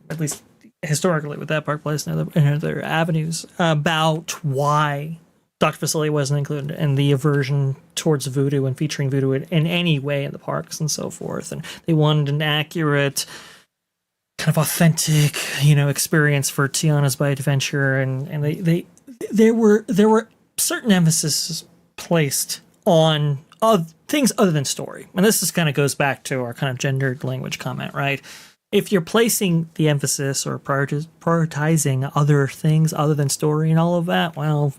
at least historically with that Park Place and other avenues, about why Dr. Facilier wasn't included in the aversion towards voodoo and featuring voodoo in any way in the parks and so forth. And they wanted an accurate, kind of authentic, experience for Tiana's Bayou Adventure, and there were certain emphasis placed on things other than story. And this kind of goes back to our kind of gendered language comment, right? If you're placing the emphasis or prioritizing other things other than story and all of that, well,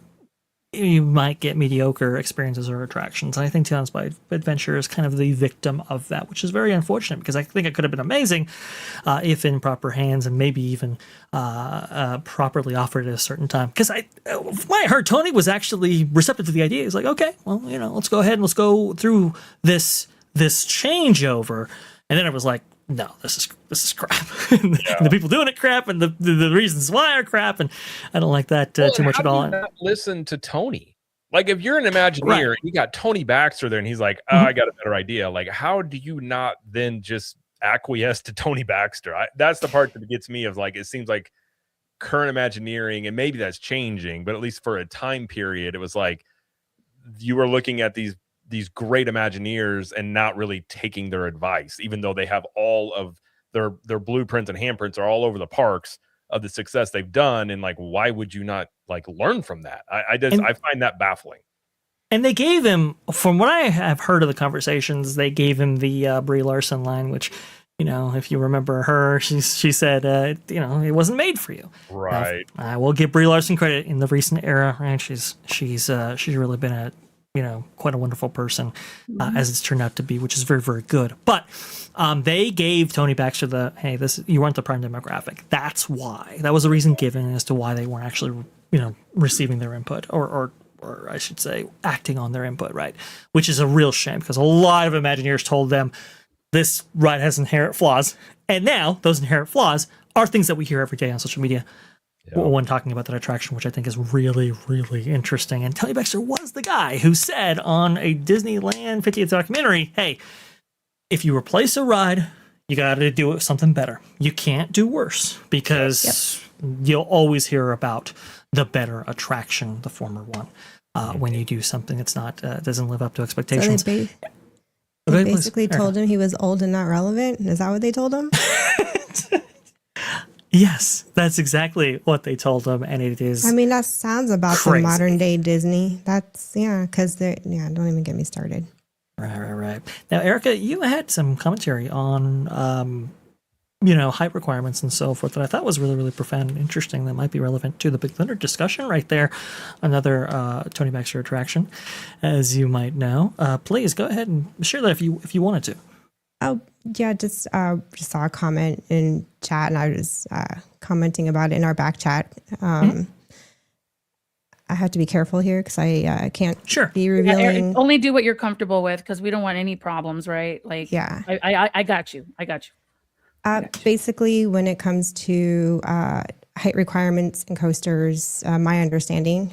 you might get mediocre experiences or attractions. And I think Tiana's Bayou Adventure is kind of the victim of that, which is very unfortunate because I think it could have been amazing if in proper hands and maybe even properly offered at a certain time. Because from what I heard, Tony was actually receptive to the idea. He's like, okay, well, let's go ahead and let's go through this changeover. And then it was like, no, this is crap. And the people doing it crap, and the reasons why are crap, and I don't like that too much at all. How do you not listen to Tony? Like, if you're an Imagineer and you got Tony Baxter there, and he's like, I got a better idea. Like, how do you not then just acquiesce to Tony Baxter? That's the part that gets me. Of like, it seems like current Imagineering, and maybe that's changing, but at least for a time period, it was like you were looking at these great Imagineers and not really taking their advice, even though they have all of their blueprints and handprints are all over the parks of the success they've done. And like, why would you not like learn from that? I find that baffling. And they gave him, from what I have heard of the conversations, they gave him the Brie Larson line, which, if you remember her, she said, it wasn't made for you. Right. I will give Brie Larson credit in the recent era, right? She's really been a quite a wonderful person, as it's turned out to be, which is very, very good. But they gave Tony Baxter you weren't the prime demographic. That's why. That was the reason given as to why they weren't actually, receiving their input or I should say acting on their input, right? Which is a real shame because a lot of Imagineers told them this ride has inherent flaws And now those inherent flaws are things that we hear every day on social media when talking about that attraction, which I think is really, really interesting. And Tony Baxter was the guy who said on a Disneyland 50th documentary, hey, if you replace a ride, you got to do it with something better. You can't do worse, because you'll always hear about the better attraction, the former one, when you do something that's not doesn't live up to expectations. So they basically told him he was old and not relevant. Is that what they told him? Yes, that's exactly what they told him, and it is. I mean, that sounds about crazy. the modern day Disney. That's because they're don't even get me started. Right. Now, Erica, you had some commentary on height requirements and so forth that I thought was really, really profound and interesting. That might be relevant to the Big Thunder discussion right there. Another Tony Baxter attraction, as you might know. Please go ahead and share that if you wanted to. Oh yeah, just saw a comment in chat, and I was commenting about it in our back chat. I have to be careful here because I can't be revealing. Only do what you're comfortable with, because we don't want any problems, right? Like, I got you. Basically, when it comes to height requirements and coasters, my understanding,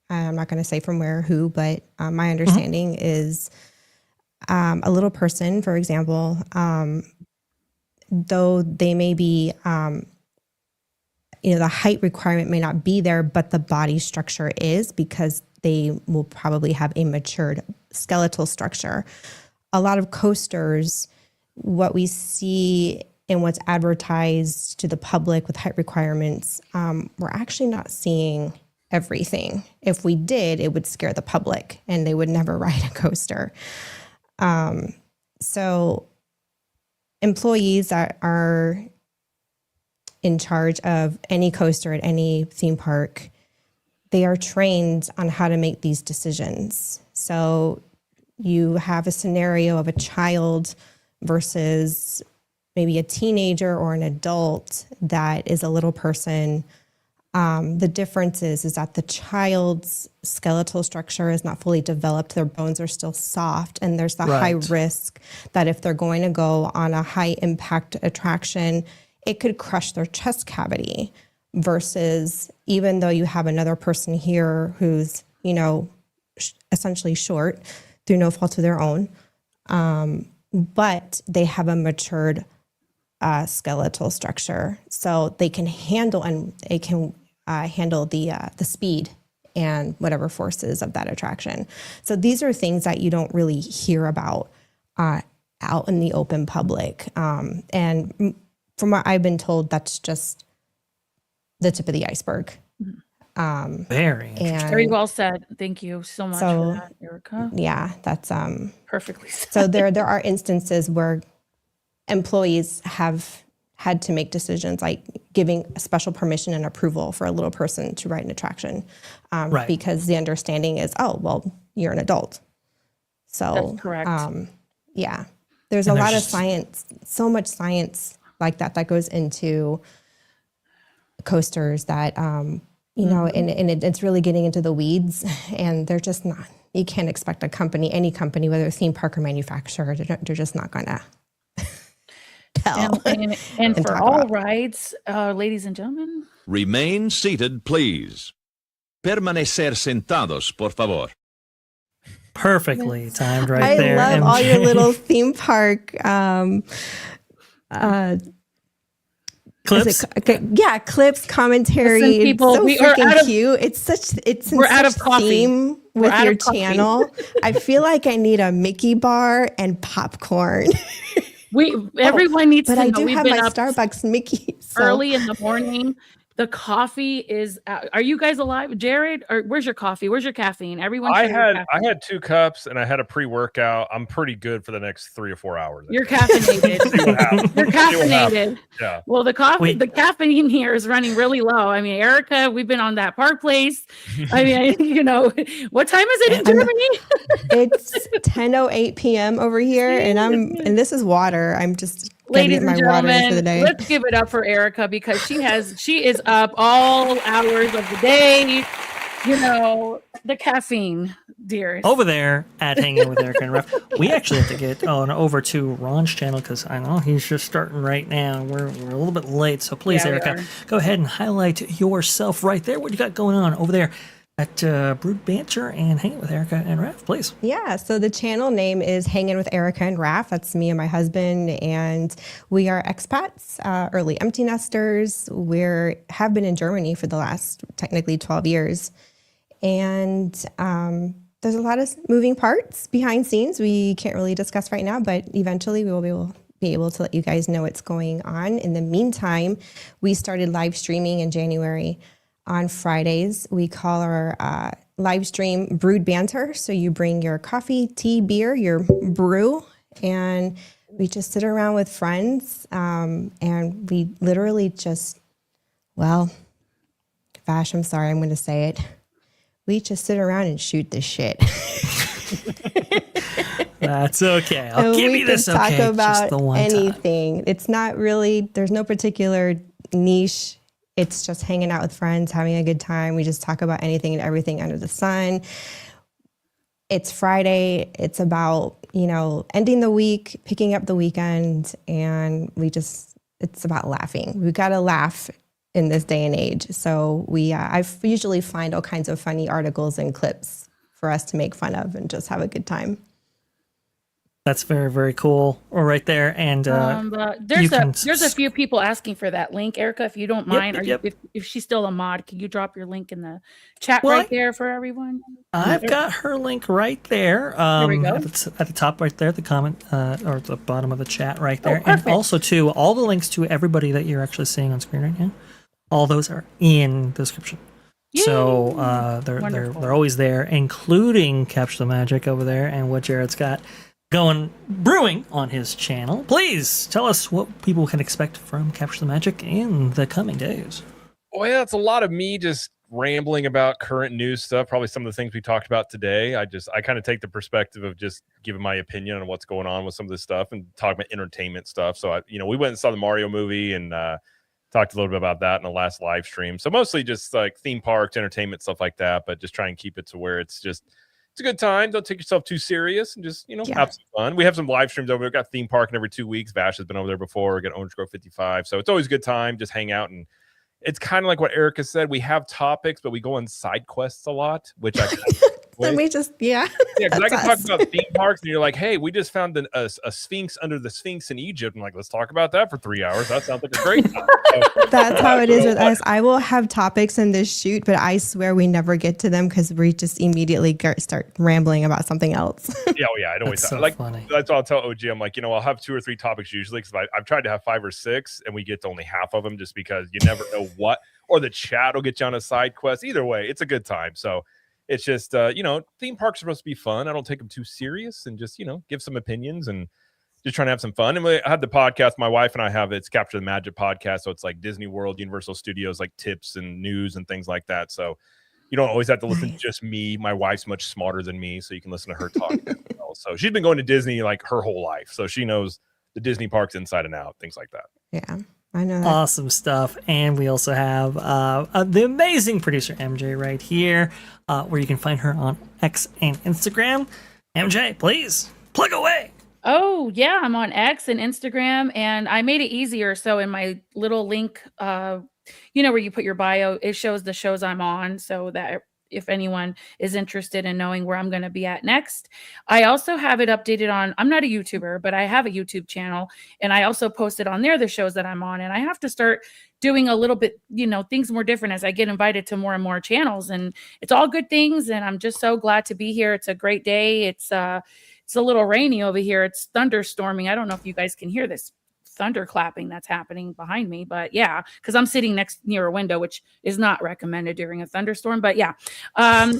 I'm not going to say from who, but my understanding is a little person, for example, though they may be, the height requirement may not be there, but the body structure is, because they will probably have a matured skeletal structure. A lot of coasters, what we see and what's advertised to the public with height requirements, we're actually not seeing everything. If we did, it would scare the public and they would never ride a coaster. So employees that are in charge of any coaster at any theme park, they are trained on how to make these decisions. So you have a scenario of a child versus maybe a teenager or an adult that is a little person. The difference is that the child's skeletal structure is not fully developed. Their bones are still soft, and there's the high risk that if they're going to go on a high impact attraction, it could crush their chest cavity, versus even though you have another person here who's, essentially short through no fault of their own, but they have a matured skeletal structure, so they can handle handle the speed and whatever forces of that attraction. So these are things that you don't really hear about out in the open public, and from what I've been told, that's just the tip of the iceberg. Very well said. Thank you so much for that, Erica. Yeah, that's perfectly said. So there are instances where employees have had to make decisions like giving special permission and approval for a little person to ride an attraction, because the understanding is, oh, well, you're an adult. So that's correct. There's a lot of science, so much science like that goes into coasters that, and it's really getting into the weeds, and they're just not, you can't expect any company, whether theme park or manufacturer, they're just not gonna tell. And for all rides, ladies and gentlemen. Remain seated, please. Permanecer sentados, por favor. Perfectly timed right there. I love all your little theme park clips. Clips, commentary. Listen, people, it's so freaking cute. It's we're out of theme with your channel. I feel like I need a Mickey bar and popcorn. Everyone needs to know. But I do have my Starbucks Mickey. Early in the morning. The coffee is out. Are you guys alive, Jared? Or where's your coffee? Where's your caffeine? Everyone. I had 2 cups and I had a pre-workout. I'm pretty good for the next 3 or 4 hours. You're caffeinated. You're caffeinated. Yeah. Well, the caffeine here is running really low. I mean, Erica, we've been on that Park Place. I mean, what time is it in Germany? It's 10:08 p.m. over here, and this is water. I'm just ladies and gentlemen, for the day. Let's give it up for Erica, because she is up all hours of the day. the caffeine, dearest. Over there at Hanging with Erica and Ref, we actually have to get over to Ron's channel because I know he's just starting right now. We're a little bit late, so please, Erica, go ahead and highlight yourself right there. What you got going on over there at Brood Banter and Hanging with Erica and Raf, please? Yeah, so the channel name is Hanging with Erica and Raf. That's me and my husband, and we are expats, early empty nesters. Have been in Germany for the last technically 12 years. And there's a lot of moving parts behind scenes we can't really discuss right now, but eventually we will be able to let you guys know what's going on. In the meantime, we started live streaming in January on Fridays. We call our live stream Brood Banter. So you bring your coffee, tea, beer, your brew, and we just sit around with friends. And we literally just, Vash, I'm sorry, I'm going to say it. We just sit around and shoot the shit. That's okay. I'll give you this. Talk okay, about just the one anything. It's not really. There's no particular niche. It's just hanging out with friends, having a good time. We just talk about anything and everything under the sun. It's Friday. It's about ending the week, picking up the weekend, and it's about laughing. We've got to laugh in this day and age. So I usually find all kinds of funny articles and clips for us to make fun of and just have a good time. That's very, very cool right there. And there's a few people asking for that link, Erica, if you don't mind. If she's still a mod, can you drop your link in the chat there for everyone? I've got her link right there. There we go. At the top right there, the comment or at the bottom of the chat right there. And also too, all the links to everybody that you're actually seeing on screen right now, all those are in the description. Yay. So they're always there, including Capture the Magic over there and what Jared's got going brewing on his channel. Please tell us what people can expect from Capture the Magic in the coming days. Well, it's a lot of me just rambling about current news stuff, probably some of the things we talked about today. I kind of take the perspective of just giving my opinion on what's going on with some of this stuff and talk about entertainment stuff. So we went and saw the Mario movie and talked a little bit about that in the last live stream. So mostly just like theme parks, entertainment, stuff like that, but just try and keep it to where it's a good time. Don't take yourself too serious and just, have some fun. We have some live streams over there. We've got theme parking every 2 weeks. Vash has been over there before. We got Orange Grove 55. So it's always a good time. Just hang out. And it's kind of like what Erica said. We have topics, but we go on side quests a lot, which I Let me just, because I can talk about theme parks, and you're like, hey, we just found a sphinx under the Sphinx in Egypt. I'm like, let's talk about that for 3 hours. That sounds like a great time. That's how it is with us. I will have topics in this shoot, but I swear we never get to them because we just immediately start rambling about something else. Yeah, it always That's so like funny. that's what I'll tell OG. I'm like, I'll have 2 or 3 topics usually because I've tried to have 5 or 6, and we get to only half of them just because you never know what, or the chat will get you on a side quest. Either way, it's a good time. So it's just, theme parks are supposed to be fun. I don't take them too serious and just, give some opinions and just trying to have some fun. And I had the podcast, my wife and I have, it's Capture the Magic podcast. So it's like Disney World, Universal Studios, like tips and news and things like that. So you don't always have to listen to just me. My wife's much smarter than me, so you can listen to her talk as well. So she's been going to Disney like her whole life. So she knows the Disney parks inside and out, things like that. Yeah. I know that. Awesome stuff. And we also have the amazing producer MJ right here, where you can find her on X and Instagram. MJ, please plug away. Oh, yeah, I'm on X and Instagram, and I made it easier. So in my little link, where you put your bio, it shows the shows I'm on so that if anyone is interested in knowing where I'm going to be at next. I also have it updated on, I'm not a YouTuber, but I have a YouTube channel, and I also posted on there the shows that I'm on, and I have to start doing a little bit, things more different as I get invited to more and more channels, and it's all good things. And I'm just so glad to be here. It's a great day. It's a little rainy over here. It's thunderstorming. I don't know if you guys can hear this thunder clapping that's happening behind me, but yeah, because I'm sitting near a window, which is not recommended during a thunderstorm. But yeah, I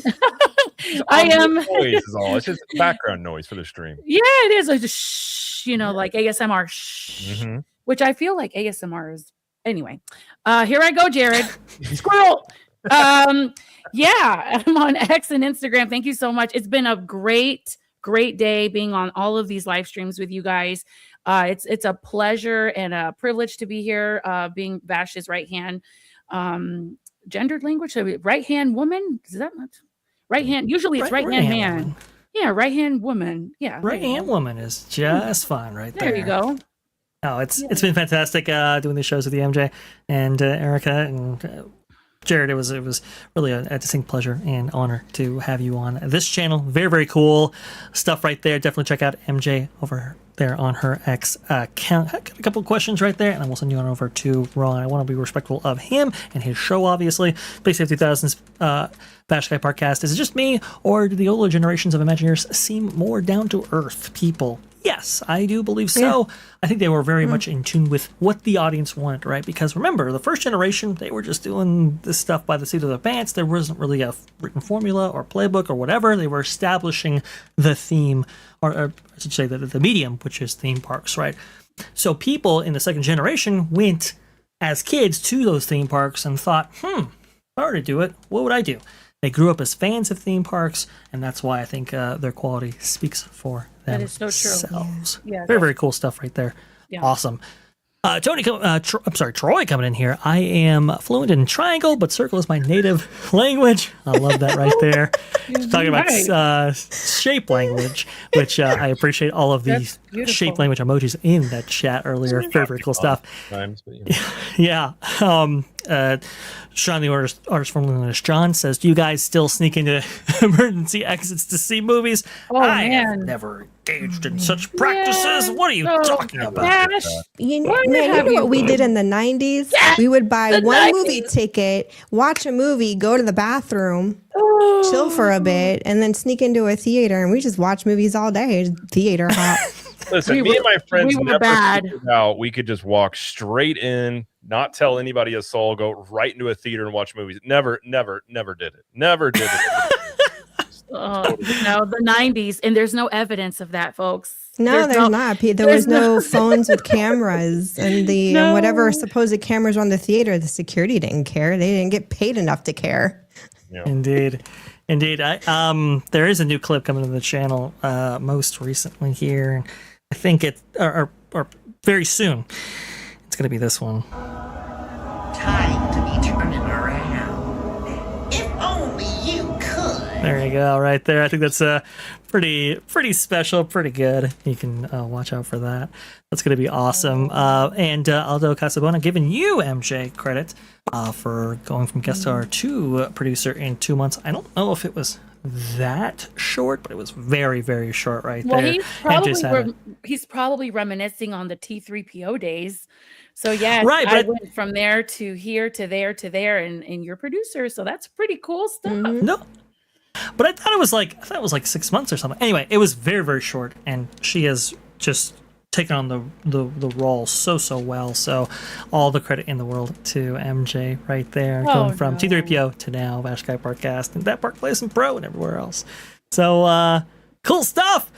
am. Noise is all. It's just background noise for the stream. Yeah, it is. I just like ASMR, which I feel like ASMR is. Anyway, here I go, Jared. Squirrel. Yeah, I'm on X and Instagram. Thank you so much. It's been a great day being on all of these live streams with you guys. It's a pleasure and a privilege to be here, being Vash's right hand, gendered language. So right hand woman. Is that much? Right hand. Usually it's right hand man. Woman. Yeah, right hand woman. Yeah, right hand woman is just fine right there. There you go. Oh, it's been fantastic doing these shows with the MJ and Erica and Jared. It was really a distinct pleasure and honor to have you on this channel. Very, very cool stuff right there. Definitely check out MJ over there on her X account. I got a couple of questions right there, and I will send you on over to Ron. I want to be respectful of him and his show, obviously. Space Safety 2000's VashSky podcast. Is it just me, or do the older generations of Imagineers seem more down-to-earth people? Yes, I do believe so. Yeah. I think they were very much in tune with what the audience wanted, right? Because remember, the first generation, they were just doing this stuff by the seat of their pants. There wasn't really a written formula or playbook or whatever. They were establishing the theme, or I should say the medium, which is theme parks, right? So people in the second generation went as kids to those theme parks and thought, if I were to do it, what would I do? They grew up as fans of theme parks, and that's why I think their quality speaks for them. That is so true. Yeah, very, very cool stuff right there. Yeah. Awesome. Troy coming in here. I am fluent in triangle, but circle is my native language. I love that right there. Talking about shape language, which I appreciate all of the shape language emojis in that chat earlier. Very, very cool stuff. Yeah. Sean, the artist formerly known as John, says, do you guys still sneak into emergency exits to see movies? I have never engaged in such practices. What are you talking about? You know what we did in the 90s? We would buy one movie ticket, watch a movie, go to the bathroom, chill for a bit, and then sneak into a theater, and we just watch movies all day. Theater hop. Listen, me and my friends never figured out we could just walk straight in, not tell anybody a soul, go right into a theater and watch movies. Never did it. Never did it. No, the 90s, and there's no evidence of that, folks. No, there's not. There was no phones with cameras, and whatever supposed cameras were on the theater, the security didn't care. They didn't get paid enough to care. Yeah. Indeed. There is a new clip coming to the channel most recently here. I think it or very soon. It's going to be this one. Time to be turning around. If only you could. There you go, right there. I think that's pretty special, pretty good. You can watch out for that. That's going to be awesome. And Aldo Casabona giving you, MJ, credit for going from guest star to producer in 2 months. I don't know if it was that short, but it was very, very short right there. He's probably reminiscing on the T3PO days. So yeah, right, I went from there to here to there to there, and you're producer, so that's pretty cool stuff. No, but I thought it was like 6 months or something. Anyway, it was very, very short, and she has just taken on the role so well. So all the credit in the world to MJ right there, going from T3PO to now VashSky Podcast and that Park Place and Pro and everywhere else. So cool stuff.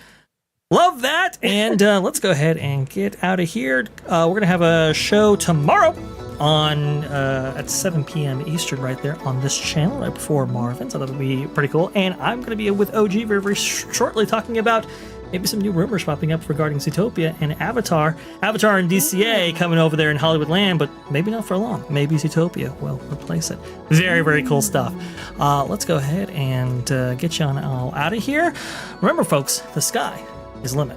Love that. And let's go ahead and get out of here. We're gonna have a show tomorrow on at 7 p.m. Eastern right there on this channel right before Marvin, so that'll be pretty cool. And I'm going to be with OG very, very shortly talking about maybe some new rumors popping up regarding Zootopia and Avatar and DCA coming over there in Hollywood land, but maybe not for long. Maybe Zootopia will replace it. Very, very cool stuff. Let's go ahead and get you on all out of here. Remember, folks, the sky is the limit.